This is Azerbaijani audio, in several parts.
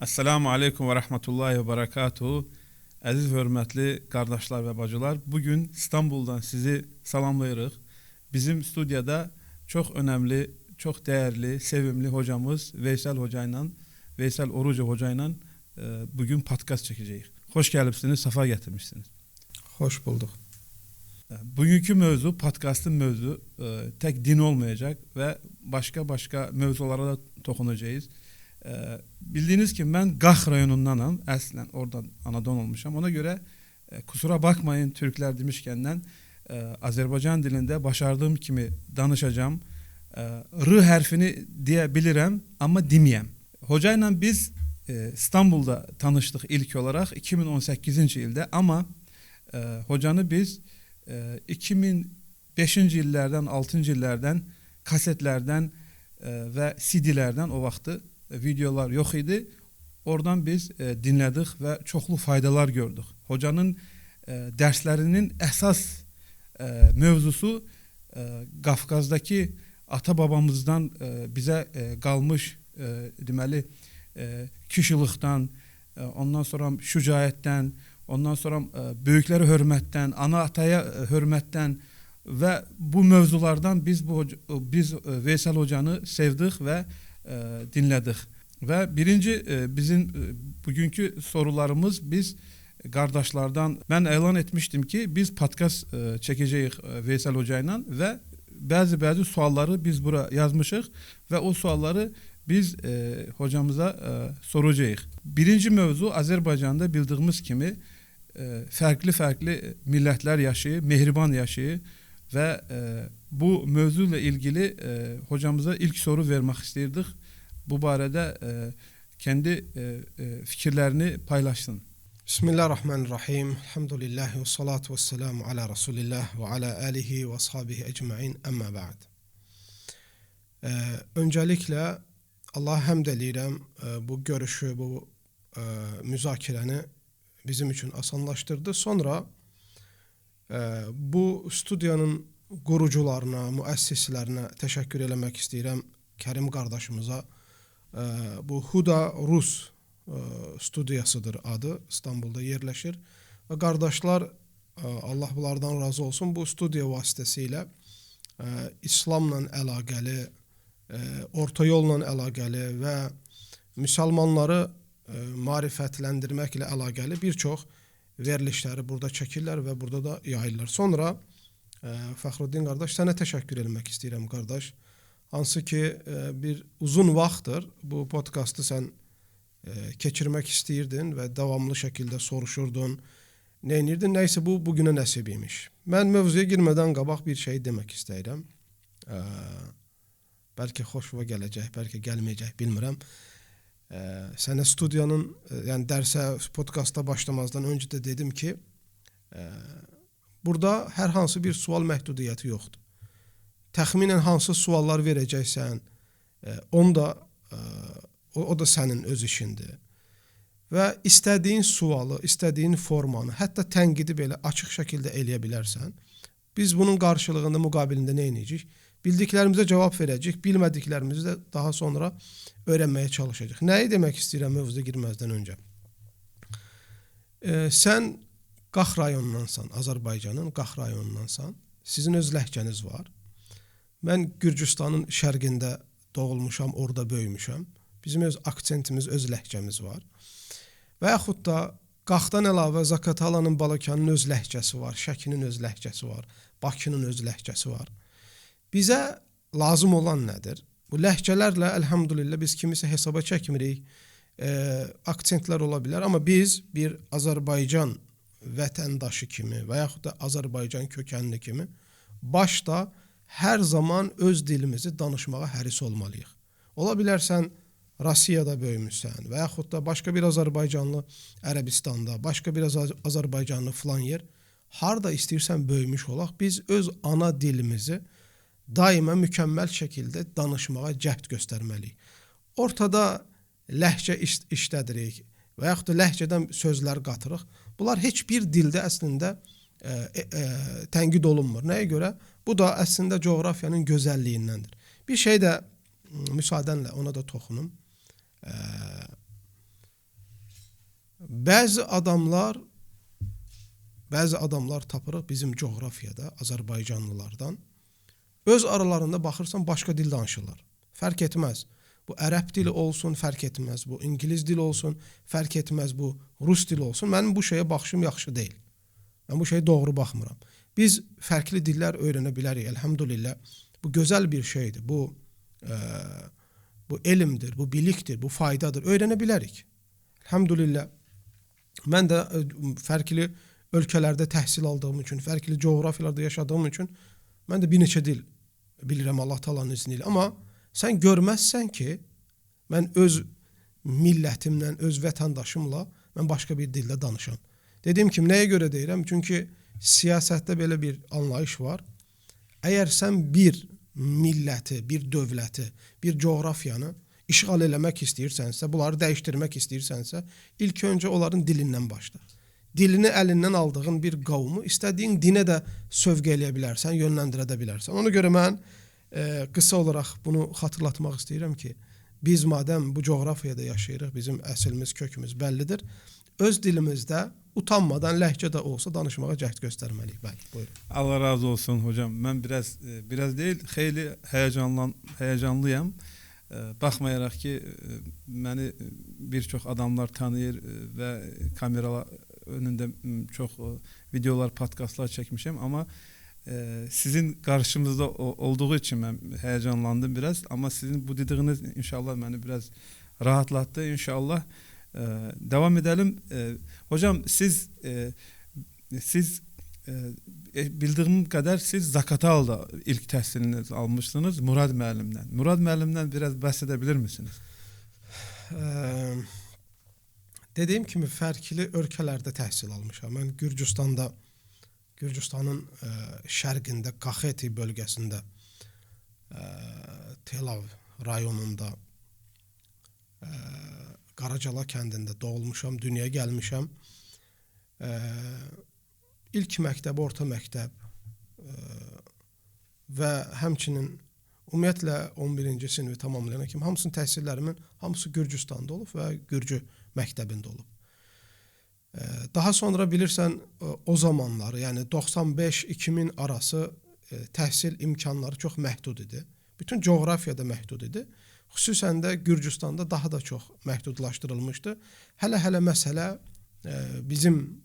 Esselamu Aleyküm ve Rahmetullahi ve Berekatuhu. Əziz və hörmətli qardaşlar və bacılar, bugün İstanbuldan sizi salamlayırıq. Bizim studiyada çox önəmli, çox dəyərli, sevimli hocamız Veysel Hoca ilə, Veysel Orucu Hoca ilə bugün podcast çəkəcəyik. Xoş gəlibsiniz, safa gətirmişsiniz. Hoş bulduk. Bugünkü mövzu, podcastın mövzu tek din olmayacak ve başka mövzulara da toxunacağız. Bildiğiniz ki ben Qax rayonundanam, əslən oradan anadan olmuşam. Ona göre kusura bakmayın Türkler demişkenden Azərbaycan dilinde başardığım kimi danışacağım. R hərfini diyebilirim ama demeyem. Hocayla biz İstanbul'da tanıştık ilk olarak 2018. ildə ama hocanı biz 2005. illərdən, 6-cı illərdən kasetlerden ve CD'lerden o vaxtı videolar yok idi. Oradan biz dinlədik və çoxlu faydalar gördük. Hocanın dərslərinin əsas mövzusu Qafqazdakı ata babamızdan bizə qalmış deməli kişilikdən, ondan sonra şücaətdən, ondan sonra böyüklərə hörmətdən, ana ataya hörmətdən və bu mövzulardan biz Veysel Hocanı sevdik ve dinledik. Ve birinci bizim bugünkü sorularımız biz kardeşlerden ben elan etmiştim ki biz podcast çekeceğiz Veysel Hocayla ve bazı sualları biz buraya yazmışız ve o sualları biz hocamıza soracağız. Birinci mövzu Azərbaycanda bildiğimiz kimi farklı millətlər yaşayır, mehriban yaşayır ve bu mövzuyla ilgili hocamıza ilk soru vermek istirdik. Bu barədə kendi fikirlerini paylaşsın. Bismillahirrahmanirrahim. Elhamdülillahi ve salatu ve selamu ala Resulillah ve ala alihi ve ashabihi ecma'in emma ba'd. Öncelikle Allah'a həmd eləyirəm bu görüşü, bu müzakirəni bizim için asanlaştırdı. Sonra bu stüdyanın qurucularına, müəssislərinə təşəkkür eləmək istəyirəm. Kərim qardaşımıza bu Huda Rus studiyasıdır adı, İstanbul'da yerləşir. Və qardaşlar, Allah bunlardan razı olsun, bu studiya vasitəsilə İslamla əlaqəli, orta yolla əlaqəli və müsəlmanları marifətləndirməklə əlaqəli bir çox verilişləri burada çəkirlər və burada da yayırlar. Sonra Fəxruddin qardaş, sənə təşəkkür etmək istəyirəm qardaş. Hansı ki bir uzun vaxtdır bu podkastı sən keçirmək istəyirdin və davamlı şəkildə soruşurdun, neynirdin, nəysə bu bugünə nəsib imiş. Mən mövzuya girmədən qabaq bir şey demək istəyirəm. Bəlkə xoşuma gələcək, bəlkə gəlməyəcək, bilmirəm. Sənə studiyanın, yəni dərsə, podkasta başlamazdan öncə də dedim ki, burada hər hansı bir sual məhdudiyyəti yoxdur. Təxminən hansı suallar verəcəksən, o da sənin öz işindir. Və istədiyin sualı, istədiyin formanı, hətta tənqidi belə açıq şəkildə eləyə bilərsən. Biz bunun qarşılığında, müqabilində nə edəcəyik? Bildiklərimizə cavab verəcəyik, bilmədiklərimizi də daha sonra öyrənməyə çalışacaq. Nəyi demək istəyirəm mövzuya girməzdən öncə? Sən Qax rayonundansan, Azərbaycanın Qax rayonundansan, sizin öz ləhcəniz var. Mən Gürcüstanın şərqində doğulmuşam, orada böyümüşəm. Bizim öz aksentimiz, öz ləhcəmiz var. Və yaxud da Qaxdan əlavə Zaqatalanın, Balakənin öz ləhcəsi var, Şəkinin öz ləhcəsi var, Bakının öz ləhcəsi var. Bizə lazım olan nədir? Bu ləhcələrlə, əlhamdülillah, biz kimisə hesaba çəkmirik, aksentlər ola bilər, amma biz bir Azərbaycan vətəndaşı kimi və yaxud da Azərbaycan kökənli kimi başda hər zaman öz dilimizi danışmağa həris olmalıyıq. Ola bilərsən Rusiyada böyümüşsən və yaxud da başqa bir Azərbaycanlı Ərəbistanda, başqa bir Azərbaycanlı filan yer, harda istəyirsən böyümüş olaq, biz öz ana dilimizi daima mükəmməl şəkildə danışmağa cəhd göstərməliyik. Ortada ləhcə işlədirik və yaxud da ləhcədən sözlər qatırıq. Bunlar heç bir dildə əslində tənqid olunmur. Nəyə görə? Bu da əslində coğrafiyanın gözəlliyindəndir. Bir şey də müsaadenle ona da toxunum. Bəzi adamlar tapırıq bizim coğrafiyada Azərbaycanlılardan. Öz aralarında baxırsan başqa dil danışırlar. Fərq etməz. Bu ərəb dili olsun, fərq etməz. Bu İngilis dili olsun, fərq etməz. Bu Rus dili olsun. Mənim bu şeyə baxışım yaxşı deyil. Mən bu şeyə doğru baxmıram. Biz fərqli dillər öyrənə bilərik, elhamdülillah. Bu gözəl bir şeydir. Bu elmdir, bu bilikdir, bu faydadır. Öyrənə bilərik. Elhamdülillah. Mən də fərqli ölkələrdə təhsil aldığım üçün, fərqli coğrafiyalarda yaşadığım üçün mən də bir neçə dil bilirəm Allah Taala'nın izni ilə. Amma sən görməzsən ki, mən öz millətimlə, öz vətəndaşımla mən başqa bir dildə danışam. Dediyim kimi, nəyə görə deyirəm? Çünki siyasətdə belə bir anlayış var. Əgər sən bir milləti, bir dövləti, bir coğrafiyanı işğal eləmək istəyirsənsə, bunları dəyişdirmək istəyirsənsə, ilk öncə onların dilindən başla. Dilini əlindən aldığın bir qavmu istədiyin dinə də sövq eləyə bilərsən, yönləndirə də bilərsən. Ona görə mən qısa olaraq bunu xatırlatmaq istəyirəm ki, biz madəm bu coğrafiyada yaşayırıq, bizim əsilimiz, kökümüz bəllidir. Öz dilimizdə utanmadan ləhcə də olsa danışmağa cəhd göstərməliyik. Bəli, buyurun. Allah razı olsun hocam. Mən biraz deyil, xeyli həyəcanlıyam. Baxmayaraq ki, məni bir çox adamlar tanıyır və kamera önündə çox videolar, podkastlar çəkmişəm, amma sizin qarşımızda olduğu üçün mən həyəcanlandım biraz, amma sizin bu dediyiniz inşallah məni biraz rahatlattı. İnşallah devam edelim. Hocam siz bildiğim kadar siz Zaqatalada ilk təhsilinizi almışsınız Murad müəllimdən. Murad müəllimdən biraz bahsedebilir misiniz? Dediyim kimi fərqli ölkələrdə təhsil almışam. Mən Gürcüstanın şərqində Qaxeti bölgəsində Telav rayonunda Qaracala kəndində doğulmuşam, dünyaya gəlmişəm. İlk məktəb, orta məktəb və həmçinin ümumiyyətlə 11-ci sinfi tamamlayana kimi hamısının təhsillərimin hamısı Gürcüstanda olub və Gürcü məktəbində olub. Daha sonra bilirsən o zamanları, yəni 95-2000 arası təhsil imkanları çox məhdud idi. Bütün coğrafiyada məhdud idi. Xüsusən də Gürcüstanda daha da çox məhdudlaşdırılmışdı. Hələ məsələ bizim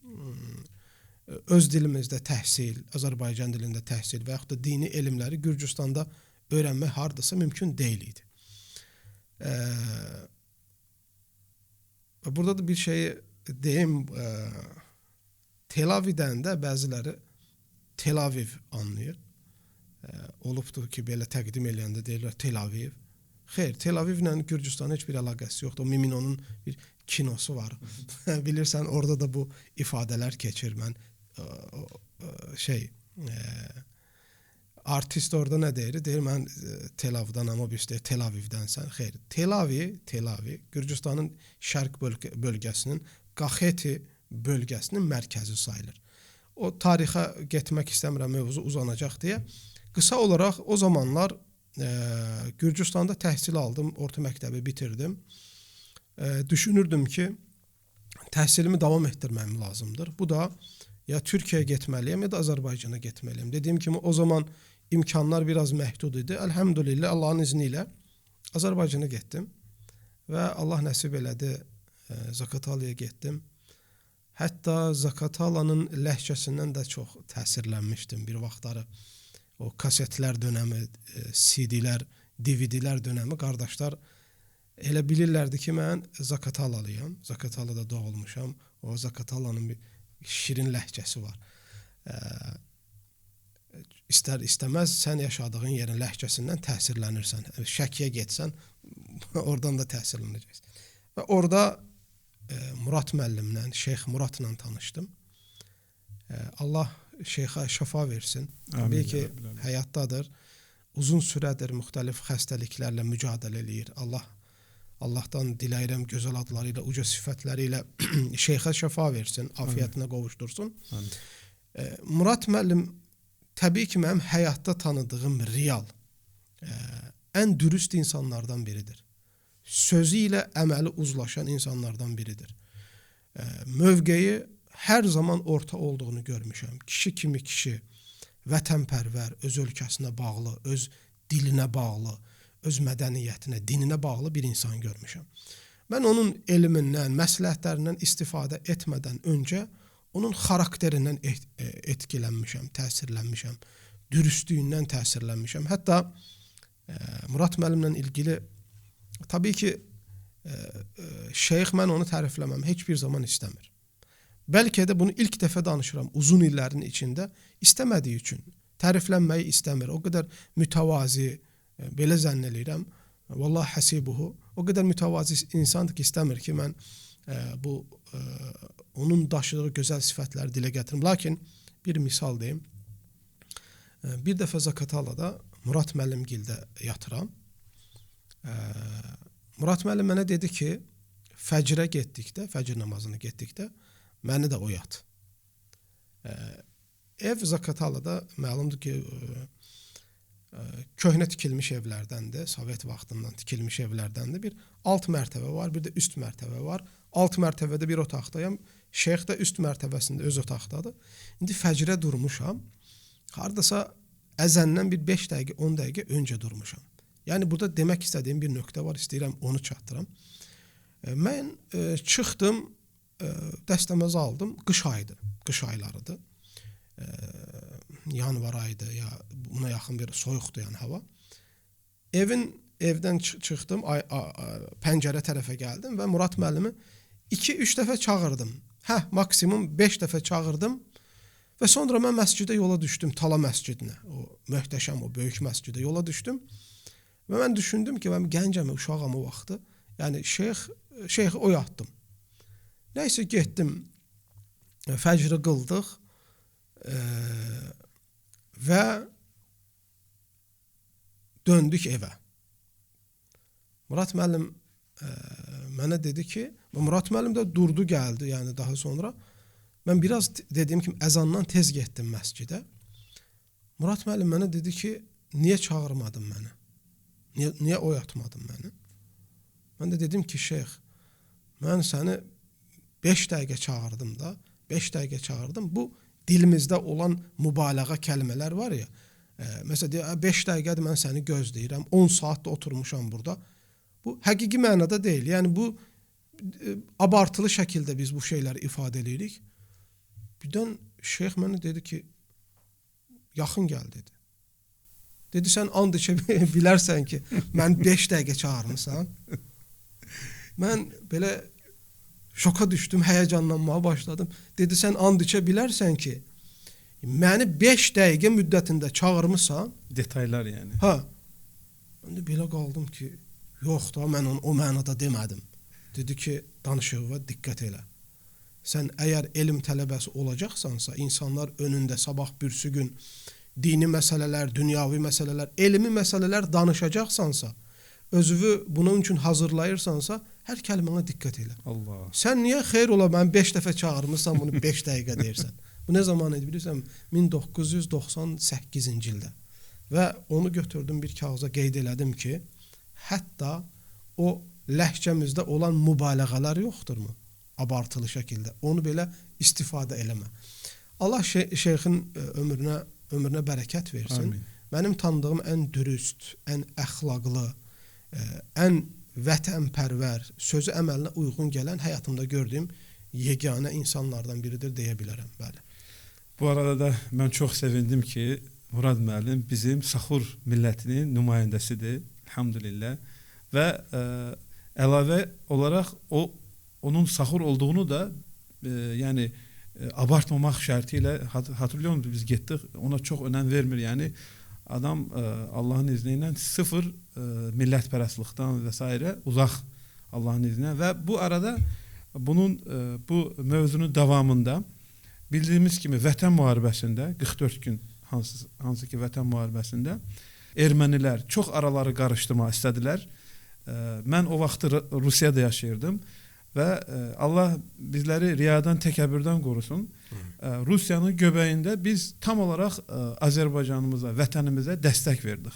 öz dilimizdə təhsil, Azərbaycan dilində təhsil və yaxud da dini elmləri Gürcüstanda öyrənmək hardasa mümkün deyil idi. Burada da bir şeyi deyim, Tel Avivdən də bəziləri Tel Aviv anlayır. Olubdur ki, belə təqdim eləyəndə deyirlər Tel Aviv. Xeyr, Tel Avivlə Gürcüstanın heç bir əlaqəsi yoxdur. O Mimino'nun bir kinosu var. Bilirsən, orada da bu ifadələr keçir. Mən artist orada nə deyir? Deyir, mən Tel Avivdən, amma biz deyir, Tel Avivdənsən. Xeyr, Tel Aviv, Gürcüstanın şərq bölgəsinin, Qaxeti bölgəsinin mərkəzi sayılır. O tarixə getmək istəmirəm, mövzu uzanacaq deyə. Qısa olaraq o zamanlar Gürcüstanda təhsil aldım, orta məktəbi bitirdim. Düşünürdüm ki, təhsilimi davam etdirməm lazımdır. Bu da ya Türkiyəyə getməliyəm, ya da Azərbaycana getməliyəm. Dediyim kimi o zaman imkanlar biraz məhdud idi. Elhamdülillah, Allahın izni ilə Azərbaycana getdim və Allah nəsib elədi, Zaqatalaya getdim. Hətta Zaqatalanın ləhcəsindən də çox təsirlənmişdim bir vaxtları. O kasetlər dönəmi, CD-lər, DVD-lər dönəmi qardaşlar elə bilirlərdi ki, mən Zaqataliyam. Zaqatalada doğulmuşam. O Zaqatalanın bir şirin ləhcəsi var. İstər-istəməz sən yaşadığın yerin ləhcəsindən təsirlənirsən. Şəkiyə getsən, oradan da təsirlənəcəksən. Və orada Murad müəllimlə, Şeyx Muradla tanışdım. Allah Şeyxə şəfa versin. Təbii ki, həyatdadır. Uzun sürədir müxtəlif xəstəliklərlə mücadilə eləyir. Allahdan diləyirəm gözəl adları ilə, uca sifətləri ilə Şeyxə şəfa versin, afiyyətinə qovuşdursun. Murad müəllim təbii ki, mənim həyatda tanıdığım real, ən dürüst insanlardan biridir. Sözü ilə əməli uzlaşan insanlardan biridir. mövqeyi hər zaman orta olduğunu görmüşəm. Kişi kimi kişi, vətənpərvər, öz ölkəsinə bağlı, öz dilinə bağlı, öz mədəniyyətinə, dininə bağlı bir insan görmüşəm. Mən onun elmindən, məsləhətlərindən istifadə etmədən öncə onun xarakterindən etkilənmişəm, təsirlənmişəm, dürüstlüyündən təsirlənmişəm. Hətta Murad müəllimlə ilgili təbii ki, şeyx mən onu tərifləməm, heç bir zaman istəmir. Bəlkə də bunu ilk dəfə danışıram uzun illərin içində, istəmədiyi üçün, təriflənməyi istəmir. O qədər mütəvazi, belə zənn eləyirəm, vallahi həsibuhu, o qədər mütəvazi insandır ki, istəmir ki, mən onun daşıdığı gözəl sifətləri dilə gətirim. Lakin bir misal deyim, bir dəfə Zaqatalada Murad müəllimgildə yatıram. Murad müəllim mənə dedi ki, fəcrə getdikdə, fəcr namazına getdikdə məni də oyat. Ev Zaqatalada məlumdur ki, köhnə tikilmiş evlərdəndir, Sovet vaxtından tikilmiş evlərdəndir. Bir alt mərtəbə var, bir də üst mərtəbə var. Alt mərtəbədə bir otaqdayım, şeyx də üst mərtəbəsində öz otaqdadır. İndi fəcrə durmuşam, hardasa əzəndən bir 5 dəqiqə, 10 dəqiqə öncə durmuşam. Yəni burada demək istədiyim bir nöqtə var, istəyirəm onu çatdıram. Mən çıxdım, dəstəməzi aldım, qış aydı, qış aylarıdır. Yanvar aydı ya buna yaxın bir soyuqdur yəni hava. Evdən çıxdım, pəncərə tərəfə gəldim və Murad müəllimi 2-3 dəfə çağırdım. Maksimum 5 dəfə çağırdım və sonra mən məscidə yola düşdüm, Tala məscidinə. O möhtəşəm, o böyük məscidə yola düşdüm. Və mən düşündüm ki, mən gəncəm, uşağam o vaxtı. Yəni şeyxi oyatdım. Nəysə getdim, fəcri qıldıq və döndük evə. Murad müəllim mənə dedi ki, Murad müəllim də durdu, gəldi, yəni daha sonra. Mən biraz dediyim kimi əzandan tez getdim məscidə. Murad müəllim mənə dedi ki, niyə çağırmadın məni? Niyə oyatmadın məni? Mən də dedim ki, şeyx, mən səni 5 dəqiqə çağırdım da, 5 dəqiqə çağırdım. Bu dilimizdə olan mübaliğə kəlmələr var ya, məsələn, 5 dəqiqədir mən səni gözləyirəm, 10 saat da oturmuşam burada. Bu həqiqi mənada deyil. Yəni bu abartılı şəkildə biz bu şeyləri ifadə edirik. Birdən şeyx mənə dedi ki, yaxın gəl dedi. Dedi, sən and içə bilərsən ki, mən 5 dəqiqə çağırmısan. Mən belə şoka düşdüm, həyəcanlanmağa başladım. Dedi, sən and içə bilərsən ki, məni 5 dəqiqə müddətində çağırmısan. Detaylar yəni. Mən də belə qaldım ki, yox da, mən o mənada demədim. Dedi ki, danışığa diqqət elə. Sən əgər elm tələbəsi olacaqsansa, insanlar önündə sabah bürsü gün dini məsələlər, dünyavi məsələlər, elmi məsələlər danışacaqsansa, özünü bunun üçün hazırlayırsansa, hər kəlmənə diqqət elə. Allah. Sən niyə xeyr ola, mən 5 dəfə çağırmısan, bunu 5 dəqiqə deyirsən? Bu nə zaman idi bilirsən? 1998-ci ildə. Və onu götürdüm bir kağıza qeyd elədim ki, hətta o ləhcəmizdə olan mübaliğələr yoxdurmu? Abartılı şəkildə. Onu belə istifadə eləmə. Allah şeyxin ömrünə bərəkət versin. Amin. Mənim tanıdığım ən dürüst, ən əxlaqlı, ən vətənpərvər, sözü əməlinə uyğun gələn, həyatımda gördüyüm yeganə insanlardan biridir deyə bilərəm. Bəli. Bu arada da mən çox sevindim ki, Murad müəllim bizim Saxur millətinin nümayəndəsidir, elhamdülillah. Və əlavə olaraq onun Saxur olduğunu da yəni abartmamaq şərti ilə hatırlıyor musunuz, biz getdik, ona çox önəm vermir. Yəni adam Allahın izni ilə sıfır millətpərəstlikdən və s. uzaq Allahın izni ilə. Və bu arada bu mövzunun davamında bildiyimiz kimi Vətən müharibəsində 44 gün hansı ki Vətən müharibəsində ermənilər çox araları qarışdırmaq istədilər. Mən o vaxt Rusiyada yaşayırdım. Və Allah bizləri riyadan, təkəbbürdən qorusun. Rusiyanın göbəyində biz tam olaraq Azərbaycanımıza, vətənimizə dəstək verdik.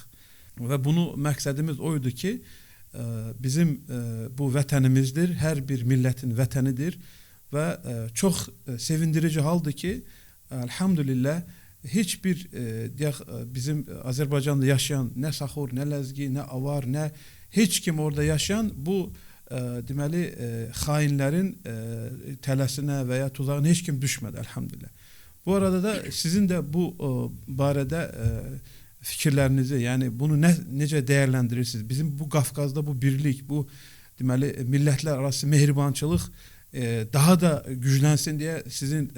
Və bunu məqsədimiz oydu ki, bizim bu vətənimizdir, hər bir millətin vətənidir və çox sevindirici haldır ki, elhamdülillah heç bir deyək bizim Azərbaycanda yaşayan nə Saxur, nə Ləzgi, nə Avar, nə heç kim orada yaşayan bu deməli xainlərin tələsinə və ya tuzağına heç kim düşmədi elhamdülillah. Bu arada da sizin də bu barədə fikirlərinizi, yəni bunu necə dəyərləndirirsiniz? Bizim bu Qafqazda bu birlik, bu deməli millətlər arası mehribançılıq daha da güclənsin deyə sizin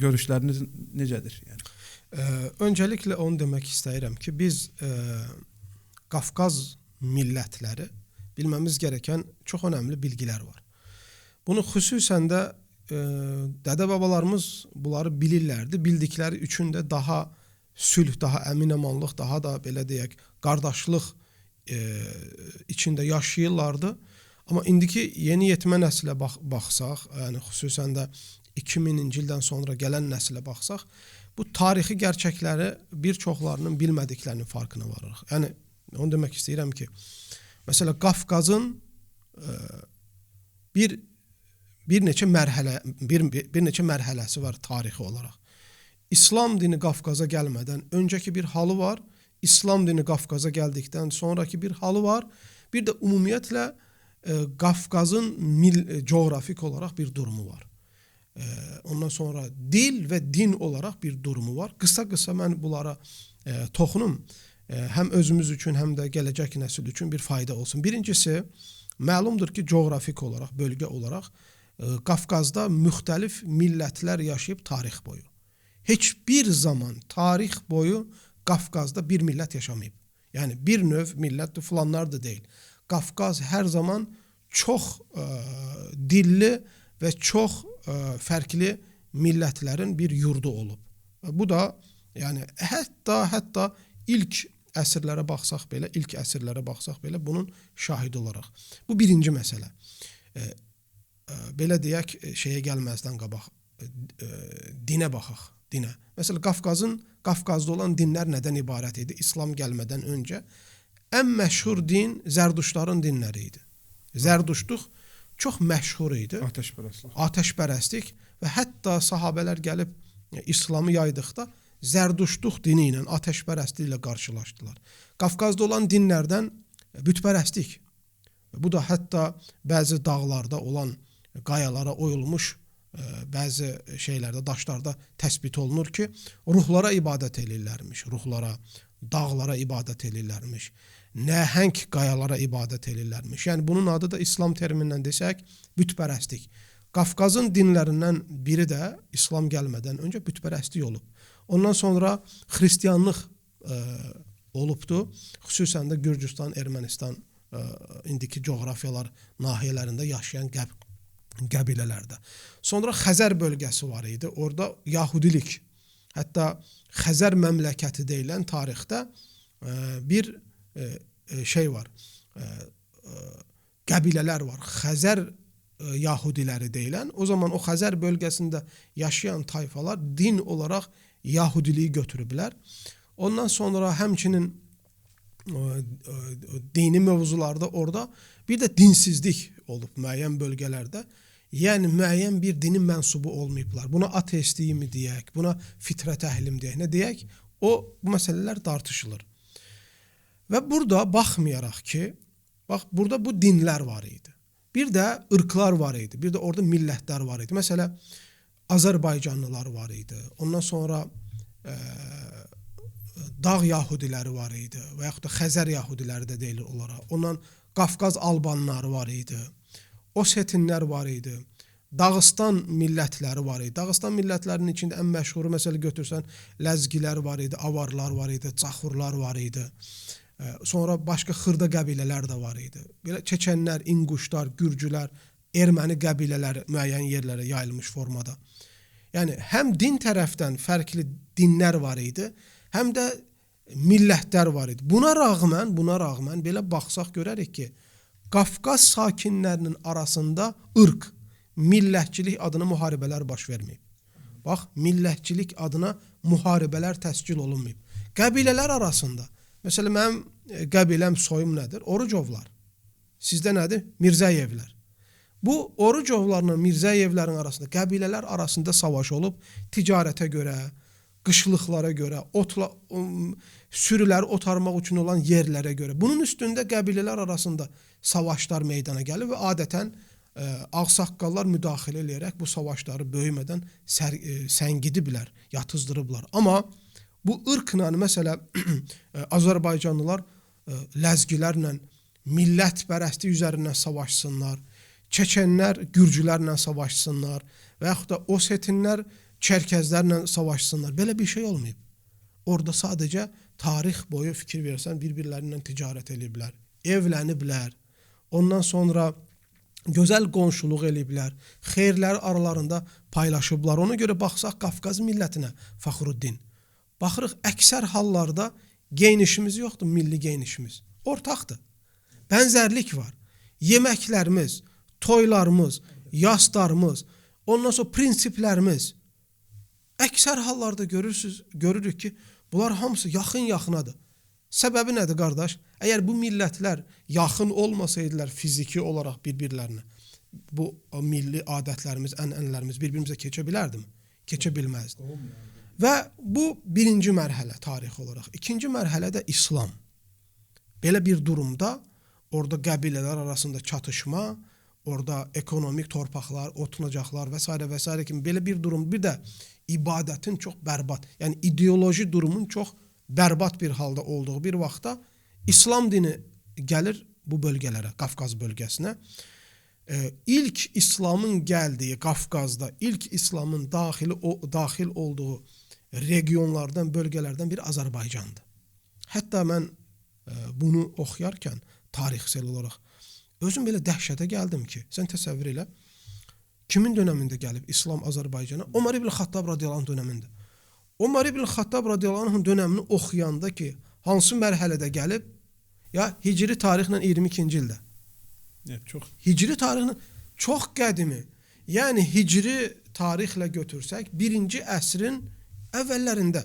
görüşləriniz necədir? Yəni? Öncəliklə onu demək istəyirəm ki, biz Qafqaz millətləri bilməmiz gerəkən çox önəmli bilgilər var. Bunu xüsusən də dədə-babalarımız bunları bilirlərdi. Bildikləri üçün də daha sülh, daha əmin-amanlıq, daha da belə deyək, qardaşlıq içində yaşayırlardı. Amma indiki yeni yetmə nəslə baxsaq, yəni xüsusən də 2000-ci ildən sonra gələn nəslə baxsaq, bu tarixi gerçəkləri bir çoxlarının bilmədiklərinin farkına varırıq. Yəni onu demək istəyirəm ki, məsələn Qafqazın bir neçə mərhələsi var tarixi olaraq. İslam dini Qafqaza gəlmədən öncəki bir halı var, İslam dini Qafqaza gəldikdən sonraki bir halı var, bir də ümumiyyətlə Qafqazın coğrafik olaraq bir durumu var. Ondan sonra dil və din olaraq bir durumu var. Qısa mən bunlara toxunum. Həm özümüz üçün, həm də gələcək nəsil üçün bir fayda olsun. Birincisi, məlumdur ki, coğrafik olaraq, bölgə olaraq Qafqazda müxtəlif millətlər yaşayıb tarix boyu. Heç bir zaman tarix boyu Qafqazda bir millət yaşamayıb. Yəni bir növ millətdir, filanlar da deyil. Qafqaz hər zaman çox dilli və çox fərqli millətlərin bir yurdu olub. Bu da yəni hətta ilk əsrlərə baxsaq belə bunun şahidi olaraq. Bu birinci məsələ. Belə deyək, şeyə gəlməzdən qabaq dinə baxaq, dinə. Məsələn, Qafqazda olan dinlər nədən ibarət idi? İslam gəlmədən öncə ən məşhur din Zərduştların dinləri idi. Zərduştluq çox məşhur idi. Atəşpərəstlik və hətta sahabələr gəlib İslamı yaydıqda Zərduştluq dini ilə, atəşpərəstlik ilə qarşılaşdılar. Qafqazda olan dinlərdən bütpərəstlik. Bu da hətta bəzi dağlarda olan qayalara oyulmuş bəzi şeylərdə, daşlarda təsbit olunur ki, ruhlara ibadət edirlərmiş, dağlara ibadət edirlərmiş, nəhəng qayalara ibadət edirlərmiş. Yəni bunun adı da İslam terminindən desək, bütpərəstlik. Qafqazın dinlərindən biri də İslam gəlmədən öncə bütpərəstlik olub. Ondan sonra xristianlıq olubdu. Xüsusən də Gürcüstan, Ermənistan indiki coğrafiyalar nahiyələrində yaşayan qəbilələrdə. Sonra Xəzər bölgəsi var idi. Orada Yahudilik, hətta Xəzər məmləkəti deyilən tarixdə bir şey var. Qəbilələr var. Xəzər Yahudiləri deyilən. O zaman o Xəzər bölgəsində yaşayan tayfalar din olaraq Yahudiliyi götürüblər. Ondan sonra həmçinin dini mövzularda orada bir də dinsizlik olub müəyyən bölgələrdə. Yəni müəyyən bir dinin mənsubu olmayıblar. Buna ateistliyi mi deyək, buna fitrət əhlim deyək, nə deyək? Bu məsələlər tartışılır. Və burada baxmayaraq ki, burada bu dinlər var idi. Bir də ırqlar var idi. Bir də orada millətlər var idi. Məsələn, Azərbaycanlılar var idi. Ondan sonra Dağ Yahudiləri var idi və yaxud da Xəzər Yahudiləri də deyilir onlara. Ondan Qafqaz Albanları var idi. Osetinlər var idi. Dağıstan millətləri var idi. Dağıstan millətlərinin içində ən məşhuru məsələ götürsən Ləzgilər var idi, Avarlar var idi, Caxurlar var idi. Sonra başqa xırda qəbilələr də var idi. Belə Çeçənlər, İnquşlar, Gürcülər, Erməni qəbilələri müəyyən yerlərə yayılmış formada. Yəni həm din tərəfdən fərqli dinlər var idi, həm də millətlər var idi. Buna rağmen belə baxsaq görərik ki, Qafqaz sakinlərinin arasında ırq, millətçilik adına müharibələr baş verməyib. Bax, millətçilik adına müharibələr təşkil olunmayıb. Qəbilələr arasında, məsələn, mənim qəbiləm, soyum nədir? Orucovlar. Sizdə nədir? Mirzəyevlər. Bu Orucovlarla Mirzəyevlərin arasında, qəbilələr arasında savaş olub, ticarətə görə, qışlıqlara görə, sürüləri otarmaq üçün olan yerlərə görə. Bunun üstündə qəbilələr arasında savaşlar meydana gəlir və adətən ağsaqqallar müdaxilə eləyərək bu savaşları böyümədən səngidiblər, yatızdırıblar. Amma bu ırqla, məsələ Azərbaycanlılar ləzgilərlə millətpərəstlik üzərindən savaşsınlar, Çeçenlər Gürcülərlə savaşsınlar və yaxud da Osetinlər Çerkezlərlə savaşsınlar. Belə bir şey olmayıb. Orada sadəcə tarix boyu fikir versən bir-birlərindən ticarət ediblər, evləniblər. Ondan sonra gözəl qonşuluq ediblər, xeyirləri aralarında paylaşıblar. Ona görə baxsaq Qafqaz millətinə, Fəxruddin, baxırıq əksər hallarda geyinişimiz yoxdur, milli geyinişimiz. Ortaqdır. Bənzərlik var. Yeməklərimiz, toylarımız, yaslarımız, ondan sonra prinsiplərimiz. Əksər hallarda görürük ki, bunlar hamısı yaxın-yaxınadır. Səbəbi nədir, qardaş? Əgər bu millətlər yaxın olmasaydılar fiziki olaraq bir-birlərinə, bu milli adətlərimiz, ənənələrimiz bir-birimizə keçə bilərdimi? Keçə bilməzdi. Və bu birinci mərhələ tarix olaraq. İkinci mərhələdə İslam. Belə bir durumda orada qəbilələr arasında çatışma, orada ekonomik torpaqlar, otunacaqlar və s. kimi belə bir durum, bir də ibadətin çox bərbad, yəni ideoloji durumun çox bərbad bir halda olduğu bir vaxtda İslam dini gəlir bu bölgələrə, Qafqaz bölgəsinə. İlk İslamın gəldiyi Qafqazda, ilk İslamın daxil olduğu regionlardan, bölgələrdən bir Azərbaycandır. Hətta mən bunu oxuyarkən tarixsel olaraq özüm belə dəhşətə gəldim ki, sən təsəvvür elə, kimin dönəmində gəlib İslam Azərbaycana? Ömər ibn Xattab radiyallahu anh dönəmində. Ömər ibn Xattab radiyallahu anh dönəmini oxuyanda ki, hansı mərhələdə gəlib? Ya hicri tarixlə 22-ci ildə. Hicri tarixlə çox qədimi. Yəni hicri tarixlə götürsək, 1-ci əsrin əvvəllərində,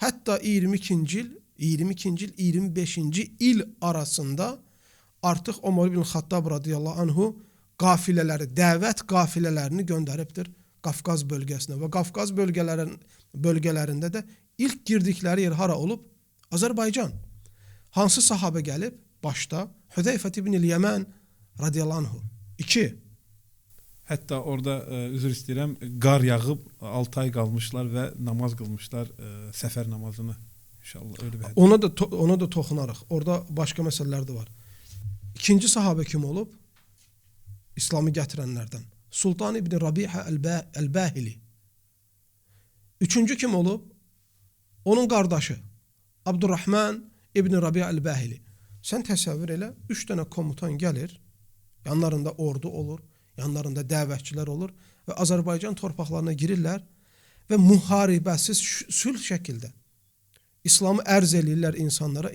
hətta 22-ci il, 25-ci il arasında artıq Ömər ibn Xattab radiyallahu anhu qafilələri, dəvət qafilələrini göndəribdir Qafqaz bölgəsinə və Qafqaz bölgələrində də ilk girdikləri yer hara olub? Azərbaycan. Hansı sahabə gəlib? Başda Hüzeyfət ibn Yəmən radiyallahu anhu. 2. Hətta orada üzr istəyirəm, qar yağıb 6 ay qalmışlar və namaz qılmışlar, səfər namazını. İnşallah öyle bir. Ona da toxunarıq. Orada başqa məsələlər də var. İkinci sahabə kim olub? İslamı gətirənlərdən. Sultan ibn Rabihə Əl-Bəhili. Üçüncü kim olub? Onun qardaşı. Abdurrahman ibn Rabihə Əl-Bəhili. Sən təsəvvür elə, 3 dənə komutan gəlir, yanlarında ordu olur, yanlarında dəvətçilər olur və Azərbaycan torpaqlarına girirlər və müharibəsiz sülh şəkildə İslamı ərz eləyirlər insanlara,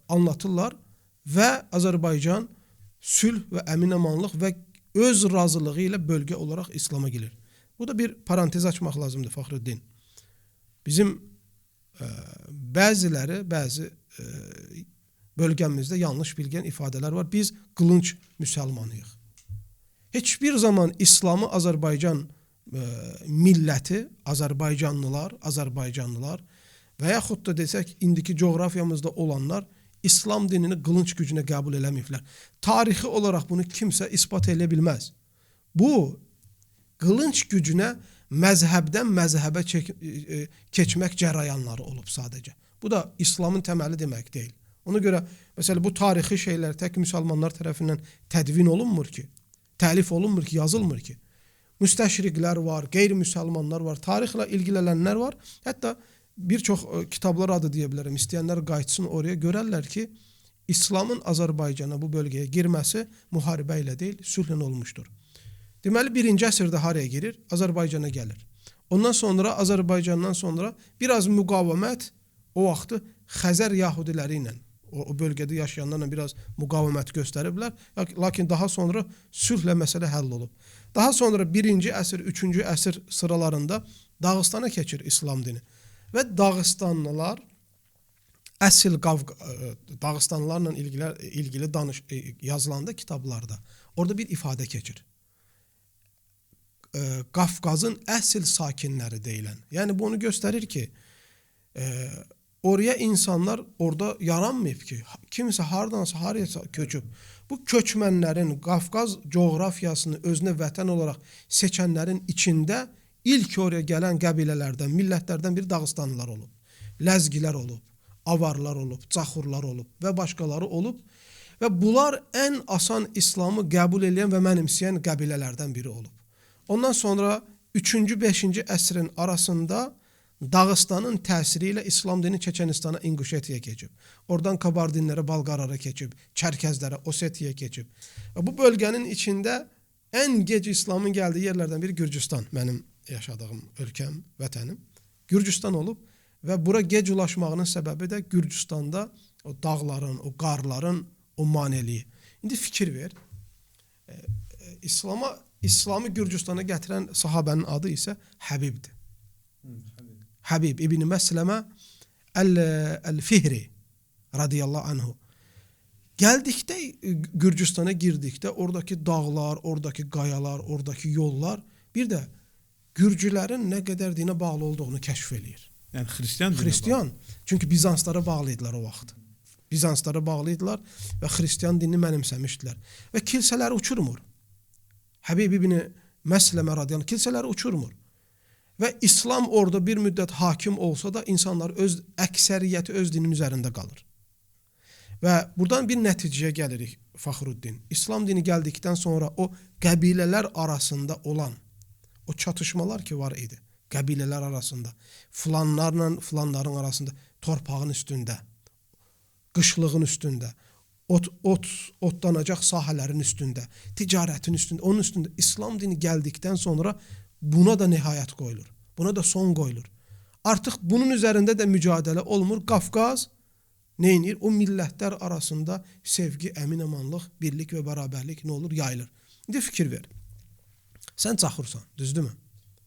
anlatırlar və Azərbaycan sülh və əmin-amanlıq və öz razılığı ilə bölgə olaraq İslama girir. Bu da bir parantez açmaq lazımdır, Fəxruddin. Bizim bəzi bölgəmizdə yanlış bilgən ifadələr var. Biz qılınc müsəlmanıyıq. Heç bir zaman İslamı Azərbaycan milləti, Azərbaycanlılar və yaxud da desək, indiki coğrafiyamızda olanlar İslam dinini qılınc gücünə qəbul eləməyiblər. Tarixi olaraq bunu kimsə isbat edə bilməz. Bu, qılınc gücünə məzhəbdən məzhəbə keçmək cərəyanları olub sadəcə. Bu da İslamın təməli demək deyil. Ona görə, məsələn, bu tarixi şeylər tək müsəlmanlar tərəfindən tədvin olunmur ki, təlif olunmur ki, yazılmır ki. Müstəşriqlər var, qeyri-müsəlmanlar var, tarixlə ilgilənənlər var. Hətta bir çox kitablar adı deyə bilərəm. İstəyənlər qayıtsın oraya, görərlər ki, İslamın Azərbaycana, bu bölgəyə girməsi müharibə ilə deyil, sülhlə olmuşdur. Deməli, 1-ci əsrdə haraya girir? Azərbaycana gəlir. Ondan sonra, Azərbaycandan sonra biraz müqavimət o vaxtı Xəzər yahudiləri ilə, o bölgədə yaşayanlarla biraz müqavimət göstəriblər. Lakin daha sonra sülhlə məsələ həll olub. Daha sonra 1-ci əsr, 3-cü əsr sıralarında Dağıstana keçir İslam dini. Və Dağıstanlılar əsl Dağıstanlılarla ilgili yazılanda kitablarda Orada bir ifadə keçir. Qafqazın əsl sakinləri deyilən. Yəni bu onu göstərir ki, oraya insanlar orada yaranmayıb ki, kimsə hardansa haraya köçüb. Bu köçmənlərin Qafqaz coğrafiyasını özünə vətən olaraq seçənlərin içində ilk oraya gələn qəbilələrdən, millətlərdən biri Dağıstanlılar olub. Ləzgilər olub, avarlar olub, caxurlar olub və başqaları olub. Və bunlar ən asan İslamı qəbul edən və mənimsəyən qəbilələrdən biri olub. Ondan sonra 3-cü, 5-ci əsrin arasında Dağıstanın təsiri ilə İslam dini Çeçenistana, İnguşetiyaya keçib. Oradan Kabardinlərə, Balqarlara keçib, Çərkəzlərə, Osetiyaya keçib. Bu bölgənin içində ən gec İslamın gəldiyi yerlərdən biri Gürcüstan, mənim yaşadığım ölkəm, vətənim. Gürcüstan olub və bura gec ulaşmağının səbəbi də Gürcüstanda o dağların, o qarların o maneliyi. İndi fikir ver. İslamı Gürcüstana gətirən sahabənin adı isə Həbibdir. Habib İbn Məsləmə el-Fihri radiyallahu anhu. Gəldikdə, Gürcüstana girdikdə oradakı dağlar, oradakı qayalar, oradakı yollar bir də Gürcülərin nə qədər dinə bağlı olduğunu kəşf eləyir. Yəni Xristiyan dinə Xristiyan. Çünki Bizanslara bağlı idilər o vaxt. Bizanslara bağlı idilər və Xristiyan dinini mənimsəmişdilər. Və kilsələri uçurmur. Habib İbn Məsləmə radiyallahu anh kilsələri uçurmur. Və İslam orada bir müddət hakim olsa da insanlar əksəriyyəti öz dinin üzərində qalır. Və buradan bir nəticəyə gəlirik Fəxruddin. İslam dini gəldikdən sonra o qəbilələr arasında olan o çatışmalar ki var idi. Qəbilələr arasında, filanlarla filanların arasında, torpağın üstündə, qışlığın üstündə, otlanacaq sahələrin üstündə, ticarətin üstündə, onun üstündə İslam dini gəldikdən sonra buna da nihayət qoyulur. Buna da son qoyulur. Artıq bunun üzərində də mücadilə olmur. Qafqaz neynir? O millətlər arasında sevgi, əmin-amanlıq, birlik və bərabərlik nə olur? Yayılır. İndi fikir ver. Sən çaxursan, düzdürmü?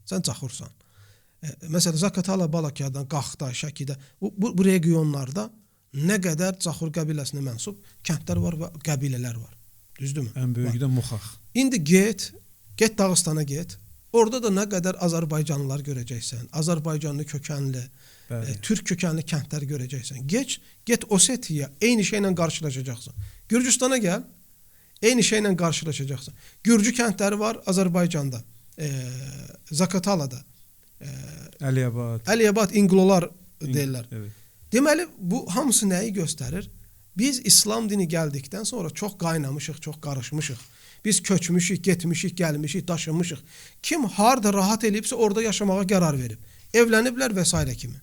Sən çaxursan. Məsələn, Zaqatala, Balakyadan, Qaxda, Şəkidə, bu regionlarda nə qədər Caxur qəbiləsinə mənsub kəndlər var və qəbilələr var. Düzdürmü? Ən böyüyü də Muxax. İndi get Dağıstana get. Orada da nə qədər Azərbaycanlılar görəcəksən. Azərbaycanlı kökənli, türk kökənli kəndlər görəcəksən. Get Osetiya, eyni şeylə qarşılaşacaqsan. Gürcüstana gəl, eyni şeylə qarşılaşacaqsan. Gürcü kəndləri var Azərbaycanda, Zaqatalada, Əliyabad, İnglolar deyirlər. Evet. Deməli, bu hamısı nəyi göstərir? Biz İslam dini gəldikdən sonra çox qaynamışıq, çox qarışmışıq. Biz köçmüşük, getmişik, gəlmişik, daşınmışıq. Kim harda rahat eləyibsə orada yaşamağa qərar verib. Evləniblər və s. kimi.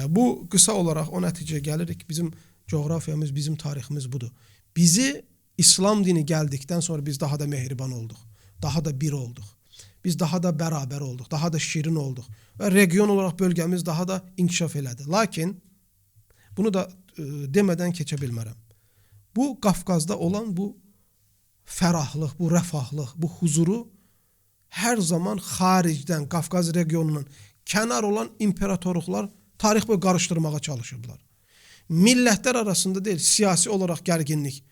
Bu qısa olaraq o nəticəyə gəlirik. Bizim coğrafiyamız, bizim tariximiz budur. Bizi İslam dini gəldikdən sonra biz daha da mehriban olduq. Daha da bir olduq. Biz daha da bərabər olduq. Daha da şirin olduq. Və region olaraq bölgəmiz daha da inkişaf elədi. Lakin bunu da demədən keçə bilmərəm. Bu Qafqazda olan bu fərahlıq, bu rəfahlıq, bu huzuru hər zaman xaricdən, Qafqaz regionunun kənar olan imperatorluqlar tarix boyu qarışdırmağa çalışıblar. Millətlər arasında deyil, siyasi olaraq gərginlik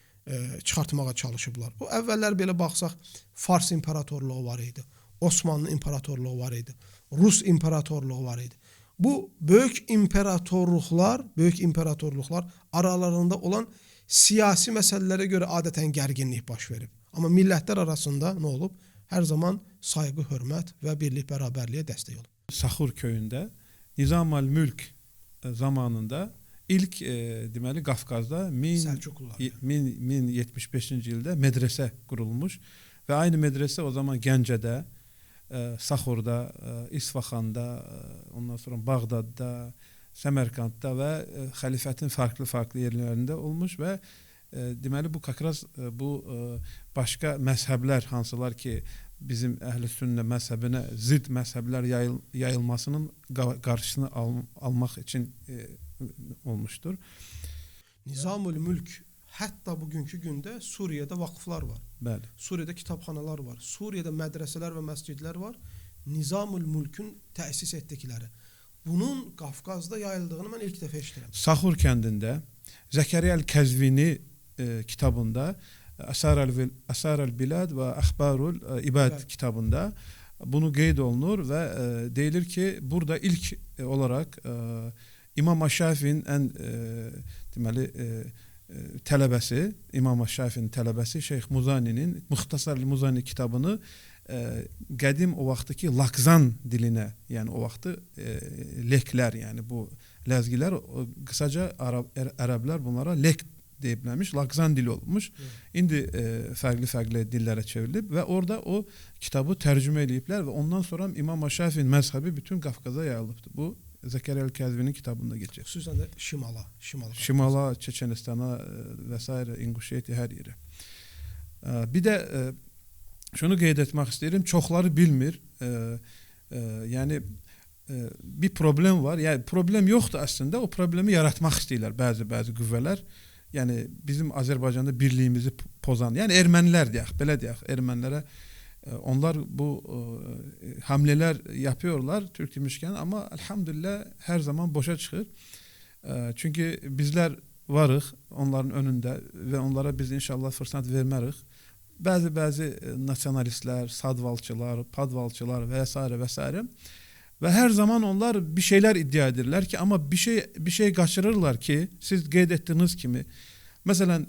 çıxartmağa çalışıblar. Bu əvvəllər belə baxsaq, Fars imperatorluğu var idi, Osmanlı imperatorluğu var idi, Rus imperatorluğu var idi. Bu böyük imperatorluqlar aralarında olan siyasi məsələlərə görə adətən gərginlik baş verib. Amma millətlər arasında nə olub? Hər zaman sayğı, hörmət və birlik, bərabərliyə dəstək olub. Saxur köyündə Nizam-ül-Mülk zamanında ilk deməli Qafqazda 1075-ci ildə medresə qurulmuş və aynı medresə o zaman Gəncədə, Saxurda, İsfaxanda, ondan sonra Bağdadda, Səmərqandda və xəlifətin farklı yerlərində olmuş və deməli bu kakraz bu başqa məzhəblər hansılar ki bizim əhl-i sünnə məzhəbinə zidd məzhəblər yayılmasının qarşısını almaq üçün olmuşdur. Nizam-ül-Mülk hətta bugünkü gündə Suriyədə vaqflar var. Bəli. Suriyədə kitabxanalar var. Suriyədə mədrəsələr və məscidlər var. Nizam-ül-Mülkün təsis etdikləri. Bunun Qafqazda yayıldığını mən ilk dəfə eşidirəm. Saxur kəndində Zəkəriya Əl-Kəzvini kitabında Asarel Bilad ve Ahbarul İbad Evet. kitabında bunu qeyd olunur və deyilir ki, burada ilk olarak İmam Şafii'nin deməli tələbəsi, İmam Şafii'nin tələbəsi Şeyx Muzani'nin Muxtasar-ı Muzani kitabını qədim o vaxtdakı Lakzan dilinə, yəni o vaxtı leklər, yəni bu ləzgilər, qısaca ərəblər bunlara lek deyibləmiş, Lakzan dili olmuş. İndi fərqli dillərə çevrilib və orada o kitabı tərcümə ediblər və ondan sonra İmam Şafii'nin məzhəbi bütün Qafqaza yayılıbdı. Bu Zekeriya el-Kəzvinin kitabında geçir. Xüsusən də Şimala, Çeçenistana və s. İnguşetiya hər yerə. Bir də şunu qeyd etmək istəyirəm, çoxları bilmir. Yəni bir problem var. Yəni problem yoxdur əslində, o problemi yaratmaq istəyirlər bəzi qüvvələr. Yəni bizim Azərbaycanda birliyimizi pozan, yəni ermənilər deyək, belə deyək, ermənilərə onlar bu hamleler yapıyorlar Türk demişken ama elhamdülillah her zaman boşa çıkır. Çünkü bizler varıq onların önünde ve onlara biz inşallah fırsat vermərik. Bəzi nasyonalistler, sadvalçılar, padvalçılar vesaire ve her zaman onlar bir şeyler iddia edirlər ki, ama bir şey kaçırırlar ki, siz qeyd etdiyiniz kimi mesela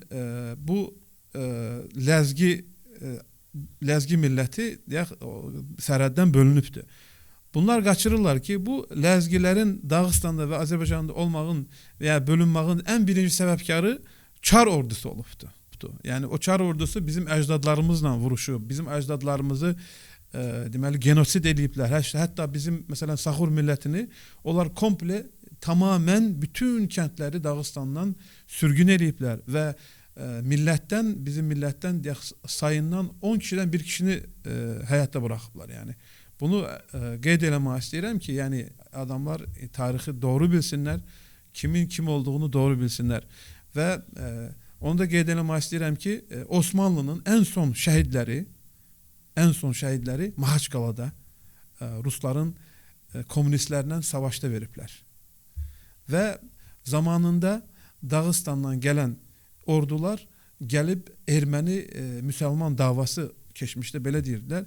bu Ləzgi milləti sərhəddən bölünübdür. Bunlar qaçırırlar ki, bu Ləzgilərin Dağıstanda və Azərbaycanda olmağın veya bölünmağın ən birinci səbəbkarı Çar ordusu olubdu. Yəni o Çar ordusu bizim əcdadlarımızla vuruşub, bizim əcdadlarımızı deməli genosid ediblər. Hətta bizim məsələn Saxur millətini onlar komple tamamen bütün kəndləri Dağıstandan sürgün ediblər və bizim millətdən sayından 10 kişiden bir kişini hayatta bırakıblar yani. Bunu qeyd eləmək istəyirəm ki, yani adamlar tarixi doğru bilsinlər, kimin kim olduğunu doğru bilsinlər və onu da qeyd eləmək istəyirəm ki, Osmanlı'nın en son şəhidləri Mahaçqalada Rusların komünistlərlə savaşda veriblər. Və zamanında Dağıstandan gələn ordular gəlib erməni müsəlman davası keçmişdə belə deyirlər.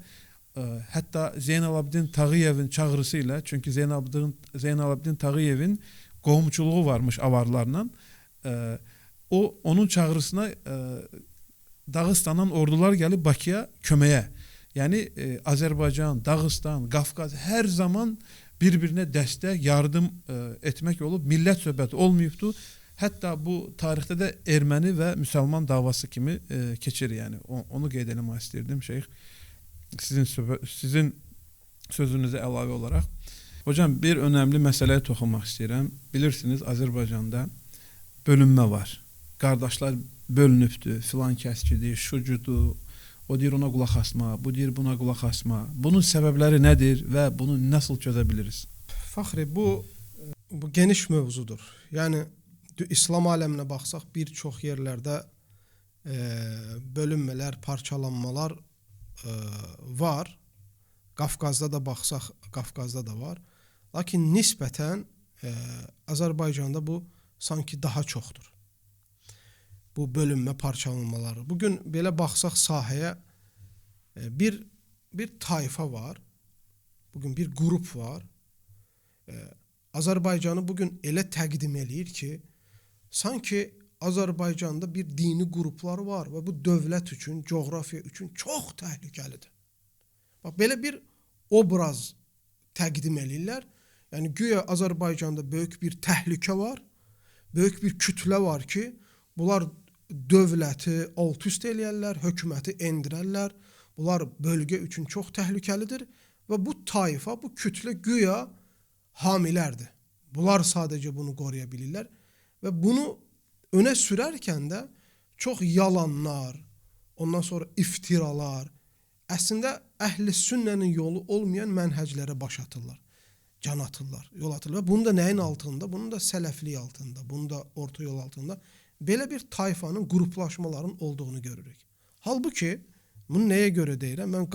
Hətta Zeynalabdin Tağıyevin çağrısı ilə, çünki Zeynalabdin Tağıyevin qohumçuluğu varmış avarlarla, onun çağrısına Dağıstandan ordular gəlib Bakıya köməyə. Yəni Azərbaycan, Dağıstan, Qafqaz hər zaman bir-birinə dəstək, yardım etmək olub, millət söhbəti olmayıbdı. Hətta bu tarixdə də erməni və müsəlman davası kimi keçir yəni. Onu qeyd eləmək istirdim şeyx. Sizin sözünüzə əlavə olaraq. Hocam bir önemli məsələyə toxunmaq istəyirəm. Bilirsiniz Azərbaycanda bölünmə var. Qardaşlar bölünübdür, filan kəskidir, şucudur. O deyir ona qulaq asma, bu deyir buna qulaq asma. Bunun səbəbləri nədir və bunu nasıl çözə biliriz? Fəxri, bu geniş mövzudur. Yəni İslam aləminə baxsaq bir çox yerlərdə bölünmələr, parçalanmalar var. Qafqazda da baxsaq, Qafqazda da var. Lakin nisbətən Azərbaycanda bu sanki daha çoxdur. Bu bölünmə, parçalanmaları. Bugün belə baxsaq sahəyə bir tayfa var. Bugün bir qrup var. Azərbaycanı bugün elə təqdim eləyir ki, sanki Azərbaycanda bir dini qruplar var və bu dövlət üçün, coğrafiya üçün çox təhlükəlidir. Bax, belə bir obraz təqdim eləyirlər. Yəni, güya Azərbaycanda böyük bir təhlükə var, böyük bir kütlə var ki, bunlar dövləti alt-üst eləyərlər, hökuməti endirərlər, bunlar bölgə üçün çox təhlükəlidir və bu tayfa, bu kütlə güya hamilərdir. Bunlar sadəcə bunu qoruya bilirlər. Və bunu önə sürərkən də çox yalanlar, ondan sonra iftiralar, əslində əhl-i sünnənin yolu olmayan mənhəclərə baş atırlar, can atırlar, yol atırlar. Bunu da nəyin altında? Bunun da sələflik altında, bunun da orta yol altında belə bir tayfanın, qruplaşmaların olduğunu görürük. Halbuki, bunu nəyə görə deyirəm? Mən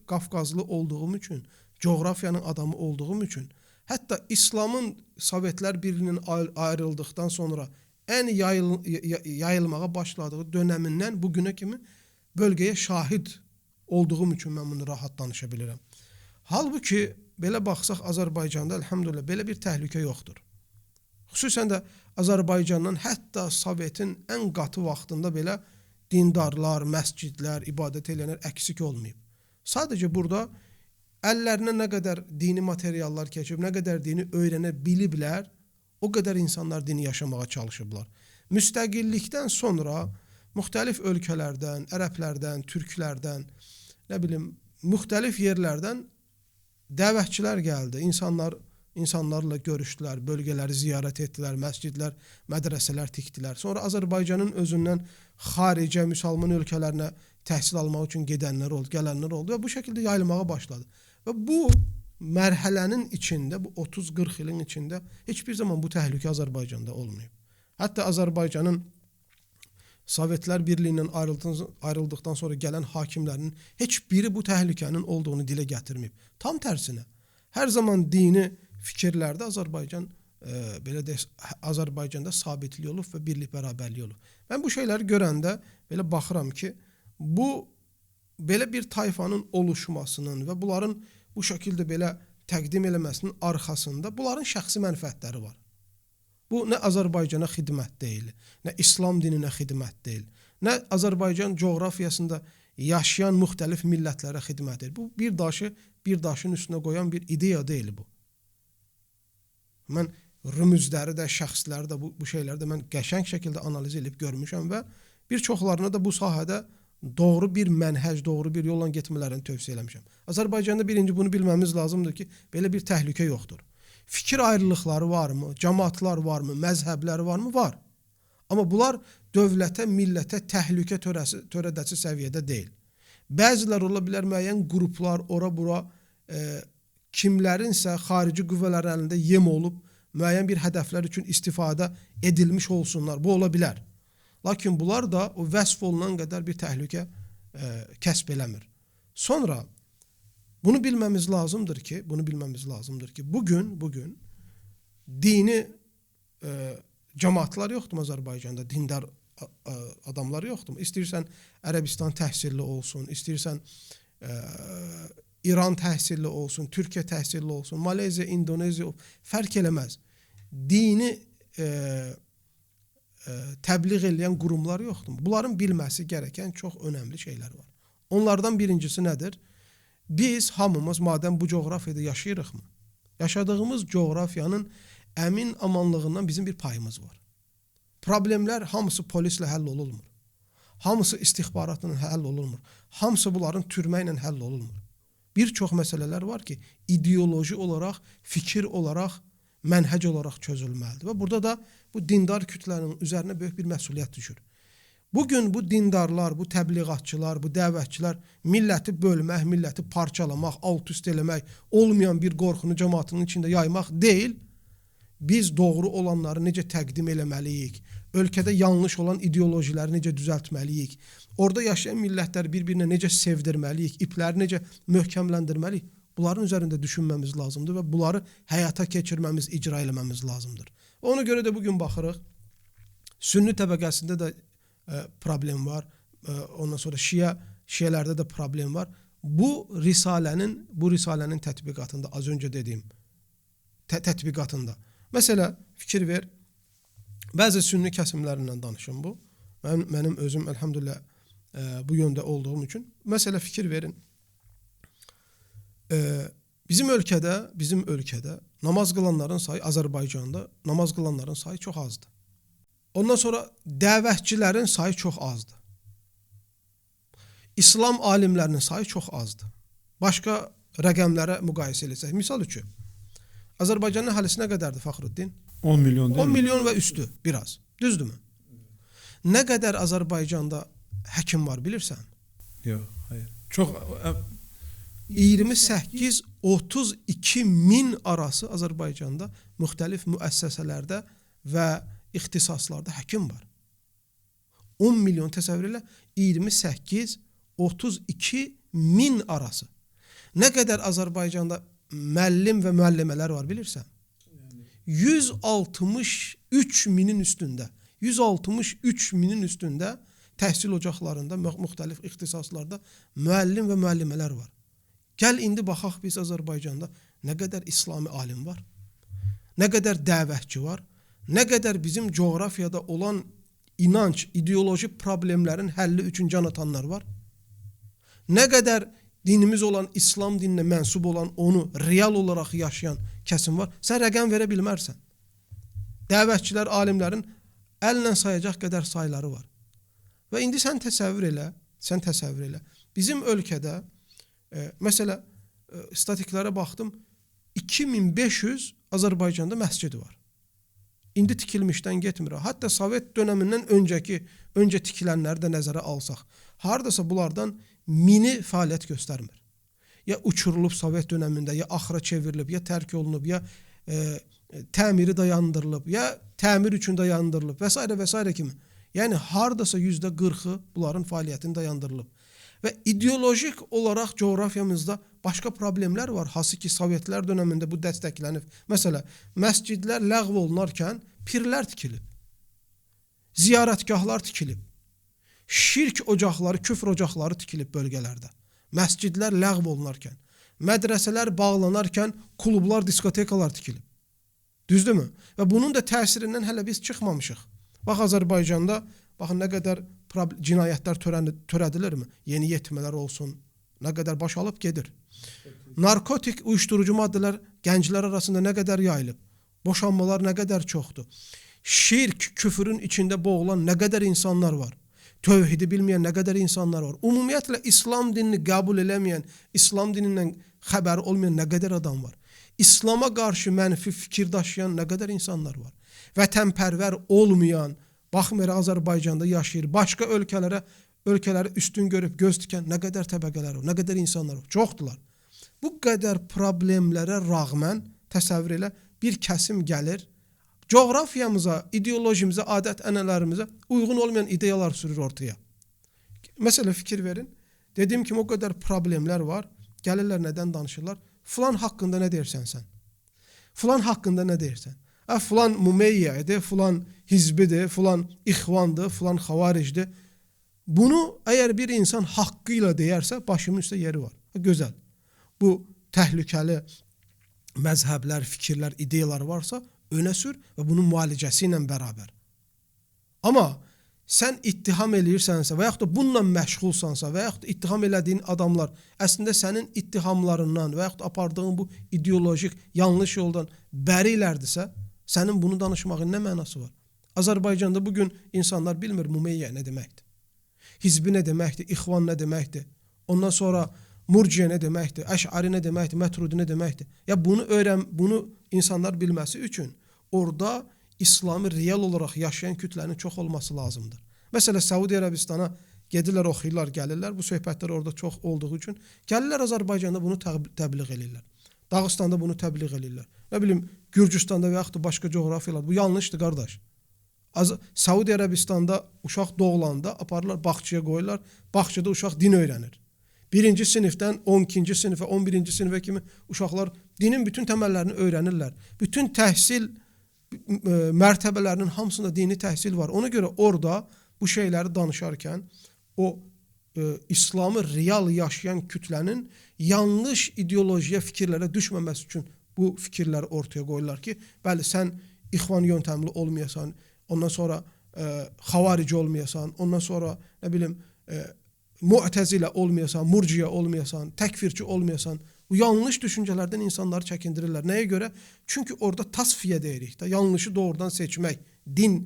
Qafqazlı olduğum üçün, coğrafiyanın adamı olduğum üçün, hətta İslamın Sovetlər Birliyinin ayrıldıqdan sonra ən yayılmağa başladığı dönəmindən bu günə kimi bölgəyə şahid olduğum üçün mən bunu rahat danışa bilirəm. Halbuki belə baxsaq Azərbaycanda elhamdülillah belə bir təhlükə yoxdur. Xüsusən də Azərbaycandan hətta Sovetin ən qatı vaxtında belə dindarlar, məscidlər, ibadət edənlər əksik olmayıb. Sadəcə burada əllərinə nə qədər dini materiallar keçib, nə qədər dini öyrənə biliblər, o qədər insanlar dini yaşamağa çalışıblar. Müstəqillikdən sonra müxtəlif ölkələrdən, ərəblərdən, türklərdən, nə bilim, müxtəlif yerlərdən dəvətçilər gəldi. İnsanlarla görüşdülər, bölgələri ziyarət etdilər, məscidlər, mədrəsələr tikdilər. Sonra Azərbaycanın özündən xaricə, müsəlman ölkələrinə təhsil almaq üçün gedənlər oldu, gələnlər oldu və bu şəkildə yayılmağa başladı. Və bu mərhələnin içində, bu 30-40 ilin içində heç bir zaman bu təhlükə Azərbaycanda olmayıb. Hətta Azərbaycanın Sovetlər Birliyindən ayrıldıqdan sonra gələn hakimlərinin heç biri bu təhlükənin olduğunu dilə gətirməyib. Tam tərsinə, hər zaman dini fikirlərdə Azərbaycanda sabitlik olub və birlik bərabərlik olub. Mən bu şeyləri görəndə belə baxıram ki, bu belə bir tayfanın oluşmasının və bunların bu şəkildə belə təqdim eləməsinin arxasında bunların şəxsi mənfəətləri var. Bu nə Azərbaycana xidmət deyil, nə İslam dininə xidmət deyil, nə Azərbaycan coğrafiyasında yaşayan müxtəlif millətlərə xidmət deyil. Bu bir daşın üstünə qoyan bir ideya deyil bu. Mən rümüzləri də, şəxsləri də, bu şeyləri də mən qəşəng şəkildə analiz edib görmüşəm və bir çoxlarına da bu sahədə doğru bir mənhəc, doğru bir yolla getmələrini tövsiyə eləmişəm. Azərbaycanda birinci bunu bilməmiz lazımdır ki, belə bir təhlükə yoxdur. Fikir ayrılıqları varmı, cəmaatlar varmı, məzhəbləri varmı? Var. Amma bunlar dövlətə, millətə təhlükə törədəsi səviyyədə deyil. Bəzilər ola bilər müəyyən qruplar, ora-bura kimlərinsə xarici qüvvələrin əlində yem olub, müəyyən bir hədəflər üçün istifadə edilmiş olsunlar. Bu ola bilər. Lakin bunlar da o vəsf olunan qədər bir təhlükə kəsb eləmir. Sonra bunu bilməmiz lazımdır ki, bugün dini cəmaatlar yoxdur Azərbaycanda, dindar adamlar yoxdur. İstəyirsən Ərəbistan təhsilli olsun, istəyirsən İran təhsilli olsun, Türkiyə təhsilli olsun, Malezya, İndoneziya fərq eləməz. Dini təbliğ edən qurumlar yoxdur. Bunların bilməsi gərəkən çox önəmli şeylər var. Onlardan birincisi nədir? Biz hamımız madəm bu coğrafiyada yaşayırıqmı? Yaşadığımız coğrafiyanın əmin amanlığından bizim bir payımız var. Problemlər hamısı polislə həll olunmur. Hamısı istixbaratla həll olunmur. Hamısı bunların türmə ilə həll olunmur. Bir çox məsələlər var ki, ideoloji olaraq, fikir olaraq, mənhəc olaraq çözülməlidir. Və burada da bu dindar kütlənin üzərinə böyük bir məsuliyyət düşür. Bugün bu dindarlar, bu təbliğatçılar, bu dəvətçilər milləti bölmək, milləti parçalamaq, alt-üst eləmək, olmayan bir qorxunu cəmaatının içində yaymaq deyil, biz doğru olanları necə təqdim eləməliyik, ölkədə yanlış olan ideolojiləri necə düzəltməliyik, orada yaşayan millətləri bir-birinə necə sevdirməliyik, ipləri necə möhkəmləndirməliyik, bunların üzərində düşünməmiz lazımdır və bunları həyata keçirməmiz, icra eləməmiz lazımdır. Ona görə də bugün baxırıq, sünni təbəqəsində də problem var, ondan sonra şiələrdə də problem var. Bu risalənin tətbiqatında, az öncə dediyim tətbiqatında. Məsələ, fikir ver, bəzi sünni kəsimlərindən danışım bu. Mənim özüm, elhamdülillah, bu yöndə olduğum üçün. Məsələ, fikir verin. Bizim ölkədə namaz qılanların sayı, Azərbaycanda namaz qılanların sayı çox azdır. Ondan sonra dəvətçilərin sayı çox azdır. İslam alimlərinin sayı çox azdır. Başqa rəqəmlərə müqayisə eləsək. Misal üçün, Azərbaycanın əhalisi nə qədərdir Fəxruddin? 10 milyon deyil mi? 10 milyon və üstü biraz. Düzdürmü? Nə qədər Azərbaycanda həkim var bilirsən? Yox, hayır. Çox 28-32 min arası Azərbaycanda müxtəlif müəssisələrdə və ixtisaslarda həkim var. 10 milyon təsəvvür elə, 28-32 min arası. Nə qədər Azərbaycanda müəllim və müəllimələr var bilirsən? 163 minin üstündə. 163 minin üstündə təhsil ocaqlarında, müxtəlif ixtisaslarda müəllim və müəllimələr var. Gəl indi baxaq biz Azərbaycanda nə qədər İslami alim var, nə qədər dəvətçi var, nə qədər bizim coğrafiyada olan inanc, ideoloji problemlərin həlli üçün can atanlar var, nə qədər dinimiz olan İslam dininə mənsub olan, onu real olaraq yaşayan kəsim var. Sən rəqəm verə bilmərsən. Dəvətçilər, alimlərin əllə sayacaq qədər sayları var. Və indi sən təsəvvür elə, bizim ölkədə, məsələ, statiklərə baxdım, 2500 Azərbaycanda məscidi var. İndi tikilmişdən getmir. Hətta Sovet dönəmindən öncə tikilənləri də nəzərə alsaq, haradasa bunlardan 1000-i fəaliyyət göstərmir. Ya uçurulub Sovet dönəmində, ya axıra çevrilib, ya tərk olunub, ya təmiri dayandırılıb, ya təmir üçün dayandırılıb və s. kimi. Yəni, haradasa %40-ı bunların fəaliyyətini dayandırılıb. Və ideolojik olaraq coğrafiyamızda başqa problemlər var. Hansı ki, Sovetlər dönəmində bu dəstəklənib. Məsələ, məscidlər ləğv olunarkən pirlər tikilib. Ziyarətgahlar tikilib. Şirk ocaqları, küfr ocaqları tikilib bölgələrdə. Məscidlər ləğv olunarkən. Mədrəsələr bağlanarkən klublar, diskotekalar tikilib. Düzdürmü? Və bunun da təsirindən hələ biz çıxmamışıq. Bax, Azərbaycanda, baxın, nə qədər cinayətlər törədilirmi? Yeni yetimlər olsun, nə qədər baş alıb gedir. Narkotik, uyuşturucu maddələr gənclər arasında nə qədər yayılıb. Boşanmalar nə qədər çoxdur. Şirk, küfürün içində boğulan nə qədər insanlar var. Tövhidi bilməyən nə qədər insanlar var. Ümumiyyətlə, İslam dinini qəbul eləməyən, İslam dinindən xəbəri olmayan nə qədər adam var. İslama qarşı mənfi fikir daşıyan nə qədər insanlar var. Vətənpərvər olmayan, baxmayaraq Azərbaycanda yaşayır, başqa ölkələri üstün görüb göz tikən nə qədər təbəqələr var, nə qədər insanlar var. Çoxdular. Bu qədər problemlərə rağmen təsəvvür elə, bir kəsim gəlir, coğrafiyamıza, ideolojimizə, adət-ənənələrimizə uyğun olmayan ideyalar sürür ortaya. Məsələ fikir verin. Dediyim kimi o qədər problemlər var. Gəlirlər, nədən danışırlar? Filan haqqında nə deyirsən sən? Filan haqqında nə deyirsən? Filan mumeyyə idi, filan hizbidir, filan ixvandır, filan xavaricdir. Bunu əgər bir insan haqqı ilə deyərsə, başımın üstə yeri var. Gözəl. Bu təhlükəli məzhəblər, fikirlər, ideyalar varsa, önə sür və bunun müalicəsi ilə bərabər. Amma sən ittiham eləyirsənsə və yaxud da bununla məşğulsansa və yaxud da ittiham elədiyin adamlar əslində sənin ittihamlarından və yaxud da apardığın bu ideolojik yanlış yoldan bərilərdirsə, sənin bunu danışmağın nə mənası var? Azərbaycanda bugün insanlar bilmir mumeyyə nə deməkdir. Hizbi nə deməkdir, ixvan nə deməkdir. Ondan sonra murciyə nə deməkdir, əş'ari nə deməkdir, mətrudi nə deməkdir. Ya bunu insanlar bilməsi üçün orada İslamı real olaraq yaşayan kütlənin çox olması lazımdır. Məsələn, Səudi Ərəbistana gedirlər, oxuyurlar, gəlirlər. Bu söhbətlər orada çox olduğu üçün gəlirlər Azərbaycanda bunu təbliğ edirlər. Dağıstanda bunu təbliğ edirlər. Nə bilim, Gürcüstanda və yaxud da başqa coğrafiyalar. Bu yanlışdır, qardaş. Səudi Ərəbistanda uşaq doğulanda aparırlar, bağçaya qoyurlar. Bağçada uşaq din öyrənir. 1-ci sinifdən 12-ci sinifə, 11-ci sinifə kimi uşaqlar dinin bütün təməllərini öyrənirlər. Bütün təhsil mərtəbələrinin hamısında dini təhsil var. Ona görə orada bu şeyləri danışarkən o İslamı real yaşayan kütlənin yanlış ideolojiya, fikirlərə düşməməsi üçün bu fikirləri ortaya qoyurlar ki, bəli, sən ixvan yöntəmli olmayasan, ondan sonra xavarici olmayasan, ondan sonra nə bilim mu'təzilə olmayasan, murciyə olmayasan, təkfirçi olmayasan, bu yanlış düşüncələrdən insanları çəkindirirlər. Nəyə görə? Çünki orada tasfiyə deyirik də, yanlışı doğrudan seçmək, din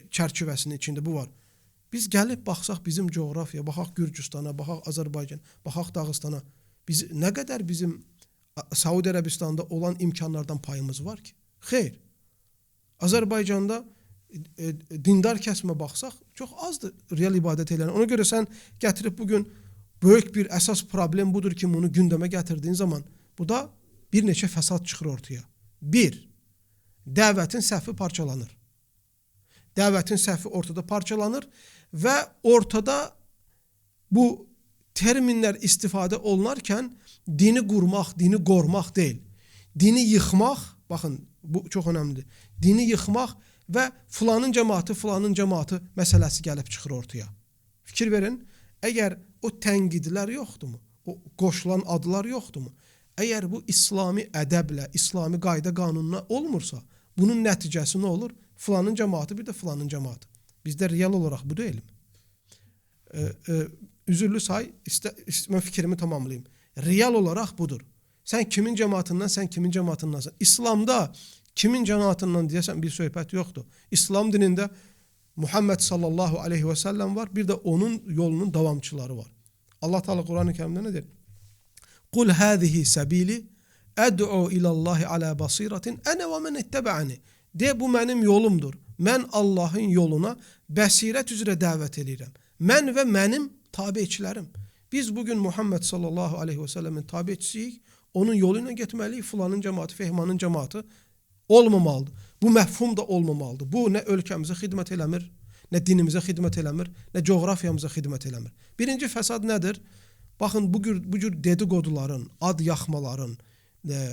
çərçivəsinin içində bu var. Biz gəlib baxsaq bizim coğrafiya, baxaq Gürcüstana, baxaq Azərbaycan, baxaq Dağıstana, nə qədər bizim Səudi Ərəbistanda olan imkanlardan payımız var ki? Xeyr. Azərbaycanda dindar kəsmə baxsaq, çox azdır real ibadət edən. Ona görə sən gətirib bugün böyük bir əsas problem budur ki, bunu gündəmə gətirdiyin zaman, bu da bir neçə fəsad çıxır ortaya. 1. Dəvətin səhvi parçalanır. Dəvətin səhvi ortada parçalanır və ortada bu terminlər istifadə olunarkən dini qurmaq, dini qorumaq deyil. Dini yıxmaq, baxın, bu çox önəmlidir. Dini yıxmaq və filanın cəmaatı məsələsi gəlib çıxır ortaya. Fikir verin, əgər o tənqidlər yoxdurmu? O qoşulan adlar yoxdurmu? Əgər bu İslami ədəblə, İslami qayda qanununa olmursa, bunun nəticəsi nə olur? Filanın cəmaatı, bir də filanın cəmaatı. Bizdə real olaraq bu deyilmi? Üzürlü say, mən fikrimi tamamlayayım. Real olaraq budur. Sən kimin cəmaatındansan? İslamda kimin cəmaatından deyəsən bir söhbət yoxdur. İslam dinində Muhammed sallallahu aleyhi və səlləm var, bir də onun yolunun davamçıları var. Allah Teala Quran-ı Kərimdə nə deyir? Qul hâzihi səbili əd'u ilallahi alə basiratin ənə və mən ittəbə'ani. De, bu mənim yolumdur. Mən Allahın yoluna bəsirət üzrə dəvət edirəm. Mən və mənim tabiçilərim. Biz bugün Muhammed sallallahu aleyhi və səlləmin tabiçisiyik. Onun yolu ilə getməliyik. Filanın cəmaatı, Fehmanın cəmaatı olmamalıdır. Bu məfhum da olmamalıdır. Bu nə ölkəmizə xidmət eləmir, nə dinimizə xidmət eləmir, nə coğrafiyamıza xidmət eləmir. Birinci fəsad nədir? Baxın, bu cür dedikoduların, ad yaxmaların,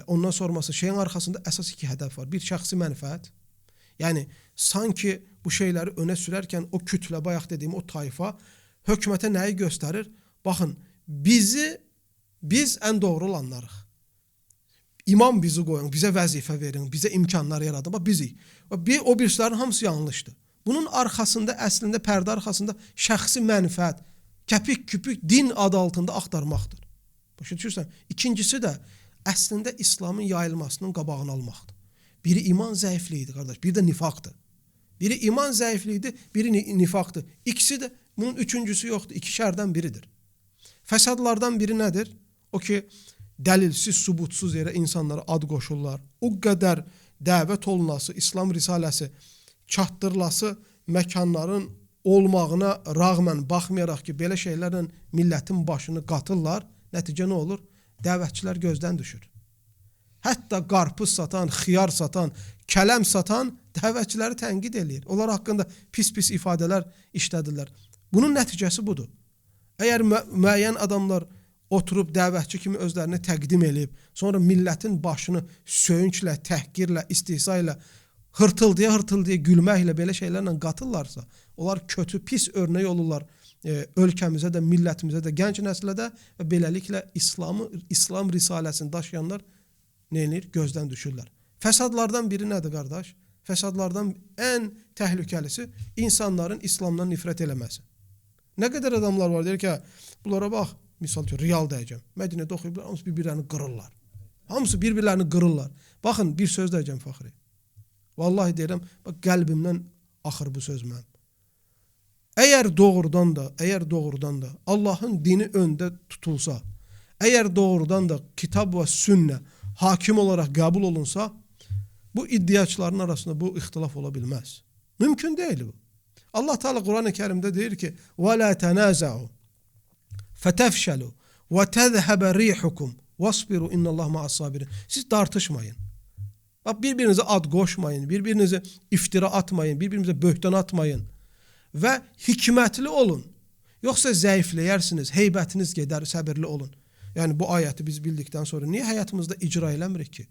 ondan sonrası şeyin arxasında əsas iki hədəf var. Bir, şəxsi mənfəət. Yəni, sanki bu şeyləri önə sürərkən o kütlə, bayaq dediyim o tayfa hökumətə nəyi göstərir? Baxın, biz ən doğru olanlarıq. İmam bizi qoyun, bizə vəzifə verin, bizə imkanlar yaradın. Bax, bizik. O birislərin hamısı yanlışdır. Bunun arxasında, əslində pərdə arxasında şəxsi mənfəət, kəpik-küpük din adı altında axtarmaqdır. Başa düşürsən? İkincisi də əslində İslamın yayılmasının qabağını almaqdır. Biri iman zəifliyidir, qardaş, biri də nifaqdır. Biri iman zəifliyidir, biri nifaqdır. İkisi də, bunun üçüncüsü yoxdur, iki şərdən biridir. Fəsadlardan biri nədir? O ki, dəlilsiz, subutsuz yerə insanlara ad qoşurlar. O qədər dəvət olunası, İslam risaləsi çatdırılası məkanların olmağına rağmen baxmayaraq ki, belə şeylərlə millətin başını qatırlar, nəticə nə olur? Dəvətçilər gözdən düşür. Hətta qarpız satan, xiyar satan, kələm satan dəvətçiləri tənqid eləyir. Onlar haqqında pis-pis ifadələr işlədirlər. Bunun nəticəsi budur. Əgər müəyyən adamlar oturub dəvətçi kimi özlərini təqdim edib, sonra millətin başını söyünclə, təhqirlə, istihza ilə, hırtıldıya gülməklə belə şeylərlə qatırlarsa, onlar kötü, pis örnək olurlar ölkəmizə də, millətimizə də, gənc nəslə də və beləliklə İslam risaləsini daşıyanlar neyinir? Gözdən düşürlər. Fəsadlardan biri nədir, qardaş? Fəsadlardan ən təhlükəlisi insanların İslamdan nifrət eləməsi. Nə qədər adamlar var, deyir ki, bunlara bax, misal ki, real dəyəcəm. Mədinədə oxuyublar, hamısı bir-birlərini qırırlar. Hamısı bir-birlərini qırırlar. Baxın, bir söz dəyəcəm, Fəxri. Vallahi deyirəm, bax, qəlbimdən axır bu söz mənim. Əgər doğrudan da Allahın dini öndə tutulsa, əgər doğrudan da kitab və sünnə hakim olaraq qəbul olunsa, bu iddiaçıların arasında bu ixtilaf ola bilməz. Mümkün deyil bu. Allah Teala Quran-ı Kərimdə deyir ki: "Və la tanaza'u fetefşelu ve tezhebe rihukum wasbiru innallaha ma'as-sabirin." Siz tartışmayın. Bak, birbirinize ad qoşmayın, birbirinize iftira atmayın, birbirinize böhtan atmayın və hikmətli olun. Yoxsa zəifləyərsiniz, heybətiniz gedər, səbirli olun. Yəni bu ayəti biz bildikdən sonra niyə həyatımızda icra eləmirik ki?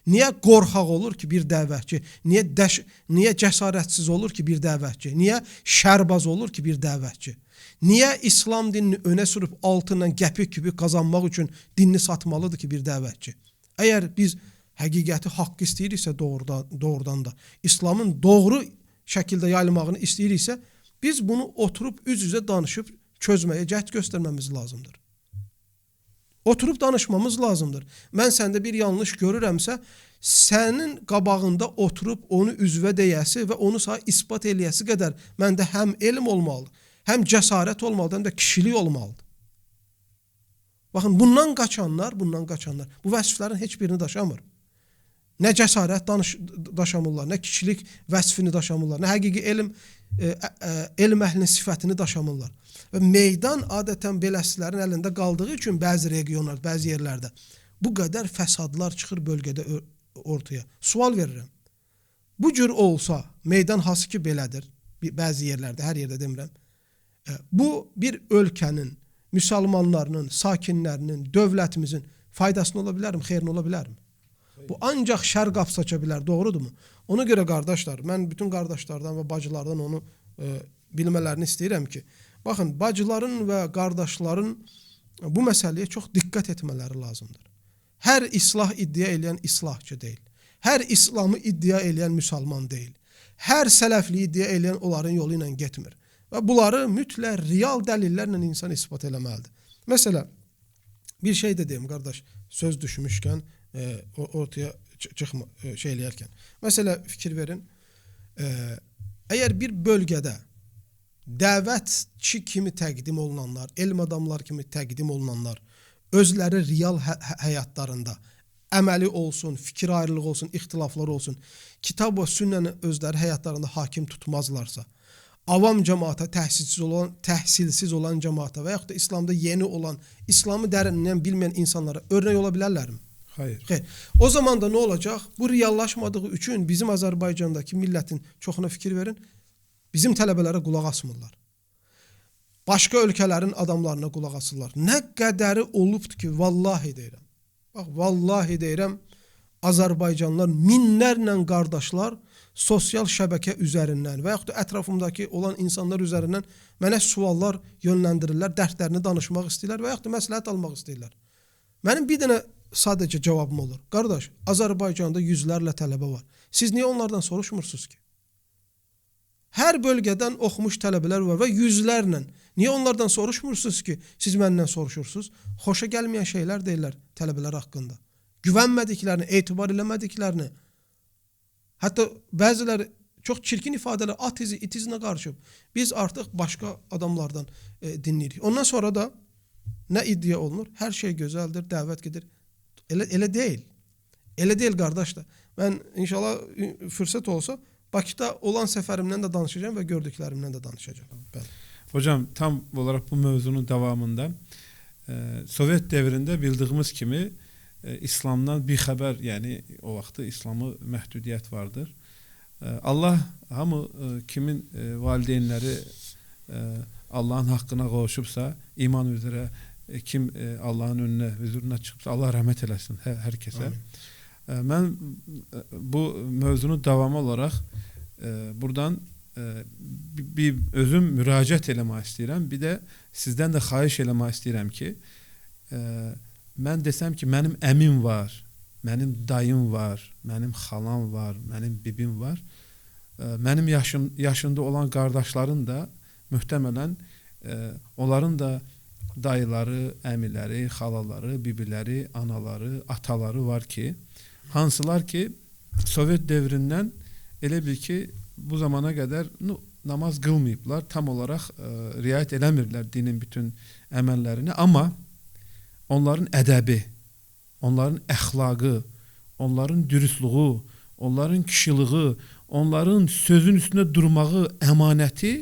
Niyə qorxaq olur ki bir dəvətçi? Niyə cəsarətsiz olur ki bir dəvətçi? Niyə şərbaz olur ki bir dəvətçi? Niyə İslam dinini önə sürüb altından qəpik-küpük qazanmaq üçün dinini satmalıdır ki bir dəvətçi? Əgər biz həqiqəti, haqqı istəyiriksə doğrudan da, İslamın doğru şəkildə yayılmağını istəyiriksə, biz bunu oturub üz-üzə danışıb çözməyə cəhd göstərməmiz lazımdır. Oturub danışmamız lazımdır. Mən səndə bir yanlış görürəmsə, sənin qabağında oturub onu üzvə deyəsi və onu sana ispat eləyəsi qədər məndə həm elm olmalıdır, həm cəsarət olmalıdır, həm də kişilik olmalıdır. Baxın, bundan qaçanlar bu vəsflərin heç birini daşamır. Nə cəsarət daşamırlar, nə kişilik vəsfini daşamırlar, nə həqiqi elm əhlinin sifətini daşamırlar. Və meydan adətən beləsilərin əlində qaldığı üçün bəzi regionlar, bəzi yerlərdə bu qədər fəsadlar çıxır bölgədə ortaya. Sual verirəm. Bu cür olsa, meydan hası ki belədir, bəzi yerlərdə, hər yerdə demirəm, bu bir ölkənin, müsəlmanlarının, sakinlərinin, dövlətimizin faydasına ola bilərmi, xeyrinə ola bilərmi? Bu ancaq şər qapısı aça bilər, doğrudurmu? Ona görə qardaşlar, mən bütün qardaşlardan və bacılardan onu bilmələrini istəyirəm ki, baxın, bacıların və qardaşların bu məsələyə çox diqqət etmələri lazımdır. Hər islah iddia edən islahçı deyil. Hər İslamı iddia edən müsəlman deyil. Hər sələfliyi iddia edən onların yolu ilə getmir. Və bunları mütləq real dəlillərlə insan isbat eləməlidir. Məsələn, bir şey də deyim qardaş, söz düşmüşkən, ortaya çıxma eləyərkən. Məsələ fikir verin. Əgər bir bölgədə dəvətçi kimi təqdim olunanlar, elm adamlar kimi təqdim olunanlar özləri real həyatlarında əməli olsun, fikir ayrılığı olsun, ixtilaflar olsun, kitab və sünnəni özləri həyatlarında hakim tutmazlarsa, avam cəmaata, təhsilsiz olan cəmaata və yaxud da İslamda yeni olan, İslamı dərindən bilməyən insanlara örnek ola bilərlərmi? Hayır. O zaman da nə olacaq? Bu reallaşmadığı üçün bizim Azərbaycandakı millətin çoxuna fikir verin, bizim tələbələrə qulaq asmırlar. Başqa ölkələrin adamlarına qulaq asırlar. Nə qədəri olubdur ki, vallahi deyirəm. Bax, vallahi deyirəm, Azərbaycanlılar, minlərlə qardaşlar sosial şəbəkə üzərindən və yaxud da ətrafımdakı olan insanlar üzərindən mənə suallar yönləndirirlər, dərdlərini danışmaq istəyirlər və yaxud da məsləhət almaq istəyirlər. Mənim bir dənə sadəcə cavabım olur. Qardaş, Azərbaycanda yüzlərlə tələbə var. Siz niyə onlardan soruşmursunuz ki? Hər bölgədən oxumuş tələbələr var və yüzlərlə. Niyə onlardan soruşmursunuz ki, siz məndən soruşursunuz? Xoşa gəlməyən şeylər deyirlər tələbələr haqqında. Güvənmədiklərini, etibar eləmədiklərini. Hətta bəziləri çox çirkin ifadələr, at izi, it izinə qarışıb. Biz artıq başqa adamlardan dinləyirik. Ondan sonra da nə iddia olunur? Hər şey gözəldir, dəvət gedir. Elə deyil. Elə deyil qardaş da. Mən inşallah fürsət olsa Bakıda olan səfərimdən də danışacağım və gördüklərimdən də danışacağım. Bəli. Hocam, tam olarak bu mövzunun davamında Sovyet devrində bildiyimiz kimi İslamdan bir xəbər, yəni o vaxtı İslamı məhdudiyyət vardır. Allah hamı kimin valideynləri Allahın haqqına qovuşubsa, iman üzrə kim Allahın önünə, huzuruna çıxıbsa, Allah rəhmət eləsin hər kəsə. Mən bu mövzunun davamı olaraq buradan bir özüm müraciət eləmək istəyirəm. Bir də sizdən də xahiş eləmək istəyirəm ki, mən desəm ki, mənim əmim var, mənim dayım var, mənim xalam var, mənim bibim var. Mənim yaşında olan qardaşların da mühtəmələn onların da dayıları, əmiləri, xalaları, bibiləri, anaları, ataları var ki, hansılar ki Sovet devrindən elə bil ki bu zamana qədər namaz qılmayıblar, tam olaraq riayət eləmirlər dinin bütün əməllərini, amma onların ədəbi, onların əxlaqı, onların dürüstlüğü, onların kişiliği, onların sözün üstündə durmağı əmanəti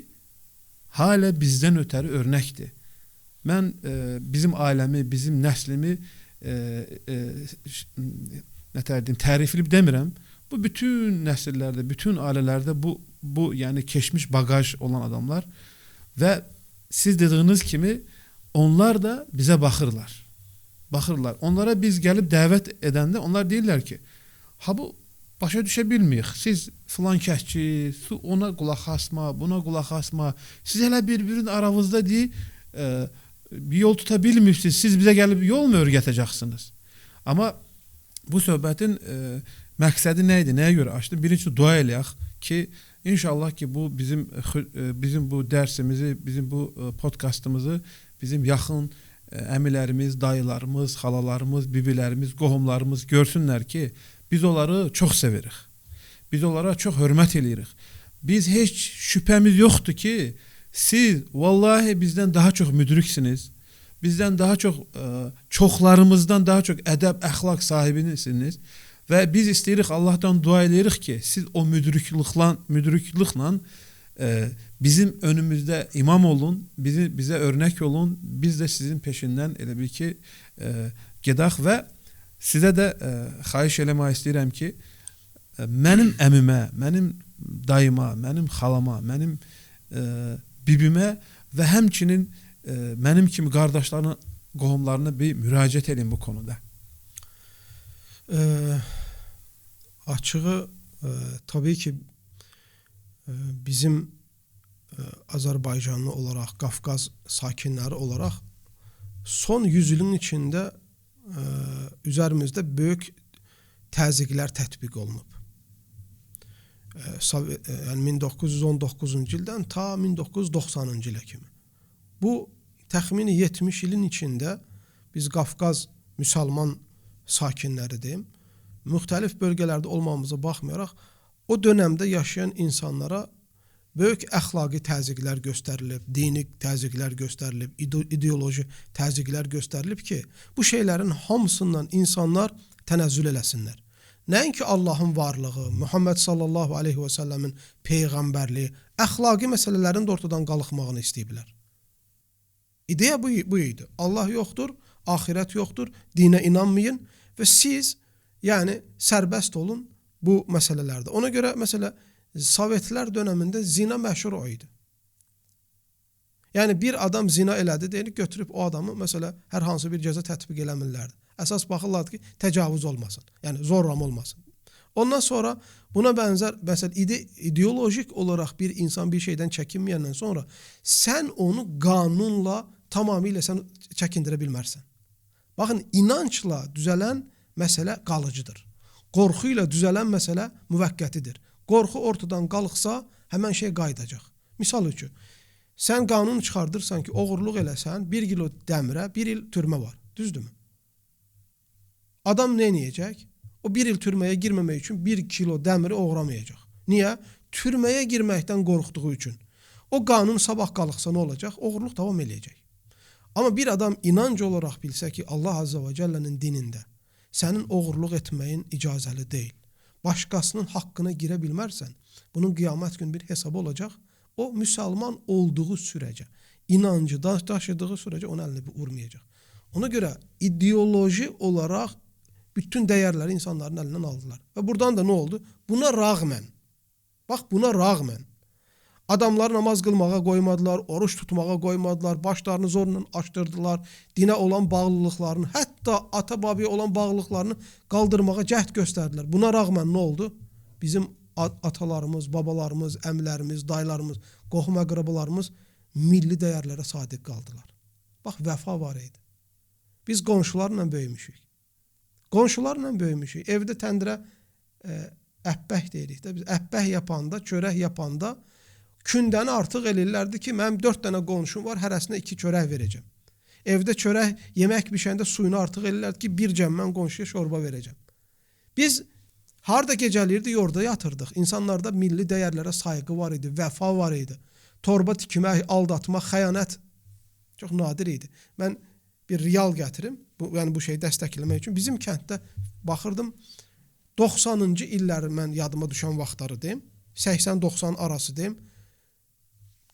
hələ bizdən ötəri örnəkdir. Mən bizim ailəmi, bizim nəslimi tərifləyib demirəm. Bu bütün nəsillərdə, bütün ailələrdə bu yəni keçmiş bagaj olan adamlar və siz dediyiniz kimi onlar da bizə baxırlar. Baxırlar. Onlara biz gəlib dəvət edəndə onlar deyirlər ki, ha bu başa düşə bilməyik. Siz filan kəsçi, ona qulaq asma, buna qulaq asma. Siz hələ bir-birinin aranızda bir yol tuta bilmirsiniz. Siz bizə gəlib yol mu öyrətəcəksiniz? Amma bu söhbətin məqsədi nə idi? Nəyə görə açdım? Birinci dua eləyək ki, inşallah ki bu bizim bu dərsimizi, bizim bu podkastımızı bizim yaxın əmilərimiz, dayılarımız, xalalarımız, bibilərimiz, qohumlarımız görsünlər ki, biz onları çox sevirik. Biz onlara çox hörmət eləyirik. Biz heç şübhəmiz yoxdur ki, siz vallahi bizdən daha çox müdriksiniz. Bizdən daha çox, çoxlarımızdan daha çox ədəb, əxlaq sahibisiniz və biz istəyirik, Allahdan dua edirik ki, siz o müdrikliklə bizim önümüzdə imam olun, bizə örnək olun, biz də sizin peşindən elə bil ki, gedək və sizə də xahiş eləmək istəyirəm ki, mənim əmimə, mənim dayıma, mənim xalama, mənim bibimə və həmçinin mənim kimi qardaşlarına, qohumlarına bir müraciət edin bu konuda. Açığı tabii ki bizim Azərbaycanlı olaraq, Qafqaz sakinləri olaraq son 100 ilin içində üzərimizdə böyük təzyiqlər tətbiq olunub. Yəni 1919-cu ildən ta 1990-cı ilə kimi. Bu təxmini 70 ilin içində biz Qafqaz müsəlman sakinləri deyim, müxtəlif bölgələrdə olmamıza baxmayaraq o dönəmdə yaşayan insanlara böyük əxlaqi təzyiqlər göstərilib, dini təzyiqlər göstərilib, ideoloji təzyiqlər göstərilib ki, bu şeylərin hamısından insanlar tənəzzül eləsinlər. Nəinki Allahın varlığı, Muhammed sallallahu aleyhi və səlləmin peyğəmbərliyi, əxlaqi məsələlərin də ortadan qalxmağını istəyiblər. İdeya bu idi. Allah yoxdur, axirət yoxdur, dinə inanmayın və siz yəni sərbəst olun bu məsələlərdə. Ona görə məsələ Sovetlər dönəmində zina məşhur o idi. Yəni bir adam zina elədi, deyir, götürüb o adamı məsələ hər hansı bir cəza tətbiq eləmirlərdi. Əsas baxırlardı ki, təcavüz olmasın, yəni zorlama olmasın. Ondan sonra buna bənzər məsələ ideolojik olaraq bir insan bir şeydən çəkinməyəndən sonra sən onu qanunla tamamilə sən çəkindirə bilmərsən. Baxın, inancla düzələn məsələ qalıcıdır. Qorxu ilə düzələn məsələ müvəqqətidir. Qorxu ortadan qalxsa, həmən şey qaydacaq. Misal üçün, sən qanun çıxardırsan ki, oğurluq eləsən, 1 kilo dəmirə 1 il türmə var. Düzdürmü? Adam nə edəcək? O 1 il türməyə girməmək üçün 1 kilo dəmiri oğramayacaq. Niyə? Türməyə girməkdən qorxduğu üçün. O qanun sabah qalxsa nə olacaq? Oğurluq davam eləyəcək. Amma bir adam inanc olaraq bilsə ki, Allah Azza və Cəllənin dinində sənin oğurluq etməyin icazəli deyil. Başqasının haqqına girə bilmərsən, bunun qiyamət günü bir hesabı olacaq. O, müsəlman olduğu sürəcə, inancı daşıdığı sürəcə onun əlini vurmayacaq. Ona görə ideoloji olaraq bütün dəyərləri insanların əlindən aldılar. Və buradan da nə oldu? Buna rağmen, bax buna rağmen, adamları namaz qılmağa qoymadılar, oruç tutmağa qoymadılar, başlarını zorla açdırdılar, dinə olan bağlılıqlarını, hətta ata-babaya olan bağlılıqlarını qaldırmağa cəhd göstərdilər. Buna rağmen nə oldu? Bizim atalarımız, babalarımız, əmlərimiz, dayılarımız, qohum-əqrabalarımız milli dəyərlərə sadiq qaldılar. Bax, vəfa var idi. Biz qonşularla böyümüşük. Qonşularla böyümüşük. Evdə təndirə əhbəh deyirik də. Biz əhbəh yapanda, çörək yapanda kündəni artıq eləyirlərdi ki, mənim 4 dənə qonşum var, hərəsinə 2 çörək verəcəm. Evdə çörək, yemək bişəndə suyunu artıq eləyirlərdi ki, bir cəmmən qonşuya şorba verəcəm. Biz harada gecəliyirdik, orada yatırdıq. İnsanlarda milli dəyərlərə sayğı var idi, vəfa var idi. Torba tikmək, aldatmaq, xəyanət çox nadir idi. Mən bir real gətirim, yəni bu şeyi dəstəkləmək üçün. Bizim kənddə baxırdım, 90-cı illəri mən yadıma düşən vaxtları deyim, 80-90 arası deyim,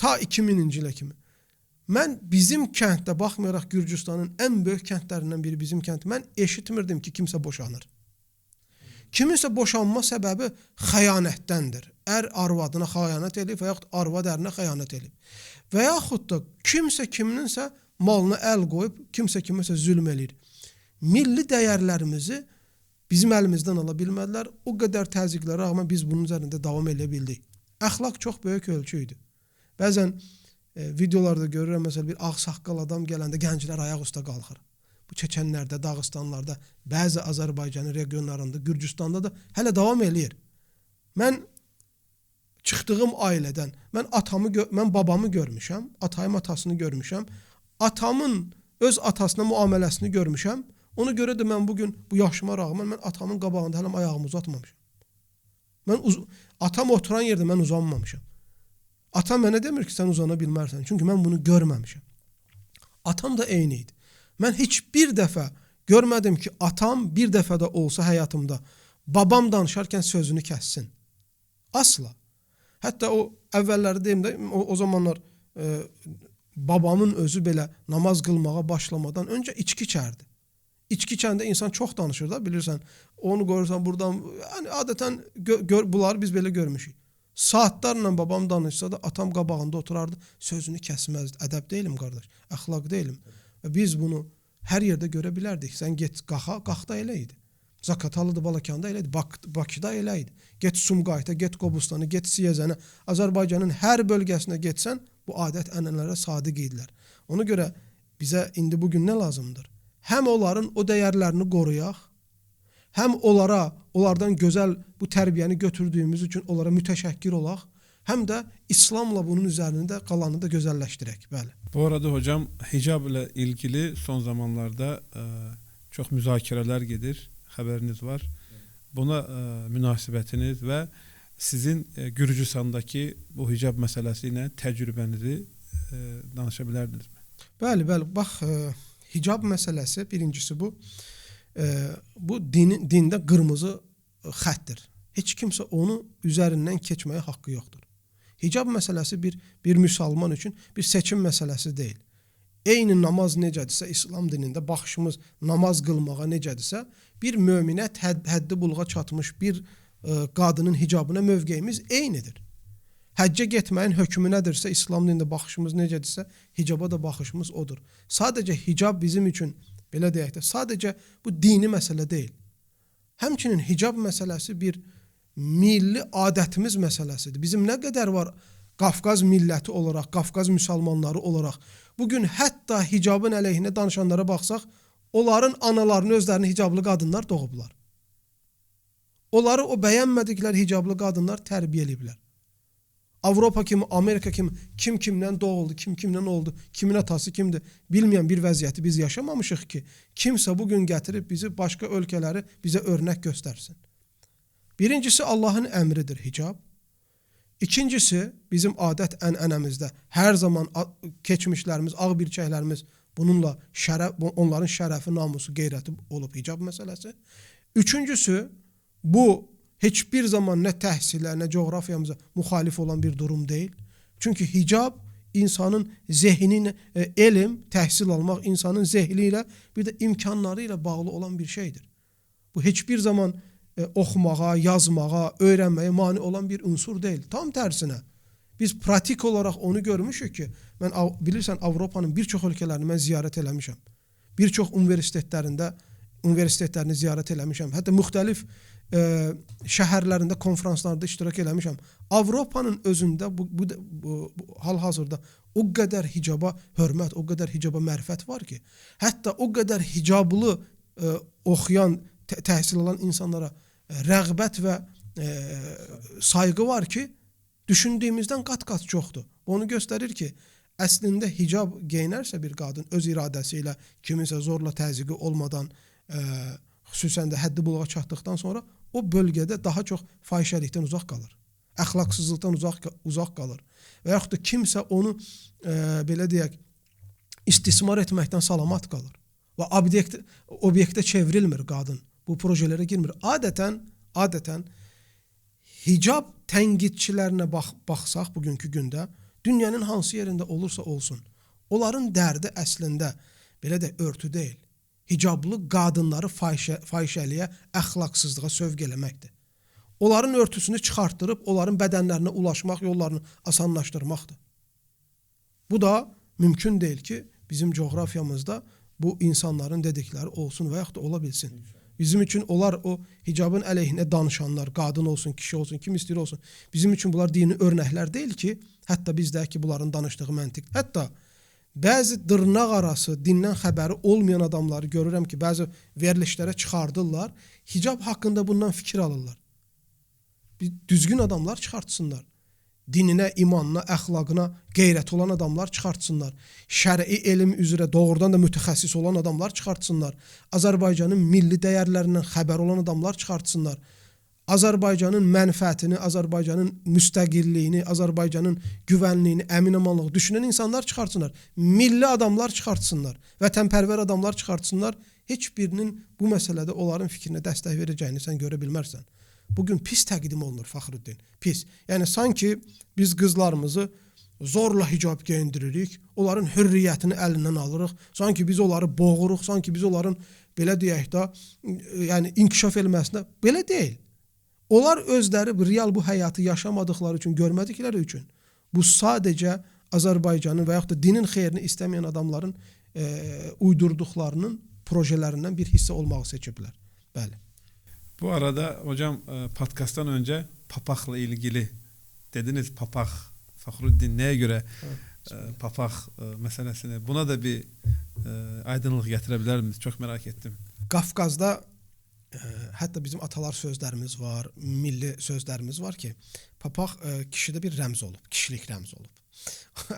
ta 2000-ci ilə kimi. Mən bizim kənddə, baxmayaraq Gürcüstanın ən böyük kəndlərindən biri bizim kənd, mən eşitmirdim ki, kimsə boşanır. Kiminsə boşanma səbəbi xəyanətdəndir. Ər arvadına xəyanət edib və yaxud arvad ərinə xəyanət edib. Və yaxud da kimsə kiminsə malına əl qoyub, kimsə kiminsə zülm eləyir. Milli dəyərlərimizi bizim əlimizdən ala bilmədilər. O qədər təzyiqlərə rağmen biz bunun üzərində davam edə bildik. Əxlaq çox böyük ölçü idi. Bəzən videolarda görürəm, məsələn, bir ağsaqqal adam gələndə gənclər ayaq üstə qalxır. Bu Çeçənlərdə, Dağıstanlarda, bəzi Azərbaycanın regionlarında, Gürcüstanda da hələ davam eləyir. Mən çıxdığım ailədən, mən babamı görmüşəm, atayım atasını görmüşəm, atamın öz atasına müamiləsini görmüşəm. Ona görə də mən bugün bu yaşıma rağmen mən atamın qabağında hələm ayağımı uzatmamışam. Atam oturan yerdə mən uzanmamışam. Atam mənə demir ki, sən uzana bilmərsən. Çünki mən bunu görməmişəm. Atam da eyni idi. Mən heç bir dəfə görmədim ki, atam bir dəfə də olsa həyatımda babam danışarkən sözünü kəssin. Asla. Hətta o əvvəlləri deyim də, o zamanlar babamın özü belə namaz qılmağa başlamadan öncə içki içərdi. İçki içəndə insan çox danışır da, bilirsən. Onu görürsən buradan, yəni adətən bunları biz belə görmüşük. Saatlarla babam danışsa da atam qabağında oturardı, sözünü kəsməzdi. Ədəb deyilim qardaş, əxlaq deyilim. Və biz bunu hər yerdə görə bilərdik. Sən get qaxa, qaxda elə idi. Zaqatalıdır, Balakanda elə idi, Bakıda elə idi. Get Sumqayıta, get Qobustana, get Siyəzənə, Azərbaycanın hər bölgəsinə getsən, bu adət ənənələrə sadiq idilər. Ona görə bizə indi bugün nə lazımdır? Həm onların o dəyərlərini qoruyaq, həm onlardan gözəl bu tərbiyəni götürdüyümüz üçün onlara mütəşəkkir olaq, həm də İslamla bunun üzərində qalanını da gözəlləşdirək. Bəli. Bu arada hocam, hicab ilə ilgili son zamanlarda çox müzakirələr gedir, xəbəriniz var. Buna münasibətiniz və sizin Gürcüstandakı bu hicab məsələsi ilə təcrübənizi danışa bilərdinizmi? Bəli, bax, hicab məsələsi birincisi bu. Bu dində qırmızı xəttdir. Heç kimsə onu üzərindən keçməyə haqqı yoxdur. Hicab məsələsi bir müsəlman üçün bir seçim məsələsi deyil. Eyni namaz necədirsə, İslam dinində baxışımız namaz qılmağa necədirsə, bir möminət həddi buluğa çatmış bir qadının hicabına mövqeyimiz eynidir. Həccə getməyin hökmü nədirsə, İslam dinində baxışımız necədirsə, hicaba da baxışımız odur. Sadəcə hicab bizim üçün, belə deyək də, sadəcə bu dini məsələ deyil. Həmçinin hicab məsələsi bir milli adətimiz məsələsidir. Bizim nə qədər var Qafqaz milləti olaraq, Qafqaz müsəlmanları olaraq, bugün hətta hicabın əleyhinə danışanlara baxsaq, onların analarını özlərini hicablı qadınlar doğublar. Onları o bəyənmədikləri hicablı qadınlar tərbiyə ediblər. Avropa kimi, Amerika kimi kim kimdən doğuldu, kim kimdən oldu, kimin atası kimdir, bilməyən bir vəziyyəti biz yaşamamışıq ki, kimsə bugün gətirib bizi başqa ölkələri bizə örnək göstərsin. Birincisi Allahın əmridir hicab. İkincisi bizim adət ənənəmizdə hər zaman keçmişlərimiz, ağ birçəklərimiz bununla onların şərəfi, namusu, qeyrəti olub hicab məsələsi. Üçüncüsü bu heç bir zaman nə təhsilə, nə coğrafiyamıza müxalif olan bir durum deyil. Çünki hicab insanın zehnini, elm, təhsil almaq insanın zehni ilə, bir də imkanları ilə bağlı olan bir şeydir. Bu heç bir zaman oxumağa, yazmağa, öyrənməyə mane olan bir unsur deyil. Tam tərsinə. Biz pratik olaraq onu görmüşük ki, mən bilirsən Avropanın bir çox ölkələrini mən ziyarət eləmişəm. Bir çox universitetlərini ziyarət eləmişəm. Hətta müxtəlif şəhərlərində, konferanslarda iştirak eləmişəm. Avropanın özündə bu hal-hazırda o qədər hicaba hörmət, o qədər hicaba mərifət var ki, hətta o qədər hicablı oxuyan, təhsil alan insanlara rəğbət və sayğı var ki, düşündüyümüzdən qat-qat çoxdur. Onu göstərir ki, əslində hicab geyinərsə bir qadın öz iradəsi ilə, kiminsə zorla təzyiqi olmadan, xüsusən də həddi buluğa çatdıqdan sonra o bölgədə daha çox fahişəlikdən uzaq qalır. Əxlaqsızlıqdan uzaq qalır. Və yaxud da kimsə onu, belə deyək, istismar etməkdən salamat qalır. Və obyektə çevrilmir qadın. Bu projelərə girmir. Adətən hicab tənqidçilərinə baxsaq bugünkü gündə, dünyanın hansı yerində olursa olsun, onların dərdi əslində belə də örtü deyil. Hicablı qadınları fahişəliyə, əxlaqsızlığa sövq eləməkdir. Onların örtüsünü çıxartdırıb, onların bədənlərinə ulaşmaq yollarını asanlaşdırmaqdır. Bu da mümkün deyil ki, bizim coğrafiyamızda bu insanların dedikləri olsun və yaxud da ola bilsin. Bizim üçün onlar o hicabın əleyhinə danışanlar, qadın olsun, kişi olsun, kim istəyir olsun, bizim üçün bunlar dini örnəklər deyil ki, hətta bizdəki bunların danışdığı məntiq. Hətta bəzi dırnaq arası dindən xəbəri olmayan adamları görürəm ki, bəzi verilişlərə çıxardırlar, hicab haqqında bundan fikir alırlar. Düzgün adamlar çıxartsınlar. Dininə, imanına, əxlaqına qeyrət olan adamlar çıxartsınlar. Şəri elm üzrə doğrudan da mütəxəssis olan adamlar çıxartsınlar. Azərbaycanın milli dəyərlərindən xəbər olan adamlar çıxartsınlar. Azərbaycanın mənfəətini, Azərbaycanın müstəqilliyini, Azərbaycanın güvənliyini, əmin-amanlığı düşünən insanlar çıxartsınlar. Milli adamlar çıxartsınlar. Vətənpərvər adamlar çıxartsınlar. Heç birinin bu məsələdə onların fikrinə dəstək verəcəyini sən görə bilmərsən. Bugün pis təqdim olunur Fəxrüddin. Pis. Yəni sanki biz qızlarımızı zorla hicab geyindiririk, onların hürriyyətini əlindən alırıq, sanki biz onları boğuruq, sanki biz onların belə deyək də, yəni inkişaf eləməsində belə deyil. Onlar özləri real bu həyatı yaşamadıkları üçün, görmədikləri üçün bu sadəcə Azərbaycanın və yaxud da dinin xeyrini istəməyən adamların uydurduqlarının projələrindən bir hissə olmağı seçiblər. Bəli. Bu arada hocam podcast'tan önce papakla ilgili dediniz, papak. Fahruddin neye göre papak meselesini, buna da bir aydınlık getirebilir misiniz? Çok merak ettim. Qafqazda hətta bizim atalar sözlərimiz var, milli sözlərimiz var ki, papaq kişidə bir rəmz olub, kişilik rəmzi olub.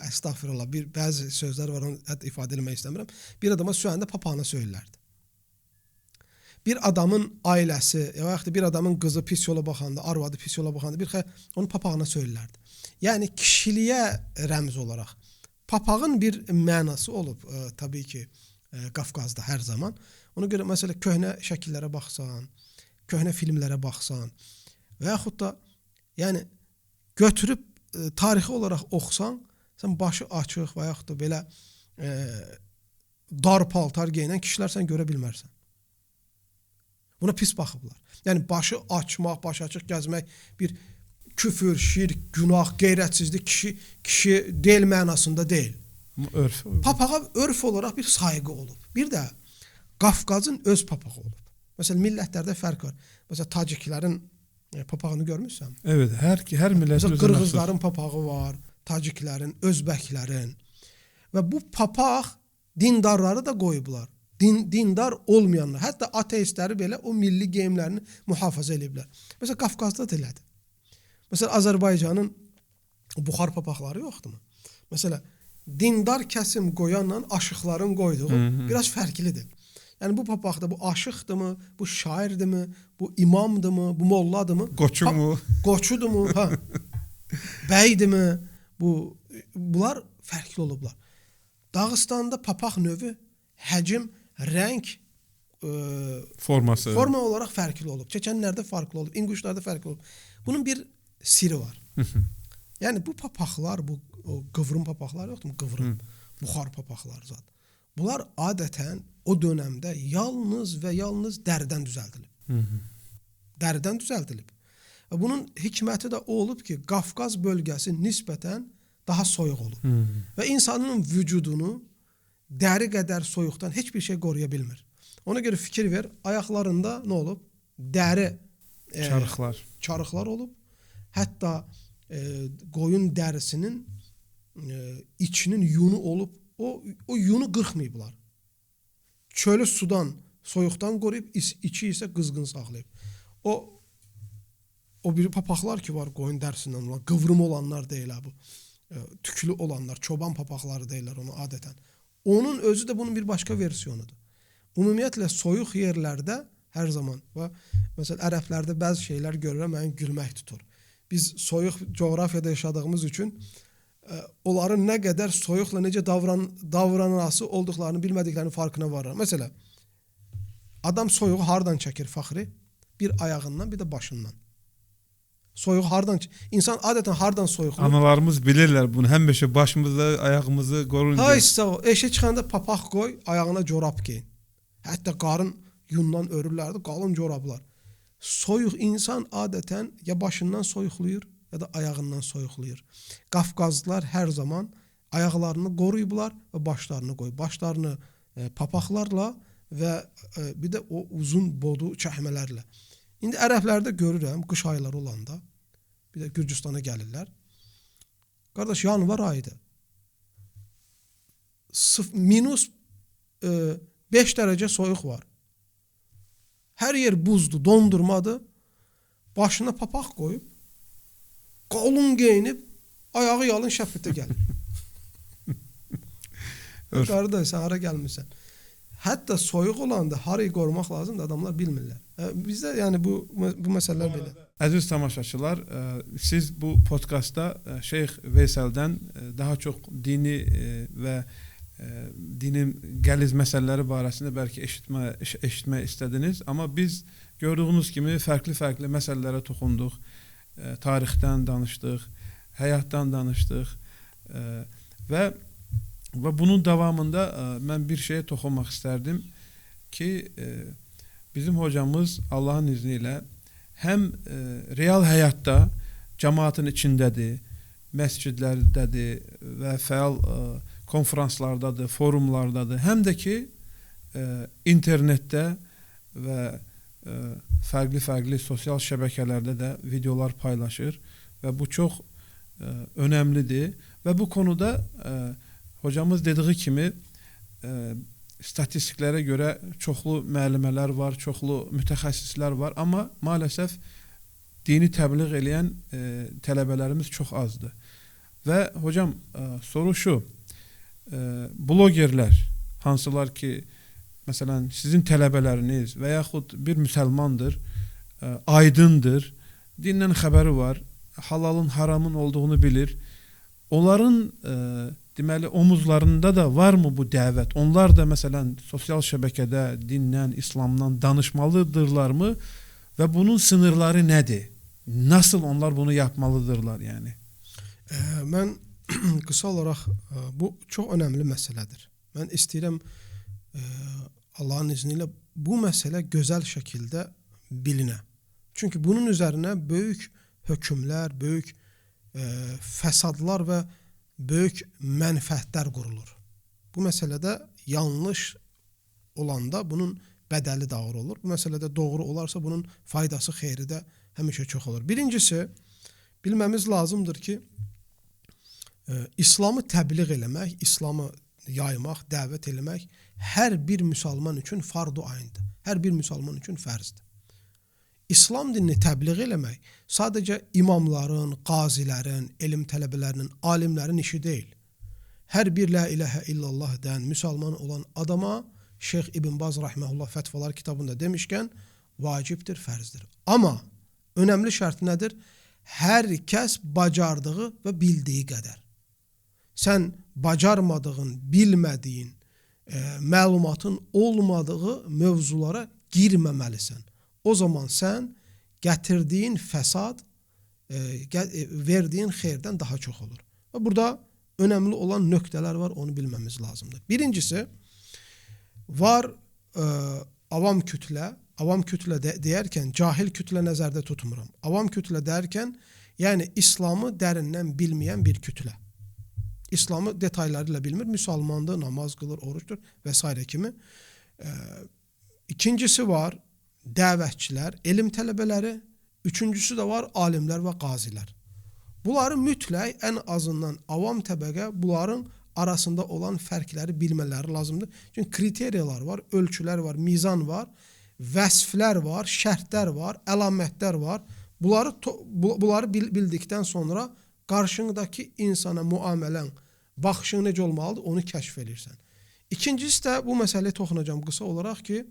Estağfurullah, bəzi sözlər var, onu hətta ifadə etmək istəmirəm. Bir adama söyəndə papağına söylərdi. Bir adamın ailəsi, ya da bir adamın qızı pis yola baxanda, arvadı pis yola baxanda onu papağına söylərdi. Yəni kişiliyə rəmz olaraq. Papağın bir mənası olub, təbii ki, Qafqazda hər zaman. Ona görə məsələ köhnə şəkillərə baxsan, köhnə filmlərə baxsan və yaxud da yəni götürüb tarixi olaraq oxusan, sən başı açıq və yaxud da belə dar paltar geyinən kişilər sən görə bilmərsən. Buna pis baxıblar. Yəni başı açmaq, başı açıq gəzmək bir küfür, şirk, günah, qeyrətsizlik kişi deyil mənasında deyil. Örf. Papağa örf olaraq bir sayğı olub. Bir də Qafqazın öz papağı olub. Məsələn, millətlərdə fərq var. Məsələn, Taciklərin papağını görmüsən? Evet, hər millətin özünə Qırğızların papağı var, Taciklərin, Özbəklərin. Və bu papaq dindarları da qoyublar. Dindar olmayanlar, hətta ateistləri belə o milli geyimlərini mühafizə ediblər. Məsələn, Qafqazda da elədir. Məsələn, Azərbaycanın buxar papaqları yoxdurmu? Məsələn, dindar kəsim qoyanla aşıqların qoyduğu biraz fərqlidir. Yəni bu papaqda bu aşıqdırmı, bu şairdirmi, bu imamdırmı, bu molladırmı? Qoçudurmu? Bəydimi? Bunlar fərqli olublar. Dağıstanda papaq növü, həcm, rəng, forma olaraq fərqli olub. Çəçənlərdə fərqli olub, İnquşlarda fərqli olub. Bunun bir siri var. Yəni bu papaqlar, bu qıvrım papaqlar yoxdur mu? Qıvrım, buxar papaqlar zat. Bunlar adətən o dönəmdə yalnız və yalnız dəridən düzəldilib. Dəridən düzəldilib. Və bunun hikməti də o olub ki, Qafqaz bölgəsi nisbətən daha soyuq olub. Və insanın vücudunu dəri qədər soyuqdan heç bir şey qoruya bilmir. Ona görə fikir ver, ayaqlarında nə olub? Dəri çarıqlar olub. Hətta qoyun dərisinin içinin yunu olub, o yunu qırxmayıblar. Çölü sudan, soyuqdan qoruyub, içi isə qızğın saxlayıb. O biri papaqlar ki var qoyun dərisindən olan, qıvrım olanlar deyil bu. Tüklü olanlar, çoban papaqları deyirlər onu adətən. Onun özü də bunun bir başqa versiyonudur. Ümumiyyətlə soyuq yerlərdə hər zaman və məsələn ərəblərdə bəzi şeylər görürəm, mənim gülmək tutur. Biz soyuq coğrafiyada yaşadığımız üçün onların nə qədər soyuqla necə davranması olduqlarını bilmədiklərinin farkına varır. Məsələn, adam soyuğu hardan çəkir Fəxri? Bir ayağından, bir də başından. Soyuq hardan? İnsan adətən hardan soyuqlu? Analarımız bilirlər bunu. Həmişə başımızı, ayağımızı qorun. Haysa o eşə çıxanda papaq qoy, ayağına corab giyin. Hətta qarın yundan örürlərdi, qalın corablar. Soyuq insan adətən ya başından soyuqlayır, ya da ayağından soyuqlayır. Qafqazlılar hər zaman ayaqlarını qoruyublar və başlarını qoyub. Başlarını papaqlarla və bir də o uzun bodu çəkmələrlə. İndi ərəblərdə görürəm, qış ayları olanda, bir də Gürcüstana gəlirlər. Qardaş, yanvar ayıdır. Minus 5 dərəcə soyuq var. Hər yer buzdur, dondurmadır. Başına papaq qoyub, qalın geyinib, ayağı yalın şəfqətə gəlir. Qardaş, sən hara gəlmirsən? Hətta soyuq olanda harayı qorumaq lazımdır, adamlar bilmirlər. Bizdə yəni bu məsələlər belə. Əziz tamaşaçılar, siz bu podkastda Şeyx Veysel'dən daha çox dini və dinin qəliz məsələləri barəsində bəlkə eşitmək istədiniz, amma biz gördüyünüz kimi fərqli məsələlərə toxunduq. Tarixdən danışdıq, həyatdan danışdıq və bunun davamında mən bir şeyə toxunmaq istərdim ki, bizim hocamız Allahın izni ilə həm real həyatda cəmaatın içindədir, məscidlərdədir və fəal konferanslardadır, forumlardadır, həm də ki internetdə və fərqli sosial şəbəkələrdə də videolar paylaşır və bu çox önəmlidir və bu konuda hocamız dediği kimi statistiklərə görə çoxlu müəllimələr var, çoxlu mütəxəssislər var, amma maalesef dini təbliğ edən tələbələrimiz çox azdır. Və hocam soru şu, blogerlər, hansılar ki, məsələn, sizin tələbələriniz və yaxud bir müsəlmandır, aydındır, dindən xəbəri var, halalın, haramın olduğunu bilir. Onların deməli omuzlarında da varmı bu dəvət? Onlar da məsələn sosial şəbəkədə dindən, İslamdan danışmalıdırlarmı və bunun sınırları nədir? Nasıl onlar bunu yapmalıdırlar yəni? Mən qısa olaraq bu çox önəmli məsələdir. Mən istəyirəm Allahın izni ilə bu məsələ gözəl şəkildə bilinə. Çünki bunun üzərinə böyük hökmlər, böyük fəsadlar və böyük mənfəətlər qurulur. Bu məsələdə yanlış olanda bunun bədəli də ağır olur. Bu məsələdə doğru olarsa bunun faydası, xeyri də həmişə çox olur. Birincisi, bilməmiz lazımdır ki, İslamı təbliğ eləmək, İslamı yaymaq, dəvət eləmək hər bir müsəlman üçün fardu ayndır. Hər bir müsəlman üçün fərzdir. İslam dinini təbliğ eləmək sadəcə imamların, qazilərin, elm tələbələrinin, alimlərin işi deyil. Hər bir la ilahə illallah dən müsəlman olan adama Şeyx İbn Baz rahmehullah fətvalar kitabında demişkən vacibdir, fərzdir. Amma önəmli şərt nədir? Hər kəs bacardığı və bildiyi qədər. Sən bacarmadığın, bilmədiyin, məlumatın olmadığı mövzulara girməməlisən. O zaman sən gətirdiyin fəsad, verdiyin xeyirdən daha çox olur. Və burada önəmli olan nöqtələr var, onu bilməmiz lazımdır. Birincisi, var avam kütlə deyərkən, cahil kütlə nəzərdə tutmuram. Avam kütlə deyərkən, yəni İslamı dərindən bilməyən bir kütlə. İslamı detayları ilə bilmir, müsəlmandır, namaz qılır, oruçdur və s. kimi. İkincisi var, dəvətçilər, elm tələbələri, üçüncüsü də var alimlər və qazilər. Bunları mütləq ən azından avam təbəqə bunların arasında olan fərqləri bilmələri lazımdır. Çünki kriteriyalar var, ölçülər var, mizan var, vəsflər var, şərtlər var, əlamətlər var. Bunları bildikdən sonra qarşındakı insana müamilən, baxışın necə olmalıdır, onu kəşf edirsən. İkincisi də bu məsələyə toxunacağım qısa olaraq ki,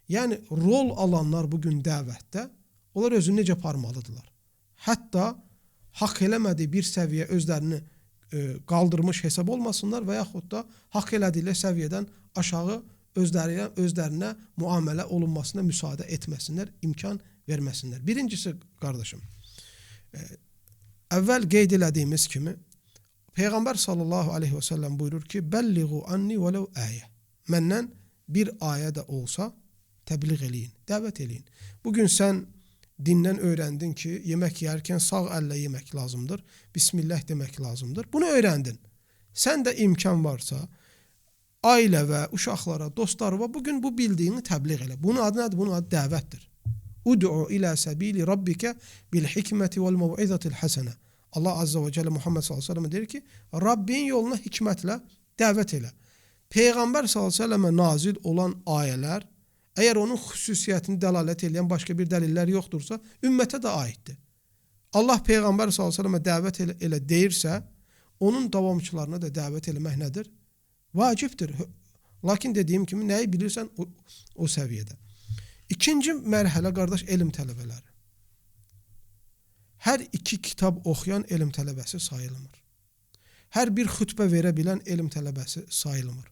yəni rol alanlar bugün dəvətdə, onlar özünü necə aparmalıdırlar? Hətta haqq eləmədiyi bir səviyyə özlərini qaldırmış hesab olmasınlar və yaxud da haqq elədikləri səviyyədən aşağı özlərinə müamilə olunmasına müsaade etməsinlər, imkan verməsinlər. Birincisi, qardaşım, əvvəl qeyd elədiyimiz kimi, Peyğəmbər sallallahu aleyhi və səlləm buyurur ki, bəlliğu anni vələv əyə. Məndən bir ayə də olsa, təbliğ eləyin, dəvət eləyin. Bugün sən dindən öyrəndin ki, yemək yerkən sağ əllə yemək lazımdır, Bismillah demək lazımdır. Bunu öyrəndin. Sən də imkan varsa, ailə və uşaqlara, dostlarına bugün bu bildiyini təbliğ elə. Bunun adı nədir? Bunun adı dəvətdir. Ud'u ilə səbili rabbikə bil hikməti vəl məv'izatil həsənə. Allah Azza və Cəllə Muhammed sallallahu əleyhi və səlləm deyir ki, Rabbin yoluna hikmətlə dəvət elə. Peyğəmbər sallallahu əleyhi və səlləmə nazil olan ayələr, əgər onun xüsusiyyətini dəlalət edən başqa bir dəlillər yoxdursa, ümmətə də aiddir. Allah Peyğəmbər sallallahu əleyhi və səlləmə dəvət elə deyirsə, onun davamçılarına da dəvət eləmək nədir? Vacibdir. Lakin dediyim kimi nəyi bilirsən o səviyyədə. İkinci mərhələ, qardaş, elm tələbələri. Hər iki kitab oxuyan elm tələbəsi sayılmır. Hər bir xütbə verə bilən elm tələbəsi sayılmır.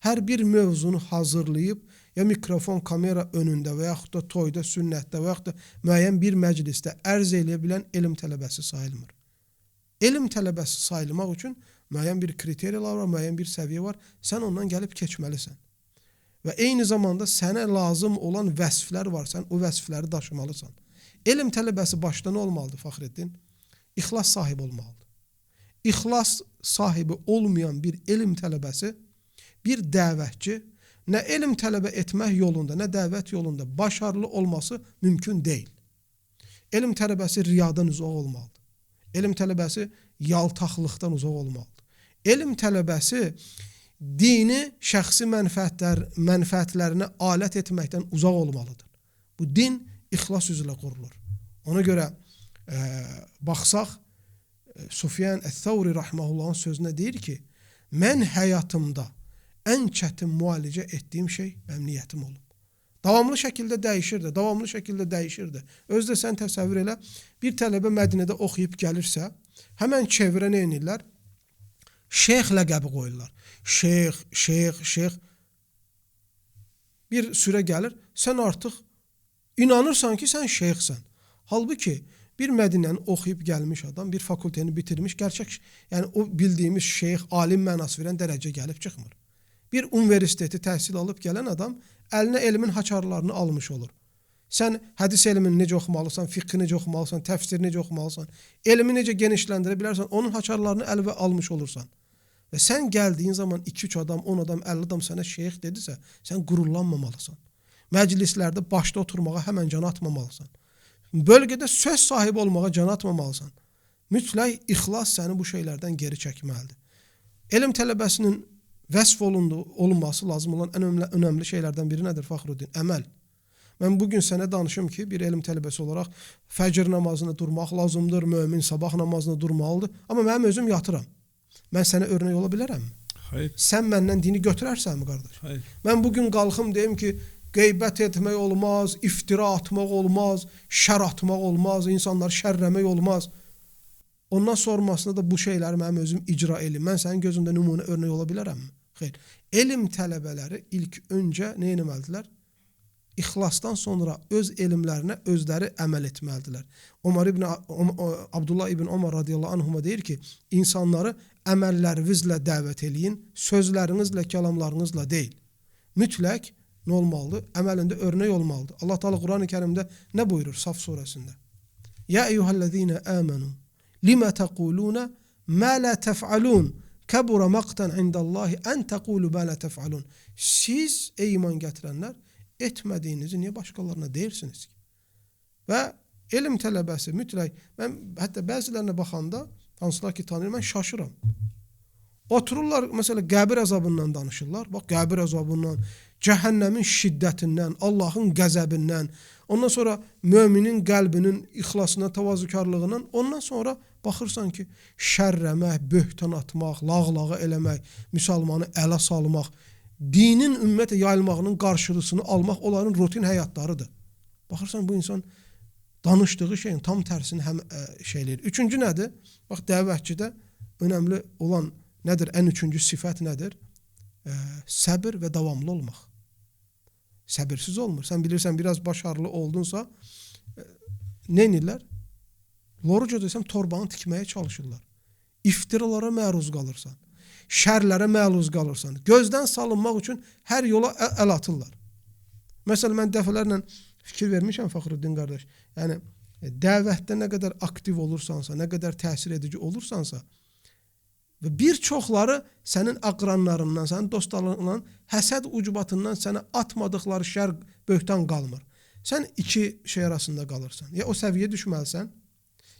Hər bir mövzunu hazırlayıb, ya mikrofon, kamera önündə və yaxud da toyda, sünnətdə və yaxud da müəyyən bir məclisdə ərz eləyə bilən elm tələbəsi sayılmır. Elm tələbəsi sayılmaq üçün müəyyən bir kriteriyalar var, müəyyən bir səviyyə var. Sən ondan gəlib keçməlisən. Və eyni zamanda sənə lazım olan vəsflər var, sən o vəsfləri daşımalısan. Elm tələbəsi başda nə olmalıdır Fəxreddin? İxlas sahibi olmalıdır. İxlas sahibi olmayan bir elm tələbəsi, bir dəvətçi nə elm tələbə etmək yolunda, nə dəvət yolunda başarılı olması mümkün deyil. Elm tələbəsi riyadan uzaq olmalıdır. Elm tələbəsi yaltaqlıqdan uzaq olmalıdır. Elm tələbəsi dini şəxsi mənfəətlərinə alət etməkdən uzaq olmalıdır. Bu din ixlas üzrə qurulur. Ona görə baxsaq, Sufyan Əth-Thawri rahmehullahın sözünə deyir ki, mən həyatımda ən çətin müalicə etdiyim şey mənim niyyətim olub. Davamlı şəkildə dəyişirdi, davamlı şəkildə dəyişirdi. Özdə sən təsəvvür elə, bir tələbə Mədinədə oxuyub gəlirsə, həmən çevirə nə edirlər? Şeyx ləqəbi qoyurlar. Şeyx. Bir sürə gəlir, sən artıq inanırsan ki, sən şeyxsən. Halbuki bir Mədinəni oxuyub gəlmiş adam, bir fakültəni bitirmiş, gerçək, yəni o bildiyimiz şeyx, alim mənası verən dərəcə gəlib çıxmır. Bir universiteti təhsil alıb gələn adam əlinə elmin haçarlarını almış olur. Sən hədis elmini necə oxumalısan, fiqhi necə oxumalısan, təfsiri necə oxumalısan, elmi necə genişləndirə bilərsən, onun haçarlarını əlinə almış olursan. Və sən gəldiyin zaman 2-3 adam, 10 adam, 50 adam sənə şeyx dedisə, sən qürurlanmamalısan. Məclislərdə başda oturmağa həmən can atmamalısan. Bölgədə söz sahibi olmağa can atmamalısan. Mütləq ixlas səni bu şeylərdən geri çəkməlidir. Elm tələbəsinin vəsf olunması lazım olan ən önəmli şeylərdən biri nədir Fəxruddin? Əməl. Mən bugün sənə danışım ki, bir elm tələbəsi olaraq fəcr namazını durmaq lazımdır, mömin sabah namazını durmalıdır. Amma mənim özüm yatıram. Mən sənə örnək ola bilərəmmi? Hayır. Sən məndən dini götürərsənmi, qardaş? Hayır. Mən bugün qalxım deyim ki, qeybət etmək olmaz, iftira atmaq olmaz, şər atmaq olmaz, insanları şərləmək olmaz. Ondan sonrasında da bu şeyləri mənim özüm icra edim. Mən sənin gözündə nümunə örnək ola bilərəmmi? Xeyr. Elm tələbələri ilk öncə nə etməlidirlər? İxlasdan sonra öz elmlərinə özləri əməl etməlidirlər. Abdullah ibn Ömər radiyallahu anhuma deyir ki, insanları əməllərinizlə dəvət eləyin, sözlərinizlə, kəlamlarınızla deyil. Mütləq nə olmalıdır? Əməlində örnək olmalıdır. Allah Teala Quran-ı Kərimdə nə buyurur Saf surəsində? Ya eyyuhellezine amenu lima taquluna ma la tef'alun kabura maqtan indallahi en taqulu ma la tef'alun. Siz ey iman gətirənlər etmədiyinizi niyə başqalarına deyirsiniz ki? Və elm tələbəsi mütləq, mən hətta bəzilərinə baxanda, hansılar ki tanıyır, mən şaşıram. Otururlar, məsələ qəbir əzabından danışırlar. Bax, qəbir əzabından, cəhənnəmin şiddətindən, Allahın qəzəbindən, ondan sonra möminin qəlbinin ixlasına, təvazükarlığından, ondan sonra baxırsan ki, şərrəmək, böhtan atmaq, lağlağı eləmək, müsəlmanı ələ salmaq, dinin ümumiyyətlə yayılmağının qarşılığını almaq onların rutin həyatlarıdır. Baxırsan, bu insan danışdığı şeyin tam tərsini şeyləyir. Üçüncü nədir? Bax, dəvətçidə önəmli olan nədir? Ən üçüncü sifət nədir? Səbir və davamlı olmaq. Səbirsiz olmur. Sən bilirsən, biraz başarılı oldunsa, nə edirlər? Loruca desəm, torbanı tikməyə çalışırlar. İftiralara məruz qalırsan. Şərlərə məluz qalırsan. Gözdən salınmaq üçün hər yola əl atırlar. Məsələn, mən dəfələrlə fikir vermişəm Fəxruddin qardaş. Yəni, dəvətdə nə qədər aktiv olursansa, nə qədər təsir edici olursansa və bir çoxları sənin aqranlarından, sənin dostlarından, həsəd ucubatından sənə atmadıqları şər, böhtan qalmır. Sən iki şey arasında qalırsan. Ya o səviyyə düşməlisən,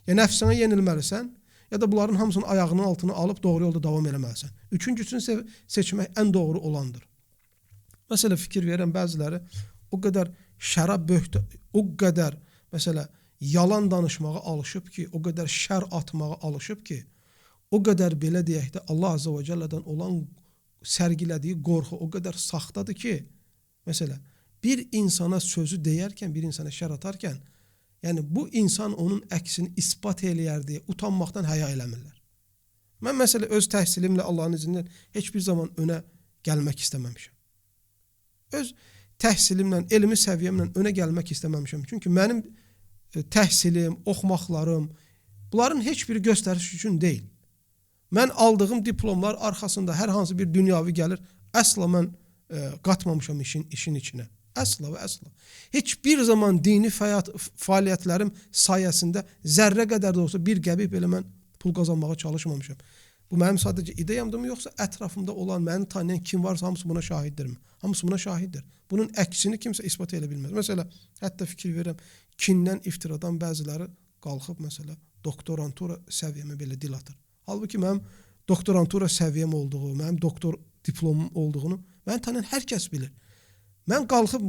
ya nəfsənə yenilməlisən, ya da bunların hamısının ayağının altına alıb doğru yolda davam eləməlisən. Üçüncüsünü seçmək ən doğru olandır. Məsələ fikir verən bəziləri o qədər şərab böhtə, o qədər məsələ yalan danışmağa alışıb ki, o qədər şər atmağa alışıb ki, o qədər belə deyək də Allah Azza və Cəllədən olan sərgilədiyi qorxu o qədər saxtadır ki, məsələ bir insana sözü deyərkən, bir insana şər atarkən, yəni bu insan onun əksini isbat eləyər deyə utanmaqdan həya eləmirlər. Mən məsələ öz təhsilimlə Allahın izni heç bir zaman önə gəlmək istəməmişəm. Öz təhsilimlə, elmi səviyyəmlə önə gəlmək istəməmişəm. Çünki mənim təhsilim, oxumaqlarım, bunların heç biri göstəriş üçün deyil. Mən aldığım diplomlar arxasında hər hansı bir dünyavi gəlir, əsla mən qatmamışam işin içinə. Əsla və əsla. Heç bir zaman dini fəaliyyətlərim sayəsində zərrə qədər də olsa bir qəbib elə mən pul qazanmağa çalışmamışam. Bu mənim sadəcə ideyamdırmı, yoxsa ətrafımda olan, məni tanıyan kim varsa hamısı buna şahiddirmi? Hamısı buna şahiddir. Bunun əksini kimsə isbat edə bilməz. Məsələn, hətta fikir verirəm, kindən, iftiradan bəziləri qalxıb məsələ doktorantura səviyyəmə belə dil atır. Halbuki mənim doktorantura səviyyəm olduğu, mənim doktor diplomum olduğunu məni tanıyan hər kəs bilir. Mən qalxıb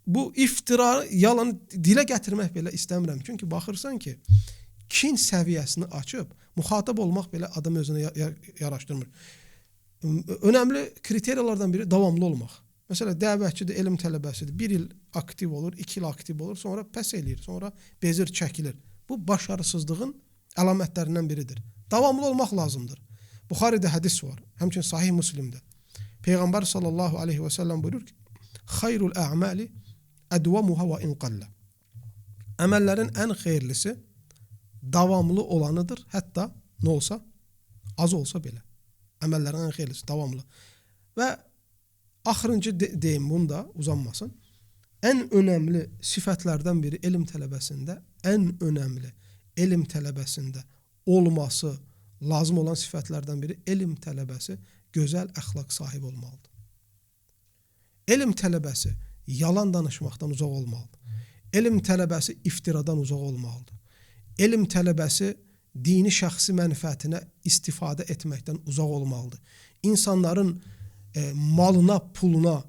bu iftira, yalanı dilə gətirmək belə istəmirəm. Çünki baxırsan ki, kin səviyyəsini açıb, müxatab olmaq belə adam özünə yaraşdırmır. Önəmli kriteriyalardan biri davamlı olmaq. Məsələn, dəvətçidir, elm tələbəsidir. 1 il aktiv olur, 2 il aktiv olur, sonra pəs eləyir, sonra bezir, çəkilir. Bu başarısızlığın əlamətlərindən biridir. Davamlı olmaq lazımdır. Buxaridə hədis var, həmçinin Sahih Müslimdə. Peyğəmbər sallallahu aleyhi və səlləm buyurur ki, xayrul ə'məli ədvamuha və inqallə. Əməllərin ən xeyirlisi davamlı olanıdır, hətta nə olsa, az olsa belə. Əməllərin ən xeyirlisi davamlı. Və axırıncı deyim, bunda uzanmasın. Ən önəmli sifətlərdən biri elm tələbəsində, ən önəmli elm tələbəsində olması lazım olan sifətlərdən biri elm tələbəsi gözəl əxlaq sahibi olmalıdır. Elm tələbəsi yalan danışmaqdan uzaq olmalıdır. Elm tələbəsi iftiradan uzaq olmalıdır. Elm tələbəsi dini şəxsi mənfəətinə istifadə etməkdən uzaq olmalıdır. İnsanların malına, puluna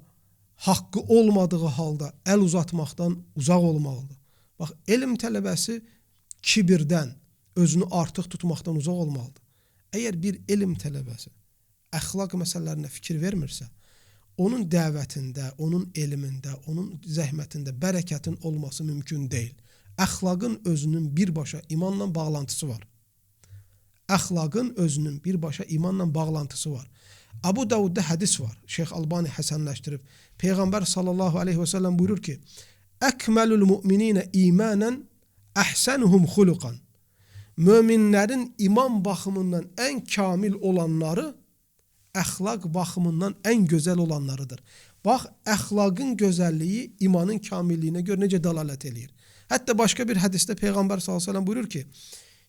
haqqı olmadığı halda əl uzatmaqdan uzaq olmalıdır. Bax, elm tələbəsi kibirdən, özünü artıq tutmaqdan uzaq olmalıdır. Əgər bir elm tələbəsi əxlaq məsələlərinə fikir vermirsə, onun dəvətində, onun elmində, onun zəhmətində bərəkətin olması mümkün deyil. Əxlaqın özünün birbaşa imanla bağlantısı var. Əxlaqın özünün birbaşa imanla bağlantısı var. Abu Davudda hədis var. Şeyx Albani həsənləşdirib. Peyğəmbər sallallahu aleyhi və səlləm buyurur ki, Əkməlül müminə imanən əhsənuhum xuluqan. Möminlərin iman baxımından ən kamil olanları əxlaq baxımından ən gözəl olanlarıdır. Bax, əxlaqın gözəlliyi imanın kamilliyinə görə necə dəlalət eləyir. Hətta başqa bir hədisdə Peyğəmbər sallallahu aleyhi və səlləm buyurur ki,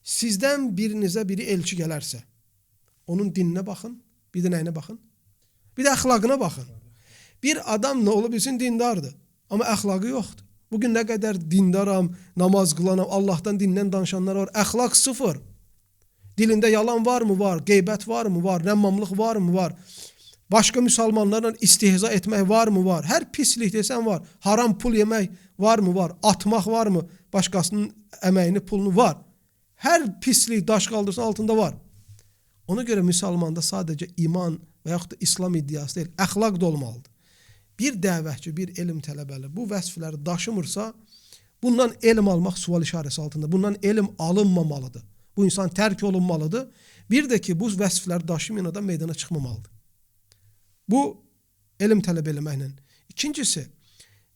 sizdən birinizə biri elçi gələrsə, onun dininə baxın, bir də nəyinə baxın? Bir də əxlaqına baxın. Bir adam nə ola bilsin dindardır, amma əxlaqı yoxdur. Bugün nə qədər dindaram, namaz qılanam, Allahdan dindən danışanlar var, əxlaq sıfır. Dilində yalan varmı? Var. Qeybət varmı? Var. Nəmmamlıq varmı? Var. Başqa müsəlmanlarla istihza etmək varmı? Var. Hər pislik desən var. Haram pul yemək varmı? Var. Atmaq varmı? Başqasının əməyini, pulunu var. Hər pislik daş qaldırsan altında var. Ona görə müsəlmanda sadəcə iman və yaxud da İslam iddiası deyil, əxlaq da olmalıdır. Bir dəvətçi, bir elm tələbəli bu vəsfləri daşımırsa, bundan elm almaq sual işarəsi altında. Bundan elm alınmamalıdır. Bu insan tərk olunmalıdır. Bir də ki, bu vəsfləri daşımayan adam meydana çıxmamalıdır. Bu, elm tələb eləməklə. İkincisi,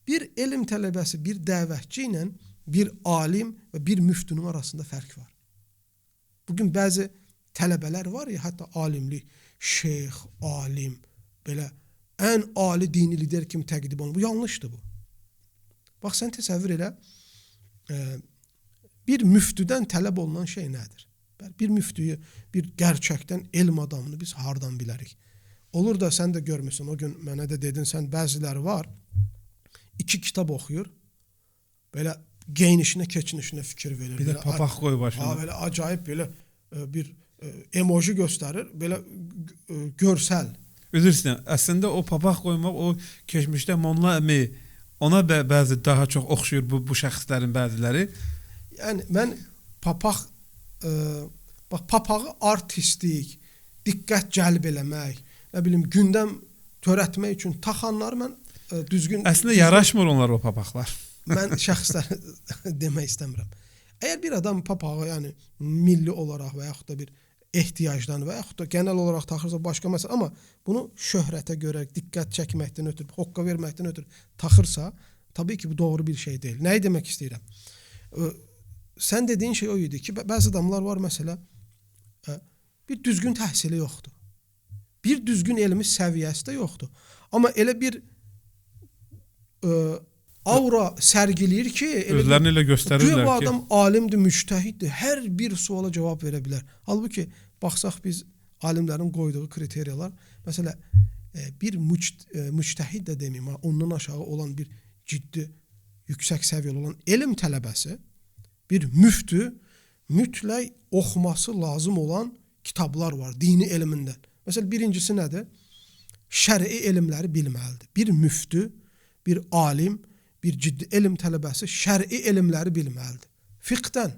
bir elm tələbəsi, bir dəvətçi ilə bir alim və bir müftünün arasında fərq var. Bugün bəzi tələbələr var ya, hətta alimlik, şeyx, alim, belə ən ali dini lider kimi təqdim olunur. Bu yanlışdır bu. Bax, sən təsəvvür elə, bir müftüdən tələb olunan şey nədir? Bir müftüyü, bir gerçəkdən elm adamını biz hardan bilərik? Olur da sən də görmüsən, o gün mənə də dedin, sən bəziləri var, 2 kitab oxuyur, belə geyinişinə, keçinişinə fikir verir. Bir də papaq qoy başına. Belə acayip belə bir emoji göstərir, belə görsəl. Üzr istəyirəm, əslində o papaq qoymaq, o keçmişdə Molla əmi, ona bəzi daha çox oxşuyur bu şəxslərin bəziləri. Yəni, mən papaq, papağı artistlik, diqqət cəlb eləmək, nə bilim, gündəm törətmək üçün taxanları mən düzgün... Əslində yaraşmır onlar o papaqlar. Mən şəxsləri demək istəmirəm. Əgər bir adam papağı, yəni milli olaraq və yaxud da bir ehtiyacdan və yaxud da genel olaraq taxırsa başqa məsələ, amma bunu şöhrətə görə, diqqət çəkməkdən ötürü, hoqqa verməkdən ötürü taxırsa, tabii ki, bu doğru bir şey deyil. Nəyi demək istəyirəm? Sən dediyin şey o idi ki, bəzi adamlar var məsələ, bir düzgün təhsili yoxdur. Bir düzgün elmi səviyyəsi də yoxdur. Amma elə bir aura sərgiləyir ki, özlərini elə göstərirlər ki, bu adam alimdir, müctəhiddir, hər bir suala cavab verə bilər. Halbuki baxsaq biz alimlərin qoyduğu kriteriyalar, məsələ bir müctəhid də deməyim, ondan aşağı olan bir ciddi, yüksək səviyyəli olan elm tələbəsi, bir müftü mütləq oxuması lazım olan kitablar var dini elmindən. Məsələn, birincisi nədir? Şəri elmləri bilməlidir. Bir müftü, bir alim, bir ciddi elm tələbəsi şəri elmləri bilməlidir. Fiqhdən.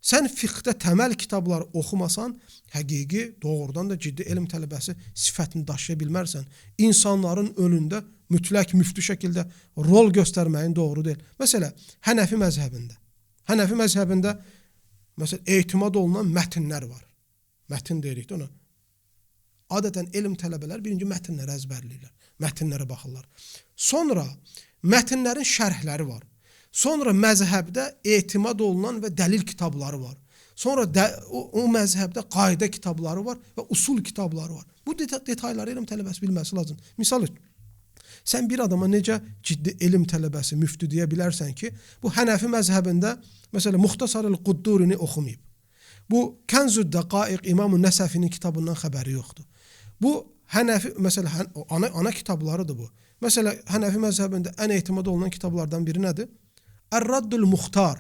Sən fiqhdə təməl kitabları oxumasan, həqiqi, doğrudan da ciddi elm tələbəsi sifətini daşıya bilmərsən. İnsanların önündə mütləq müftü şəkildə rol göstərməyin doğru deyil. Məsələn, Hənəfi məzhəbində. Hənəfi məzhəbində məsələn, etimad olunan mətnlər var. Mətn deyirik də ona. Adətən elm tələbələr birinci mətnləri əzbərləyirlər. Mətnlərə baxırlar. Sonra mətnlərin şərhləri var. Sonra məzhəbdə etimad olunan və dəlil kitabları var. Sonra o məzhəbdə qayda kitabları var və usul kitabları var. Bu detayları elm tələbəsi bilməsi lazım. Misal üçün, sən bir adama necə ciddi elm tələbəsi, müftü deyə bilərsən ki, bu Hənəfi məzhəbində məsələn Muxtasarul Quddurini oxumayıb. Bu Kənzud Dəqaiq İmam-ı Nəsəfinin kitabından xəbəri yoxdur. Bu Hənəfi məsələn ana kitablarıdır bu. Məsələn Hənəfi məzhəbində ən etimad olunan kitablardan biri nədir? Ər-Raddul Muxtar.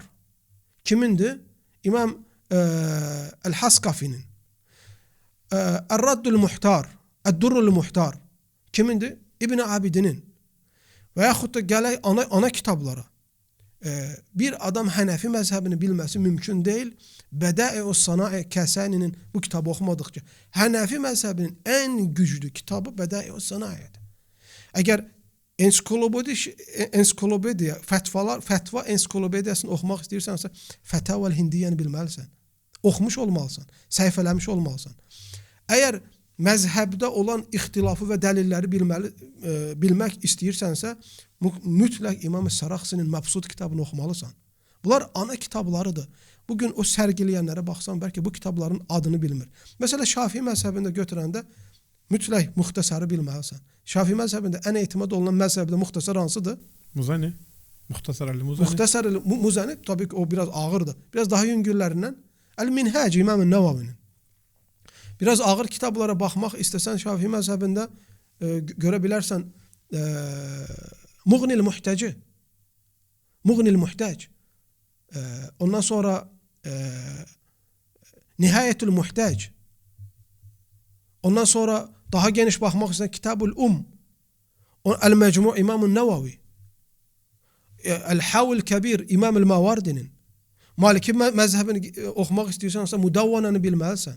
Kimindir? İmam Əl-Haskafinin. Ər-Raddul Muhtar, Əd-Durrul Muhtar. Kimindir? İbn Abidinin. Və yaxud da gələk ana kitablara. Bir adam Hənəfi məzhəbini bilməsi mümkün deyil. Bədai-us-Sana'i Kəsəninin bu kitabı oxumadıqca. Hənəfi məzhəbinin ən güclü kitabı Bədai-us-Sana'idir. Əgər ensiklopediya, fətva ensiklopediyasını oxumaq istəyirsənsə, Fətəvəl Hindiyyəni bilməlisən. Oxumuş olmalısan, səhifələmiş olmalısan. Əgər məzhəbdə olan ixtilafı və dəlilləri bilmək istəyirsənsə, mütləq İmam-ı Saraxsinin Məbsud kitabını oxumalısan. Bunlar ana kitablarıdır. Bugün o sərgiləyənlərə baxsan, bəlkə bu kitabların adını bilmir. Məsələn, Şafii məzhəbində götürəndə mütləq muxtasarı bilməlisən. Şafii məzhəbində ən etimad olunan məzhəbdə muxtasar hansıdır? Muzani. Muxtasar Əl-Muzani. Muxtasar Əl-Muzani tabii ki o biraz ağırdır. Biraz daha yüngüllərindən Əl-Minhac İmam-ı Nəvavinin. Biraz ağır kitablara baxmaq istəsən Şafii məzhəbində görə bilərsən Muğnil Muhtəci. Muğnil Muhtac. Ondan sonra Nihayetül Muhtac. Ondan sonra daha geniş baxmaq istəsən Kitabul Əl-Məcmu İmam-ı Nəvavi. Əl-Havl Kəbir İmam-ı Mavardinin. Maliki məzhəbini oxumaq istəyirsən Mudavvananı bilməlisən.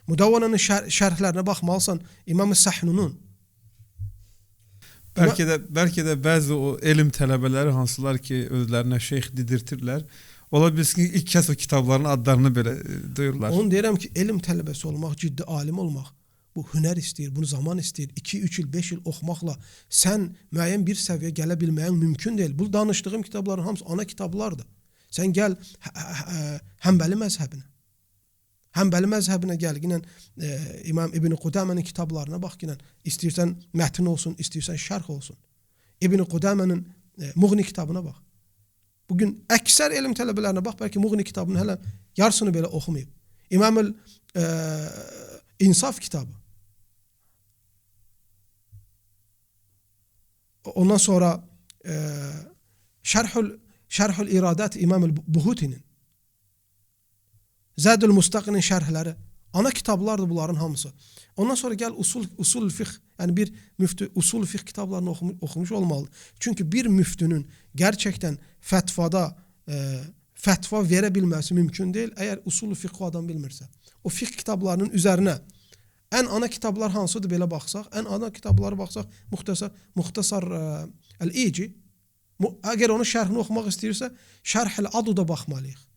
Mudavvananın şərhlərinə baxmalısan İmam-ı Səhnunun. Bəlkə də bəzi o elm tələbələri hansılar ki, özlərinə şeyx dedirtirlər. Ola bilsin ki, ilk kəs o kitabların adlarını belə duyurlar. Onu deyirəm ki, elm tələbəsi olmaq, ciddi alim olmaq, bu hünər istəyir, bunu zaman istəyir. 2-3 il, 5 il oxumaqla sən müəyyən bir səviyyə gələ bilməyin mümkün deyil. Bu danışdığım kitabların hamısı ana kitablardır. Sən gəl Həmbəli məzhəbinə. Həmbəli məzhəbinə gəl, İmam İbn Qudamənin kitablarına bax, istəyirsən mətn olsun, istəyirsən şərh olsun. İbn Qudamənin Muğni kitabına bax. Bugün əksər elm tələbələrinə bax, bəlkə Muğni kitabını hələ yarısını belə oxumayıb. İmam-ül İnsaf kitabı. Ondan sonra Şərhül İradat İmam-ül Buhutinin. Zədül Mustaqinin şərhləri. Ana kitablardır bunların hamısı. Ondan sonra gəl usul fiqh, yəni bir müftü usul fiqh kitablarını oxumuş olmalıdır. Çünki bir müftünün gerçəkdən fətvada fətva verə bilməsi mümkün deyil, əgər usul fiqh adam bilmirsə. O fiqh kitablarının üzərinə ən ana kitablar hansıdır belə baxsaq, ən ana kitablara baxsaq, Muxtasar Əl-İci, əgər onun şərhini oxumaq istəyirsə, Şərh-ül Aduda baxmalıyıq.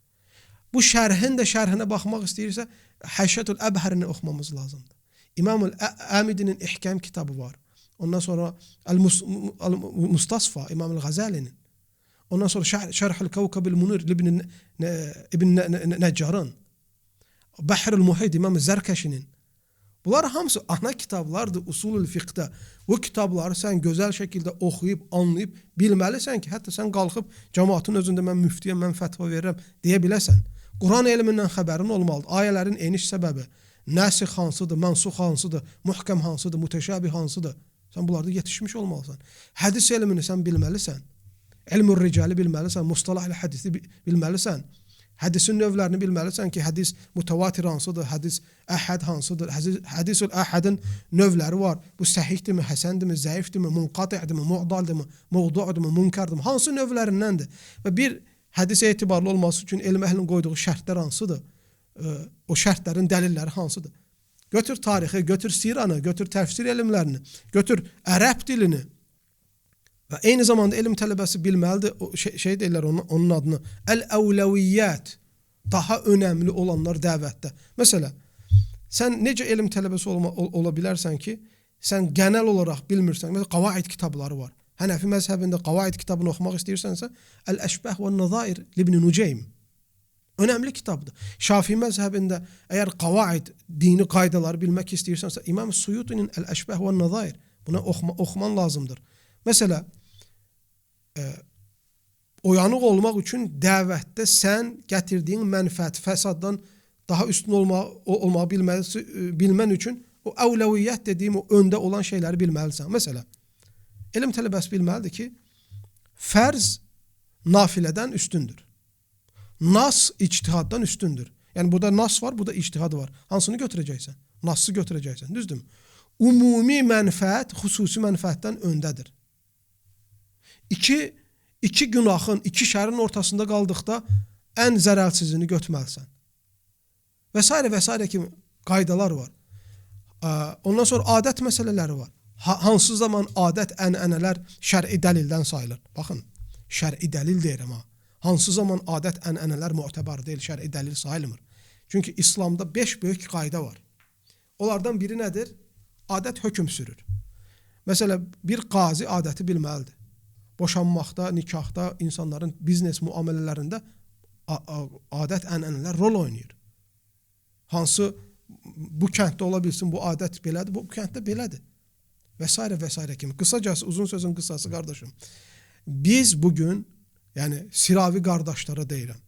Bu şərhin də şərhinə baxmaq istəyirsə, Həşətül Əbhərini oxumamız lazımdır. İmam-ül Əmidinin İhkəm kitabı var. Ondan sonra Mustasfa İmam-ül Ғəzəlinin. Ondan sonra Şərh-ül Kəvkəb-ül Munir İbn Nəccarın. Bəhr-ül Muhid İmam-ı Zərkəşinin. Bunlar hamısı ana kitablardır usul-ül fiqhdə. Bu kitabları sən gözəl şəkildə oxuyub, anlayıb, bilməlisən ki, hətta sən qalxıb cəmaatın özündə mən müftiyəm, mən fətva verirəm deyə biləsən. Quran elmindən xəbərin olmalıdır. Ayələrin eniş səbəbi, nəsikh hansıdır, mənsux hansıdır, muhkəm hansıdır, mütəşabih hansıdır. Sən bunlarda yetişmiş olmalısan. Hədis elmini sən bilməlisən. Elmur ricali bilməlisən, mustalah ilə hədisi bilməlisən. Hədisin növlərini bilməlisən ki, hədis mütəvatir hansıdır, hədis əhəd hansıdır, hədisül əhədin növləri var. Bu səhihdirmi, həsəndirmi, zəifdirmi, munqati'dirmi, mu'daldirmi, mevdu'dirmi, munkardirmi? Hansı növlərindəndir? Və bir hədis etibarlı olması üçün elm əhlinin qoyduğu şərtlər hansıdır? O şərtlərin dəlilləri hansıdır? Götür tarixi, götür siranı, götür təfsir elmlərini, götür ərəb dilini. Və eyni zamanda elm tələbəsi bilməlidir, şey deyirlər onun adını, əl-əvləviyyət, daha önəmli olanlar dəvətdə. Məsələn, sən necə elm tələbəsi ola bilərsən ki, sən genel olaraq bilmirsən, məsələn, qavaid kitabları var. Hənəfi məzhəbində qavaid kitabını oxumaq istəyirsənsə, Əl-Əşbəh və Nəzair İbn Nuceym. Önəmli kitabdır. Şafii məzhəbində əgər qavaid, dini qaydaları bilmək istəyirsənsə, İmam Suyutinin Əl-Əşbəh və Nəzair, buna oxuman lazımdır. Məsələn, oyanıq olmaq üçün dəvətdə sən gətirdiyin mənfəət, fəsaddan daha üstün olmağı bilmən üçün o əvləviyyət dediyim o öndə olan şeyləri bilməlisən. Məsələn, elm tələbəsi bilməlidir ki, fərz nafilədən üstündür. Nas ictihaddan üstündür. Yəni, burada nas var, burada ictihad var. Hansını götürəcəksən? Nas'ı götürəcəksən, düzdür mü? Ümumi mənfəət xüsusi mənfəətdən öndədir. İki günahın, iki şərin ortasında qaldıqda ən zərərsizini götürməlisən. Və s. kimi qaydalar var. Ondan sonra adət məsələləri var. Hansı zaman adət, ənənələr şər'i dəlildən sayılır? Baxın, şər'i dəlil deyirəm ha. Hansı zaman adət, ənənələr müətəbar deyil, şər'i dəlil sayılmır. Çünki İslamda 5 böyük qayda var. Onlardan biri nədir? Adət hökm sürür. Məsələn, bir qazi adəti bilməlidir. Boşanmaqda, nikahda, insanların biznes müamilələrində adət, ənənələr rol oynayır. Hansı bu kənddə ola bilsin, bu adət belədir, bu kənddə belədir. Və s. kimi. Qısacası, uzun sözün qısası qardaşım. Biz bugün, yəni siravi qardaşlara deyirəm,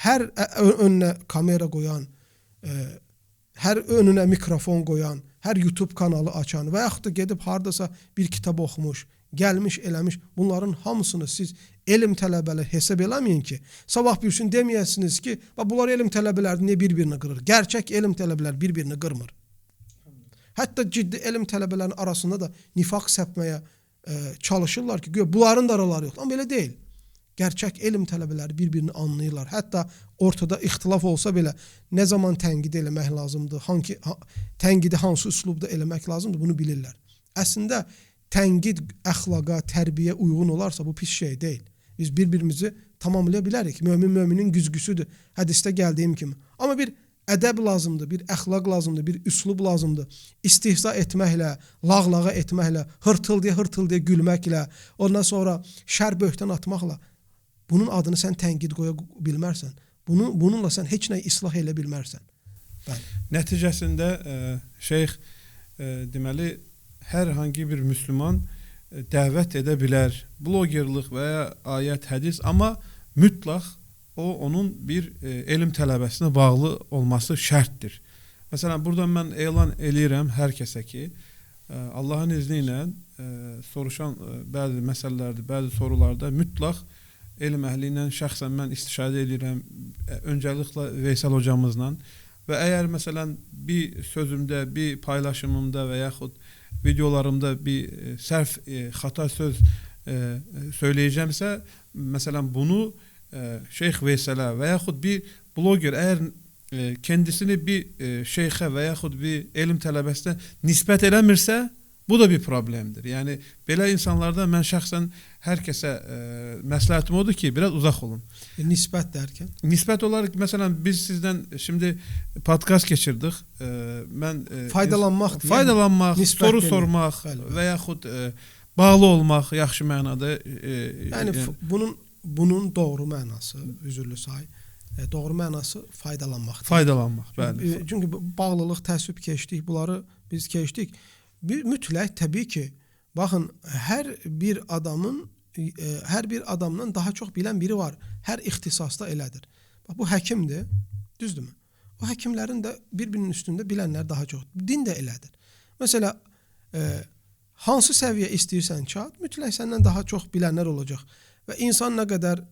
hər önünə kamera qoyan, hər önünə mikrofon qoyan, hər YouTube kanalı açan və yaxud da gedib hardasa bir kitab oxumuş, gəlmiş, eləmiş, bunların hamısını siz elm tələbələri hesab eləməyin ki, sabah bir gün deməyəsiniz ki, bunlar elm tələbələri niyə bir-birini qırır? Gerçək elm tələbələri bir-birini qırmır. Hətta ciddi elm tələbələrinin arasında da nifaq səpməyə çalışırlar ki, bunların da araları yoxdur. Amma belə deyil. Gerçək elm tələbələri bir-birini anlayırlar. Hətta ortada ixtilaf olsa belə nə zaman tənqid eləmək lazımdır, tənqidi hansı üslubda eləmək lazımdır, bunu bilirlər. Əslində, tənqid əxlaqa, tərbiyə uyğun olarsa bu pis şey deyil. Biz bir-birimizi tamamlaya bilərik. Mömin-möminin güzgüsüdür. Hədisdə gəldiyim kimi. Amma bir ədəb lazımdır, bir əxlaq lazımdır, bir üslub lazımdır. İstihza etməklə, lağlağa etməklə, hırtıldıya gülməklə, ondan sonra şər böhtən atmaqla bunun adını sən tənqid qoya bilmərsən. Bununla sən heç nəyi islah elə bilmərsən. Nəticəsində şeyx deməli hər hangi bir müsəlman dəvət edə bilər. Blogerlik və ya ayət, hədis, amma mütləq onun bir elm tələbəsinə bağlı olması şərtdir. Məsələn, buradan mən elan eləyirəm hər kəsə ki, Allahın izni ilə soruşan bəzi məsələlərdə, bəzi sorularda mütləq elm əhli ilə şəxsən mən istişadə edirəm, öncəliklə Veysel hocamızla və əgər məsələn bir sözümdə, bir paylaşımımda və yaxud videolarımda bir sərf, xata söz söyləyəcəmsə, məsələn bunu Şeyx Veysel'e və yaxud bir bloger əgər kendisini bir şeyxə və yaxud bir elm tələbəsinə nisbət eləmirsə, bu da bir problemdir. Yəni, belə insanlarda mən şəxsən hər kəsə məsləhətim odur ki, biraz uzaq olun. Nisbət dərkən? Nisbət olaraq, məsələn, biz sizdən şimdi podcast keçirdik. Mən faydalanmaq, soru sormaq və yaxud bağlı olmaq yaxşı mənada. Yəni, bunun doğru mənası, üzürlü say, doğru mənası faydalanmaqdır. Faydalanmaq, bəli. Çünki bağlılıq, təəssüb keçdik, bunları biz keçdik. Mütləq təbii ki, baxın, hər bir adamdan daha çox bilən biri var. Hər ixtisasda elədir. Bax, bu həkimdir, düzdürmü? O həkimlərin də bir-birinin üstündə bilənlər daha çoxdur. Din də elədir. Məsələn, hansı səviyyə istəyirsən çat, mütləq səndən daha çox bilənlər olacaq. Və insan nə qədər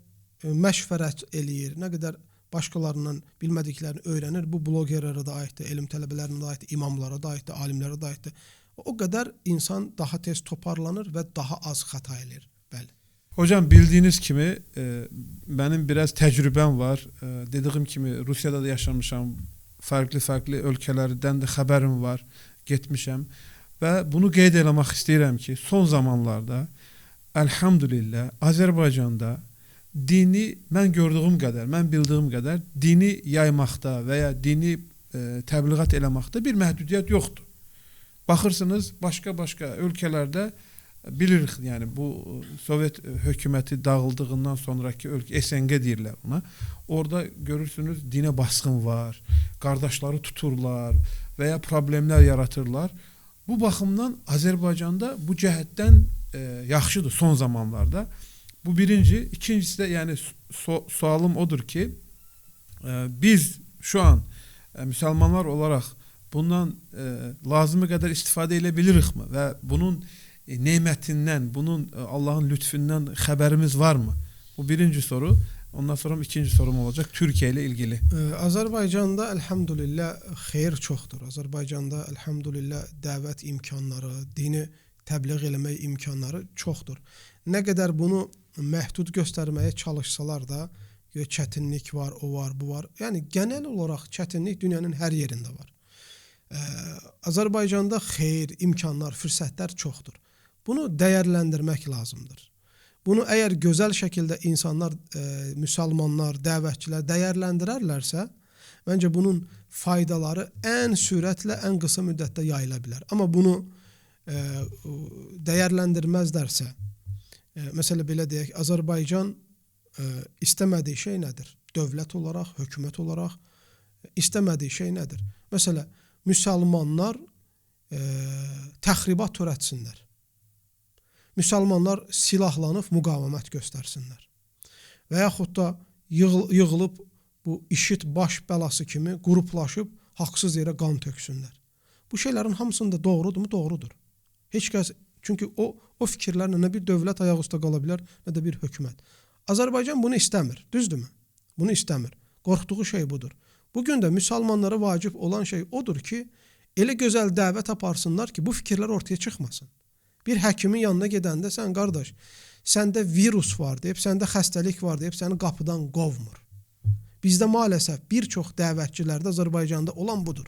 məşvərət eləyir, nə qədər başqalarından bilmədiklərini öyrənir, bu blogerlərə də aiddir, elm tələbələrinə də aiddir, imamlara da aiddir, alimlərə də aiddir. O qədər insan daha tez toparlanır və daha az xəta eləyir. Bəli. Hocam bildiyiniz kimi benim biraz tecrübem var. Dediğim kimi Rusya'da da yaşamışam. Farklı ölkələrdən də xəbərim var. Getmişəm. Və bunu qeyd eləmək istəyirəm ki, son zamanlarda elhamdülillah Azərbaycanda dini mən gördüyüm qədər, mən bildiyim qədər dini yaymaqda və ya dini təbliğat eləməkdə bir məhdudiyyət yoxdur. Baxırsınız başqa ölkələrdə bilirik, yəni bu Sovet hökuməti dağıldığından sonraki ölkə SNG deyirlər ona. Orada görürsünüz dinə baskın var, qardaşları tuturlar və ya problemlər yaratırlar. Bu baxımdan Azərbaycanda bu cəhətdən yaxşıdır son zamanlarda. Bu birinci. İkincisi de yani sualım odur ki biz şu an Müslümanlar olarak bundan lazımı kadar istifade edebiliriz mi? Ve bunun nimetinden, bunun Allah'ın lütfünden haberimiz var mı? Bu birinci soru. Ondan sonra ikinci sorum olacak Türkiye ile ilgili. Azərbaycanda elhamdülillah xeyir çoxdur. Azərbaycanda elhamdülillah dəvət imkanları, dini təbliğ eləmək imkanları çoxdur. Nə qədər bunu məhdud göstərməyə çalışsalar da çətinlik var, o var, bu var. Yəni genel olaraq çətinlik dünyanın hər yerində var. Azərbaycanda xeyir, imkanlar, fürsətlər çoxdur. Bunu dəyərləndirmək lazımdır. Bunu əgər gözəl şəkildə insanlar, müsəlmanlar, dəvətçilər dəyərləndirərlərsə, məncə bunun faydaları ən sürətlə, ən qısa müddətdə yayıla bilər. Amma bunu dəyərləndirməzlərsə, məsələ belə deyək, Azərbaycan istəmədiyi şey nədir? Dövlət olaraq, hökumət olaraq istəmədiyi şey nədir? Məsələn, müsəlmanlar təxribat törətsinlər. Müsəlmanlar silahlanıb müqavimət göstərsinlər. Və yaxud da yığılıb bu işit baş bəlası kimi qruplaşıb haqsız yerə qan töksünlər. Bu şeylərin hamısında doğrudurmu? Doğrudur. Heç kəs, çünki o fikirlərlə nə bir dövlət ayaq üstə qala bilər, nə də bir hökumət. Azərbaycan bunu istəmir, düzdürmü? Bunu istəmir. Qorxduğu şey budur. Bugün də müsəlmanlara vacib olan şey odur ki, elə gözəl dəvət aparsınlar ki, bu fikirlər ortaya çıxmasın. Bir həkimin yanına gedəndə sən qardaş, səndə virus var deyib, səndə xəstəlik var deyib, səni qapıdan qovmur. Bizdə maalesef bir çox dəvətçilərdə Azərbaycanda olan budur.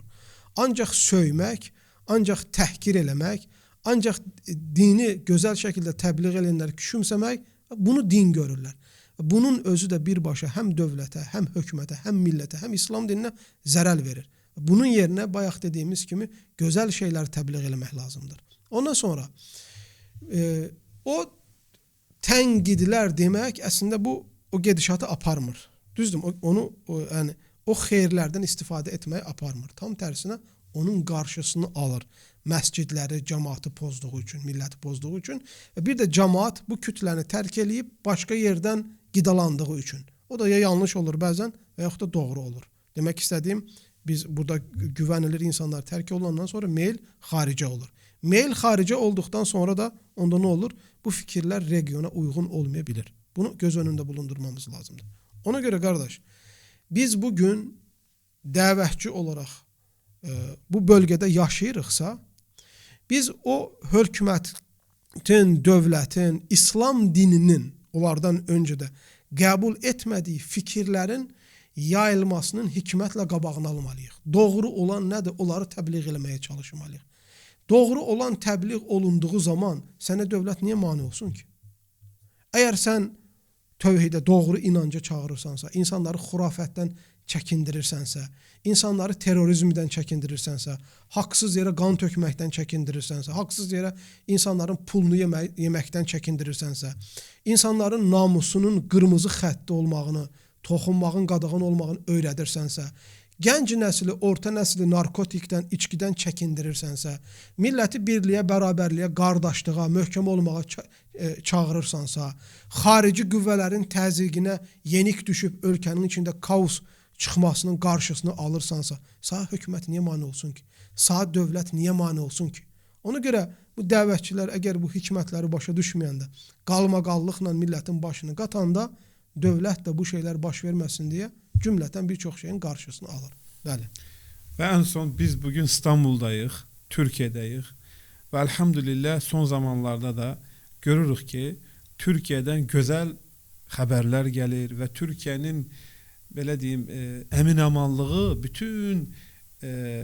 Ancaq söymək, ancaq təhqir eləmək, ancaq dini gözəl şəkildə təbliğ edənlər küçümsəmək, bunu din görürlər. Bunun özü də birbaşa həm dövlətə, həm hökumətə, həm millətə, həm İslam dininə zərər verir. Bunun yerinə bayaq dediyimiz kimi gözəl şeylər təbliğ eləmək lazımdır. Ondan sonra o tənqidlər demək əslində o gedişatı aparmır. Düzdür, yəni o xeyirlərdən istifadə etməyi aparmır. Tam tərsinə onun qarşısını alır. Məscidləri, cəmaatı pozduğu üçün, milləti pozduğu üçün və bir də cəmaat bu kütləni tərk eləyib başqa yerdən qidalandığı üçün. O da ya yanlış olur bəzən və yaxud da doğru olur. Demək istədiyim, biz burada güvənilir insanlar tərk olunandan sonra meyl xaricə olur. Meyl xaricə olduqdan sonra da onda nə olur? Bu fikirlər regiona uyğun olmaya bilir. Bunu göz önündə bulundurmamız lazımdır. Ona görə qardaş, biz bugün dəvətçi olaraq bu bölgədə yaşayırıqsa, biz o hökumətin, dövlətin, İslam dininin onlardan öncə də qəbul etmədiyi fikirlərin yayılmasının hikmətlə qabağını almalıyıq. Doğru olan nədir? Onları təbliğ eləməyə çalışmalıyıq. Doğru olan təbliğ olunduğu zaman sənə dövlət niyə mane olsun ki? Əgər sən tövhidə, doğru inanca çağırırsansa, insanları xurafətdən çəkindirirsənsə, insanları terrorizmdən çəkindirirsənsə, haqsız yerə qan tökməkdən çəkindirirsənsə, haqsız yerə insanların pulunu yeməkdən çəkindirirsənsə, insanların namusunun qırmızı xətti olmağını, toxunmağın qadağan olmağını öyrədirsənsə, gənc nəsli, orta nəsli narkotikdən, içkidən çəkindirirsənsə, milləti birliyə, bərabərliyə, qardaşlığa, möhkəm olmağa çağırırsansa, xarici qüvvələrin təzyiqinə yenik düşüb ölkənin içində kaos çıxmasının qarşısını alırsansa, sağ hökumət niyə mane olsun ki? Sağ dövlət niyə mane olsun ki? Ona görə bu dəvətçilər əgər bu hikmətləri başa düşməyəndə, qalmaqallıqla millətin başını qatanda, dövlət də bu şeylər baş verməsin deyə cümlətən bir çox şeyin qarşısını alır. Bəli. Və ən son biz bugün İstanbuldayıq, Türkiyədəyik və elhamdülillah son zamanlarda da görürük ki, Türkiyədən gözəl xəbərlər gəlir və Türkiyənin belə deyim, əmin-amanlığı bütün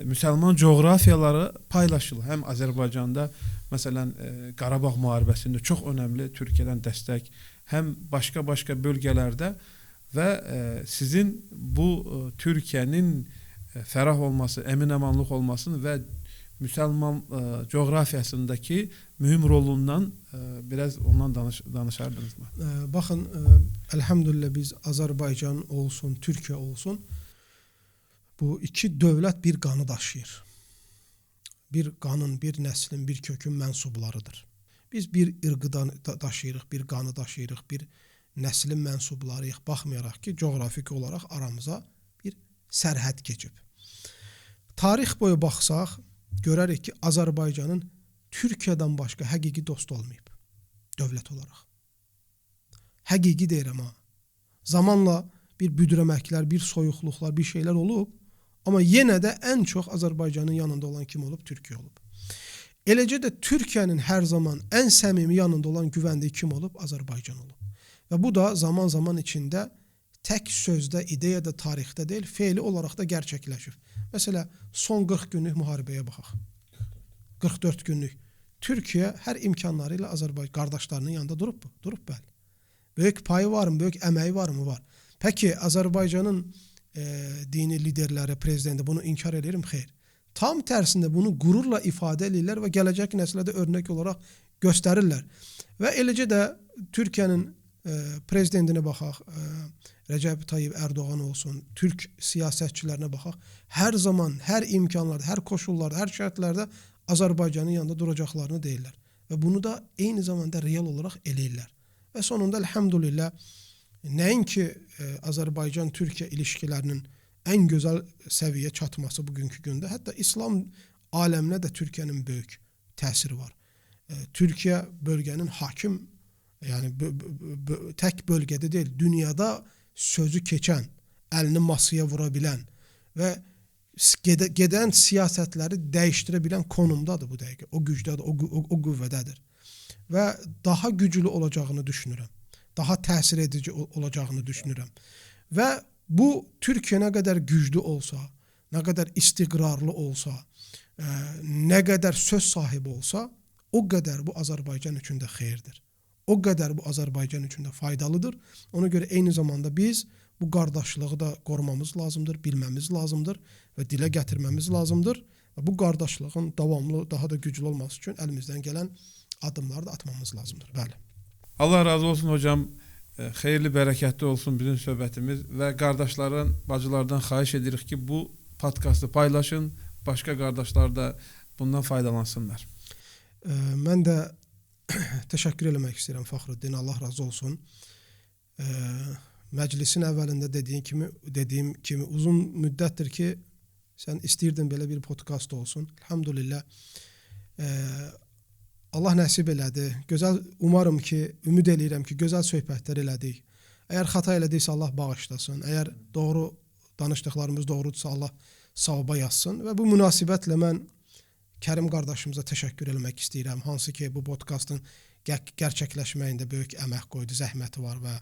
müsəlman coğrafiyaları paylaşılır. Həm Azərbaycanda, məsələn, Qarabağ müharibəsində çox önəmli Türkiyədən dəstək, həm başqa bölgələrdə və sizin bu Türkiyənin fərah olması, əmin-amanlıq olmasını və müsəlman coğrafiyasındakı mühüm rolundan biraz ondan danışardınızmı? Baxın, elhamdülillah biz Azərbaycan olsun, Türkiyə olsun, bu iki dövlət bir qanı daşıyır. Bir qanın, bir nəslin, bir kökün mənsublarıdır. Biz bir ırqıdan daşıyırıq, bir qanı daşıyırıq, bir nəslin mənsublarıyıq, baxmayaraq ki, coğrafik olaraq aramıza bir sərhəd keçib. Tarix boyu baxsaq, görərik ki, Azərbaycanın Türkiyədən başqa həqiqi dost olmayıb, dövlət olaraq. Həqiqi deyirəm ha. Zamanla bir büdrəməklər, bir soyuqluqlar, bir şeylər olub, amma yenə də ən çox Azərbaycanın yanında olan kim olub? Türkiyə olub. Eləcə də Türkiyənin hər zaman ən səmimi yanında olan güvəndiyi kim olub? Azərbaycan olub. Və bu da zaman içində tək sözdə, ideyada, tarixdə deyil, feili olaraq da gerçəkləşib. Məsələn, son 40 günlük müharibəyə baxaq. 44 günlük. Türkiyə hər imkanları ilə Azərbaycan qardaşlarının yanında durub mu? Durub, bəli. Böyük payı var mı? Böyük əməyi var mı? Var. Peki Azərbaycanın dini liderləri, prezidenti bunu inkar edirəm? Xeyr. Tam tərsində bunu qürurla ifadə edirlər və gələcək nəslə də örnək olaraq göstərirlər. Və eləcə də Türkiyənin prezidentinə baxaq, Recep Tayyip Erdoğan olsun, Türk siyasətçilərinə baxaq, hər zaman, hər imkanlarda, hər koşullarda, hər şərtlərdə Azərbaycanın yanında duracaqlarını deyirlər. Və bunu da eyni zamanda real olaraq eləyirlər. Və sonunda elhamdülillah, nəinki Azərbaycan-Türkiyə ilişkilərinin ən gözəl səviyyə çatması bugünkü gündə, hətta İslam aləminə də Türkiyənin böyük təsiri var. Türkiyə bölgənin hakim, yəni tək bölgədə deyil, dünyada sözü keçən, əlini masaya vura bilən və gedən siyasətləri dəyişdirə bilən konumdadır bu dəqiqə. O gücdədir, o qüvvədədir. Və daha güclü olacağını düşünürəm. Daha təsir edici olacağını düşünürəm. Və bu Türkiyə nə qədər güclü olsa, nə qədər istiqrarlı olsa, nə qədər söz sahibi olsa, o qədər bu Azərbaycan üçün də xeyirdir. O qədər bu Azərbaycan üçün də faydalıdır. Ona görə eyni zamanda biz bu qardaşlığı da qorumamız lazımdır, bilməmiz lazımdır və dilə gətirməmiz lazımdır. Və bu qardaşlığın davamlı, daha da güclü olması üçün əlimizdən gələn adımları da atmamız lazımdır. Bəli. Allah razı olsun hocam. Xeyirli, bərəkətli olsun bizim söhbətimiz və qardaşların, bacılardan xahiş edirik ki, bu podkastı paylaşın, başqa qardaşlar da bundan faydalansınlar. Mən də təşəkkür eləmək istəyirəm Fəxrüddin, Allah razı olsun. Məclisin əvvəlində dediyim kimi uzun müddətdir ki, sən istəyirdin belə bir podkast olsun. Elhamdülillah. Allah nəsib elədi. Gözəl, umarım ki, ümid eləyirəm ki, gözəl söhbətlər elədik. Əgər xəta elədiksə Allah bağışlasın. Əgər doğru danışdıqlarımız doğrudursa Allah savaba yazsın. Və bu münasibətlə mən Kərim qardaşımıza təşəkkür eləmək istəyirəm. Hansı ki, bu podkastın gerçəkləşməyində böyük əmək qoydu, zəhməti var və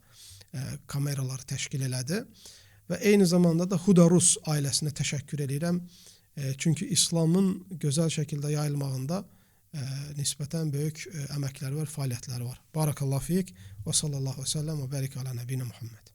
kameraları təşkil elədi. Və eyni zamanda da Hudarus ailəsinə təşəkkür edirəm. Çünki İslamın gözəl şəkildə yayılmağında nisbətən böyük əməkləri var, fəaliyyətləri var. Barakallahu fik və sallallahu aleyhi və səlləm və bərik alə nəbiyyə Muhammed.